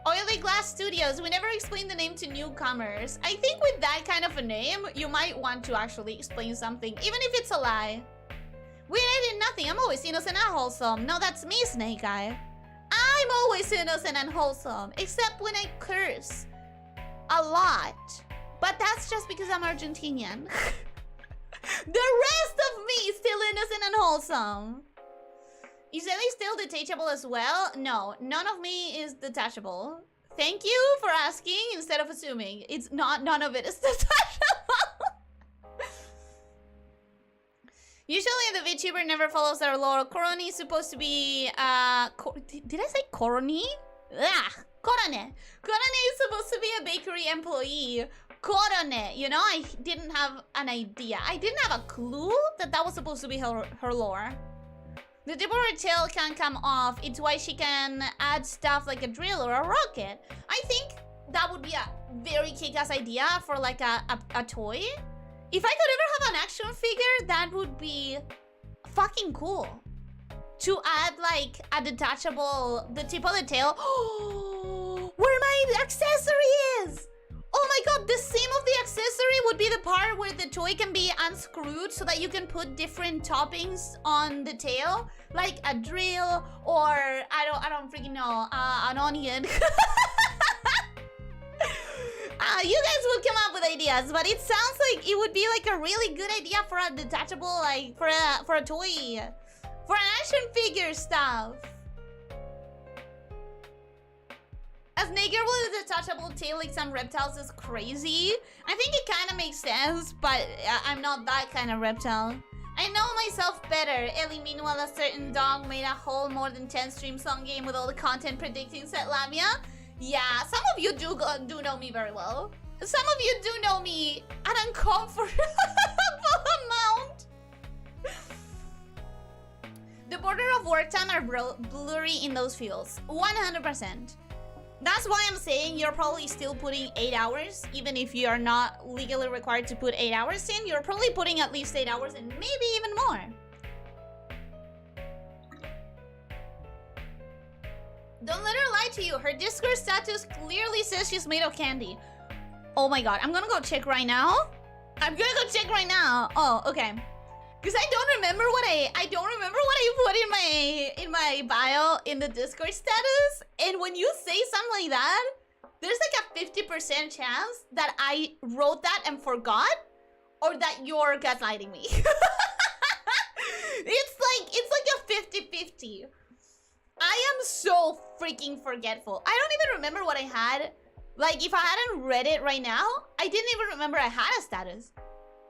Oily Glass Studios. We never explained the name to newcomers. I think with that kind of a name, you might want to actually explain something, even if it's a lie. Wait, I did nothing. I'm always innocent and wholesome. No, that's me, Snake Eye. I'm always innocent and wholesome, except when I curse a lot. But that's just because I'm Argentinian. The rest of me is still innocent and wholesome. Is Ellie still detachable as well? No, none of me is detachable. Thank you for asking instead of assuming. It's not, none of it is detachable. Usually the VTuber never follows their lore. Koroni is supposed to be, did I say Koroni? Ah, Korone. Korone is supposed to be a bakery employee. Korone, you know, I didn't have an idea. I didn't have a clue that that was supposed to be her lore. The tip of her tail can come off. It's why she can add stuff like a drill or a rocket. I think that would be a very kick-ass idea for like a toy. If I could ever have an action figure, that would be fucking cool. To add like a detachable, the tip of the tail. Oh, where my accessory is! Oh my god, the seam of the accessory would be the part where the toy can be unscrewed so that you can put different toppings on the tail. Like a drill or, I don't freaking know, an onion. You guys would come up with ideas, but it sounds like it would be like a really good idea for a detachable, like for a toy, for an action figure stuff. A snake girl with a detachable tail like some reptiles is crazy. I think it kind of makes sense, but I'm not that kind of reptile. I know myself better. Ellie, meanwhile, a certain dog made a whole more than 10 streams long game with all the content predicting set lamia. Yeah, some of you do know me very well. Some of you do know me an uncomfortable amount. The border of work time are blurry in those fields. 100%. That's why I'm saying you're probably still putting 8 hours. Even if you are not legally required to put 8 hours in, you're probably putting at least 8 hours and maybe even more. Don't let her lie to you. Her Discord status clearly says she's made of candy. Oh my god, I'm gonna go check right now. Oh, okay. Because I don't remember what I put in my bio in the Discord status. And when you say something like that, there's like a 50% chance that I wrote that and forgot, or that you're gaslighting me. It's like a 50-50. I am so freaking forgetful. I don't even remember what I had. Like, if I hadn't read it right now, I didn't even remember I had a status.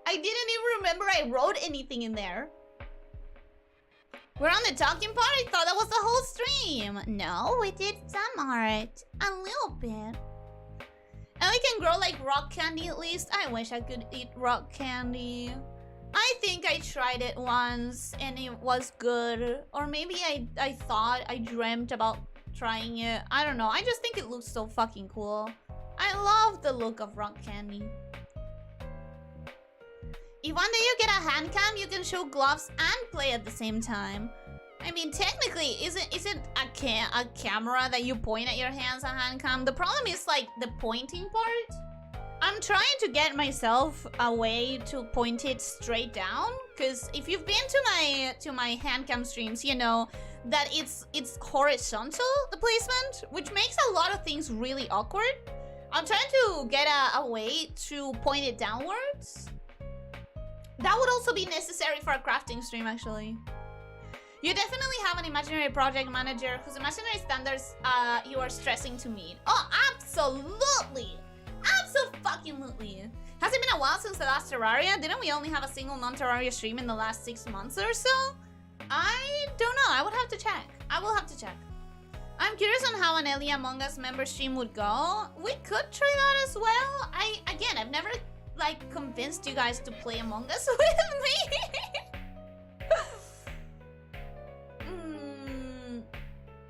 I didn't even remember I wrote anything in there. We're on the talking part? I thought that was the whole stream. No, we did some art. A little bit. And we can grow like rock candy at least. I wish I could eat rock candy. I think I tried it once and it was good. Or maybe I dreamt about trying it. I don't know. I just think it looks so fucking cool. I love the look of rock candy. If one day you get a hand cam, you can show gloves and play at the same time. I mean, technically, isn't a camera that you point at your hands a hand cam? The problem is like the pointing part. I'm trying to get myself a way to point it straight down, because if you've been to my hand cam streams, you know that it's horizontal, the placement, which makes a lot of things really awkward. I'm trying to get a way to point it downwards. That would also be necessary for a crafting stream, actually. You definitely have an imaginary project manager whose imaginary standards you are stressing to meet. Oh, absolutely! Absolutely! Has it been a while since the last Terraria? Didn't we only have a single non-Terraria stream in the last 6 months or so? I don't know. I would have to check. I will have to check. I'm curious on how an Ellie Among Us member stream would go. We could try that as well. I've never like convinced you guys to play Among Us with me.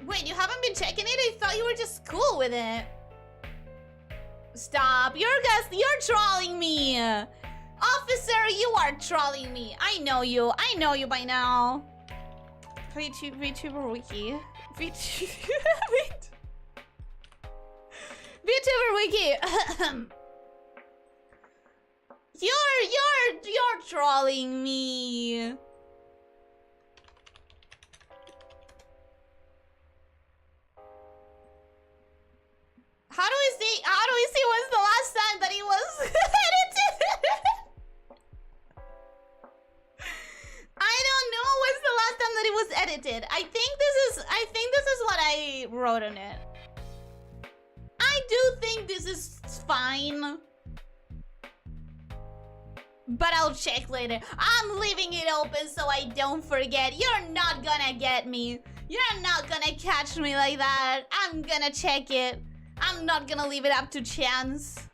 Wait, you haven't been checking it? I thought you were just cool with it. Stop. You're trolling me. Officer, you are trolling me. I know you by now. VTuber Wiki. VTuber Wiki. You're trolling me. How do we see when's the last time that he was edited? I don't know when's the last time that it was edited. I think this is what I wrote on it. I do think this is fine. But I'll check later. I'm leaving it open so I don't forget. You're not gonna get me. You're not gonna catch me like that. I'm gonna check it. I'm not gonna leave it up to chance.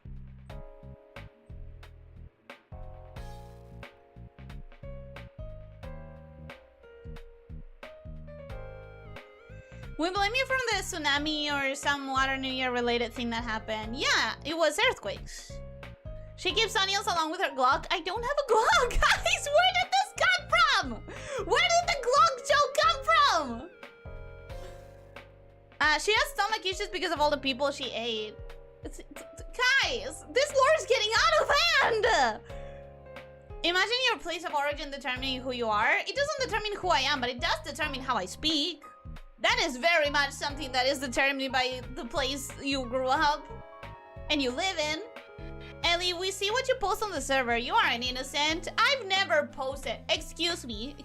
We blame you from the tsunami or some Water New Year related thing that happened. Yeah, it was earthquakes. She keeps onions along with her Glock. I don't have a Glock, guys! Where did this come from? Where did the Glock joke come from? She has stomach issues because of all the people she ate. Guys, this war is getting out of hand! Imagine your place of origin determining who you are. It doesn't determine who I am, but it does determine how I speak. That is very much something that is determined by the place you grew up and you live in. At Ellie, we see what you post on the server. You are an innocent. I've never posted. Excuse me.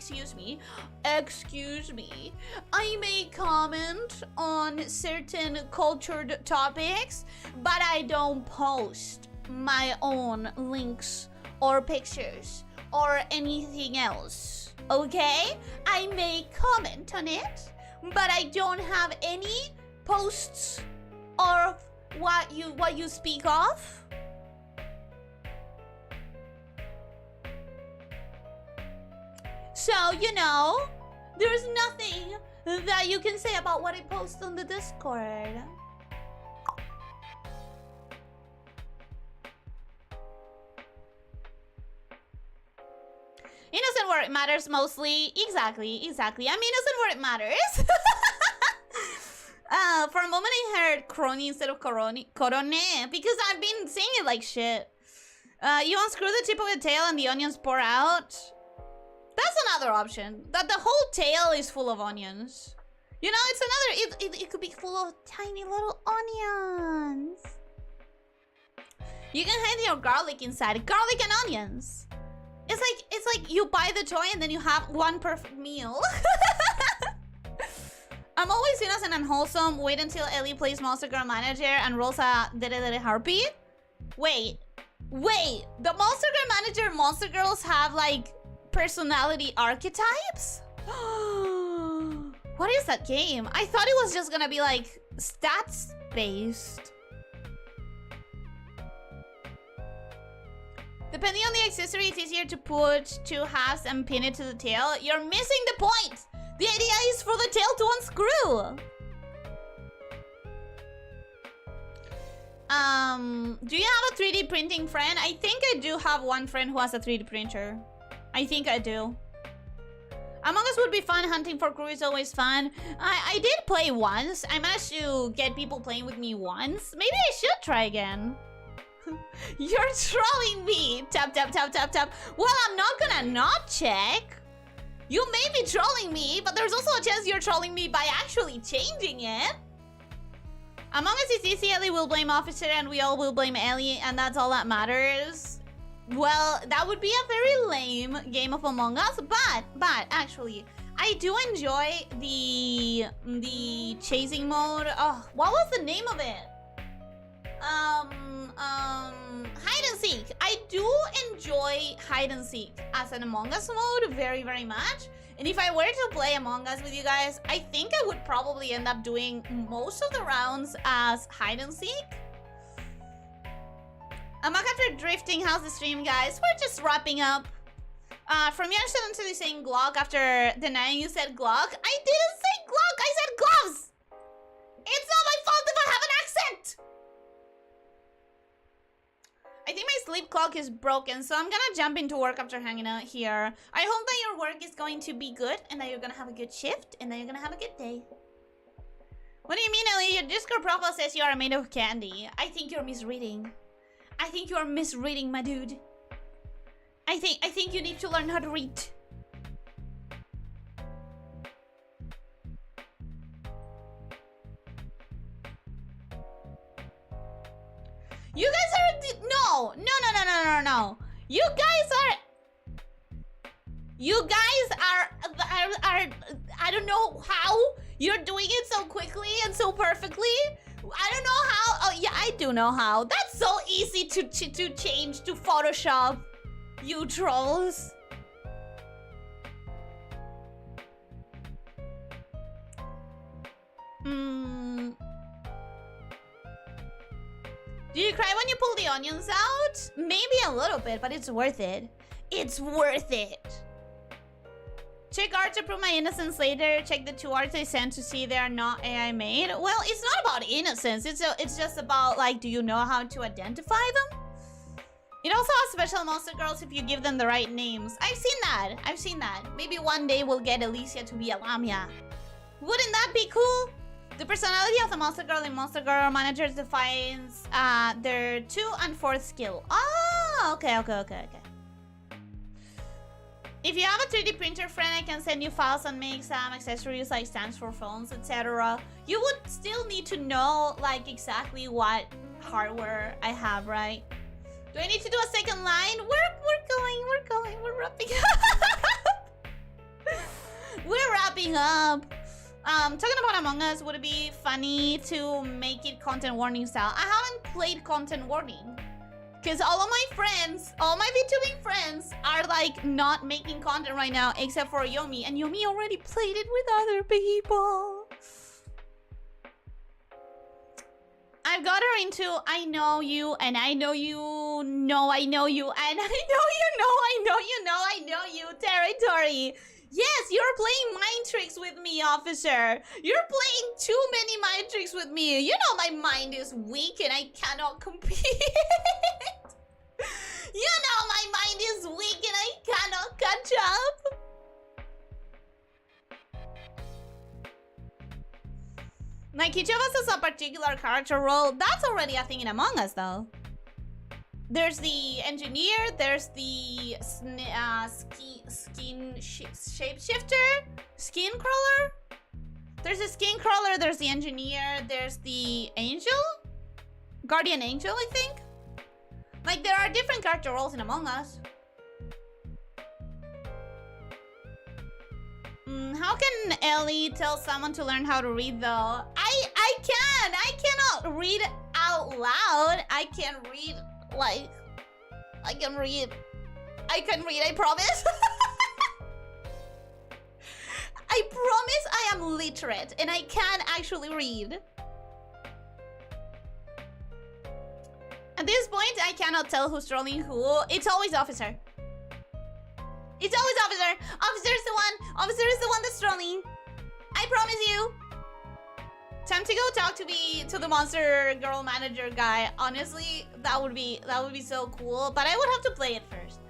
I may comment on certain cultured topics, but I don't post my own links or pictures or anything else. Okay? I may comment on it, but I don't have any posts of what you speak of. So, you know, there's nothing that you can say about what I post on the Discord. Innocent where it matters mostly. Exactly. I'm innocent where it matters. For a moment I heard crony instead of corone because I've been saying it like shit. You unscrew the tip of the tail and the onions pour out. That's another option. That the whole tail is full of onions. You know, it's another. It could be full of tiny little onions. You can hide your garlic inside. Garlic and onions. It's like you buy the toy and then you have one perfect meal. I'm always innocent and wholesome. Wait until Ellie plays Monster Girl Manager and rolls a dere harpy. Wait. The Monster Girl Manager Monster Girls have like personality archetypes? What is that game? I thought it was just gonna be like stats based. Depending on the accessory, it's easier to put two halves and pin it to the tail. You're missing the point. The idea is for the tail to unscrew. Do you have a 3D printing friend? I think I do have one friend who has a 3D printer. I think I do. Among Us would be fun. Hunting for crew is always fun. I did play once. I managed to get people playing with me once. Maybe I should try again. You're trolling me. Tap, tap, tap, tap, tap. Well, I'm not gonna not check. You may be trolling me, but there's also a chance you're trolling me by actually changing it. Among Us is easy. Ellie will blame Officer and we all will blame Ellie, and that's all that matters. Well, that would be a very lame game of Among Us, but actually, I do enjoy the chasing mode. Oh, what was the name of it? Hide and seek. I do enjoy hide and seek as an Among Us mode very, very much. And if I were to play Among Us with you guys, I think I would probably end up doing most of the rounds as hide and seek. I'm back after drifting. How's the stream, guys? We're just wrapping up. From Youngstown to saying Glock after denying you said Glock. I didn't say Glock, I said gloves! It's not my fault if I have an accent! I think my sleep clock is broken, so I'm gonna jump into work after hanging out here. I hope that your work is going to be good, and that you're gonna have a good shift, and that you're gonna have a good day. What do you mean, Ellie? Your Discord profile says you are made of candy. I think you're misreading. I think you're misreading, my dude. I think you need to learn how to read. You guys are no. You guys are I don't know how you're doing it so quickly and so perfectly. I don't know how. Oh yeah, I do know how. That's so easy to change to Photoshop. You trolls. Do you cry when you pull the onions out? Maybe a little bit, but it's worth it. It's worth it. Check art to prove my innocence later. Check the 2 arts I sent to see they are not AI made. Well, it's not about innocence. It's just about, like, do you know how to identify them? It also has special monster girls if you give them the right names. I've seen that. Maybe one day we'll get Elyssia to be a lamia. Wouldn't that be cool? The personality of the monster girl in Monster Girl Manager defines their 2 and 4th skill. Oh, okay. If you have a 3D printer friend, I can send you files and make some accessories like stands for phones, etc. You would still need to know like exactly what hardware I have, right? Do I need to do a second line? We're wrapping up. We're wrapping up. Talking about Among Us, would it be funny to make it content warning style? I haven't played content warning. Because all of my friends, all my VTubing friends are like not making content right now except for Yomi. And Yomi already played it with other people. I've got her into I know you and I know you know I know you and I know you know I know you know I know you territory. Yes, you're playing mind tricks with me, officer. You're playing too many mind tricks with me. You know my mind is weak and I cannot compete. You know my mind is weak and I cannot catch up. Like each of us has a particular character role. That's already a thing in Among Us, though. There's the engineer, there's the shapeshifter, skin crawler. There's a skin crawler, there's the engineer, there's the angel? Guardian angel, I think? Like, there are different character roles in Among Us. How can Ellie tell someone to learn how to read, though? I cannot read out loud. I can read, like... I can read, I promise. I promise I am literate, and I can actually read. At this point, I cannot tell who's trolling who. It's always officer. It's always officer. Officer is the one. Officer is the one that's trolling. I promise you. Time to go talk to the monster girl manager guy. Honestly, that would be so cool. But I would have to play it first.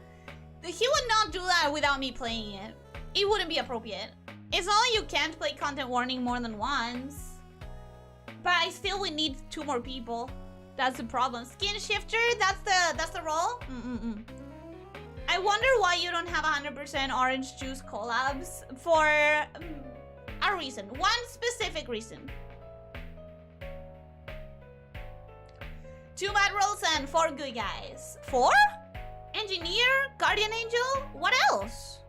He would not do that without me playing it. It wouldn't be appropriate. It's not like you can't play content warning more than once. But I still would need 2 more people. That's the problem. Skin shifter, that's the role? I wonder why you don't have 100% orange juice collabs for a reason. One specific reason. 2 bad roles and 4 good guys. 4? Engineer? Guardian angel? What else?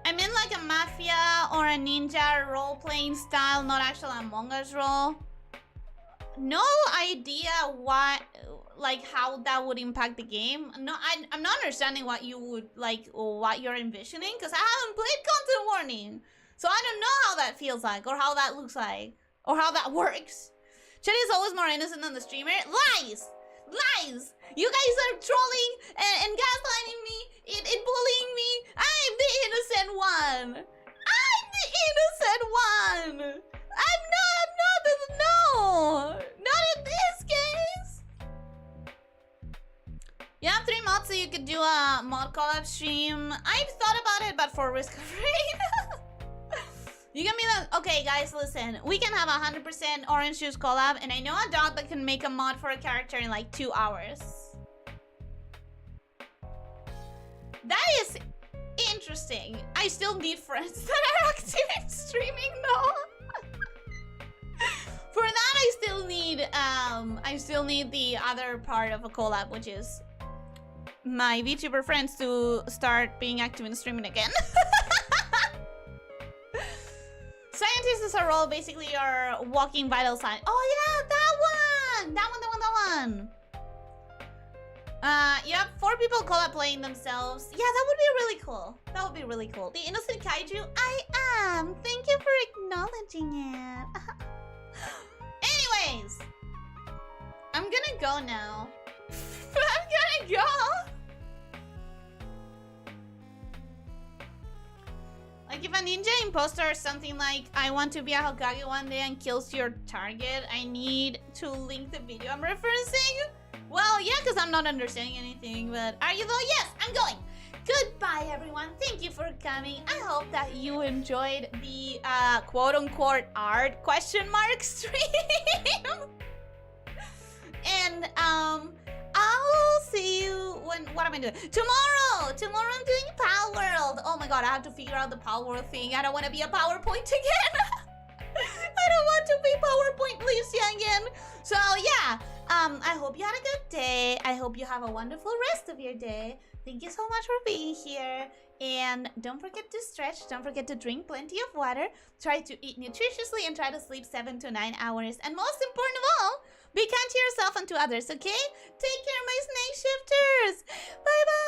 I'm in like a mafia or a ninja role-playing style, not actual Among Us role. No idea what, like, how that would impact the game. No, I'm not understanding what you would, like, or what you're envisioning, because I haven't played content warning. So I don't know how that feels like, or how that looks like, or how that works. Chat is always more innocent than the streamer. Lies! Lies! You guys are trolling and gaslighting me and bullying me. I'm the innocent one. I'm the innocent one. I'm not, no. Not in this case. You have 3 mods so you could do a mod collab stream. I've thought about it, but for risk of rain. You can be like, okay guys, listen, we can have 100% orange juice collab, and I know a dog that can make a mod for a character in like 2 hours. That is interesting. I still need friends that are active in streaming though. For that I still need the other part of a collab, which is my VTuber friends to start being active in streaming again. Scientist is a role, basically your walking vital sign. Oh yeah, that one! That one. Yep, 4 people collab playing themselves. Yeah, that would be really cool. That would be really cool. The innocent kaiju? I am! Thank you for acknowledging it. Anyways, I'm gonna go now. I'm gonna go! Like if a ninja imposter or something like, I want to be a Hokage one day and kills your target, I need to link the video I'm referencing? Well, yeah, because I'm not understanding anything, but are you though? Yes, I'm going. Goodbye, everyone. Thank you for coming. I hope that you enjoyed the quote-unquote art question mark stream. And I'll see you when, what am I doing? Tomorrow I'm doing Power World. Oh my god, I have to figure out the Power World thing. I don't want to be a PowerPoint again. I don't want to be PowerPoint Elyssia again. So yeah, I hope you had a good day. I hope you have a wonderful rest of your day. Thank you so much for being here. And don't forget to stretch. Don't forget to drink plenty of water. Try to eat nutritiously and try to sleep 7 to 9 hours. And most important of all, be kind to yourself and to others, okay? Take care, my snake shifters. Bye-bye.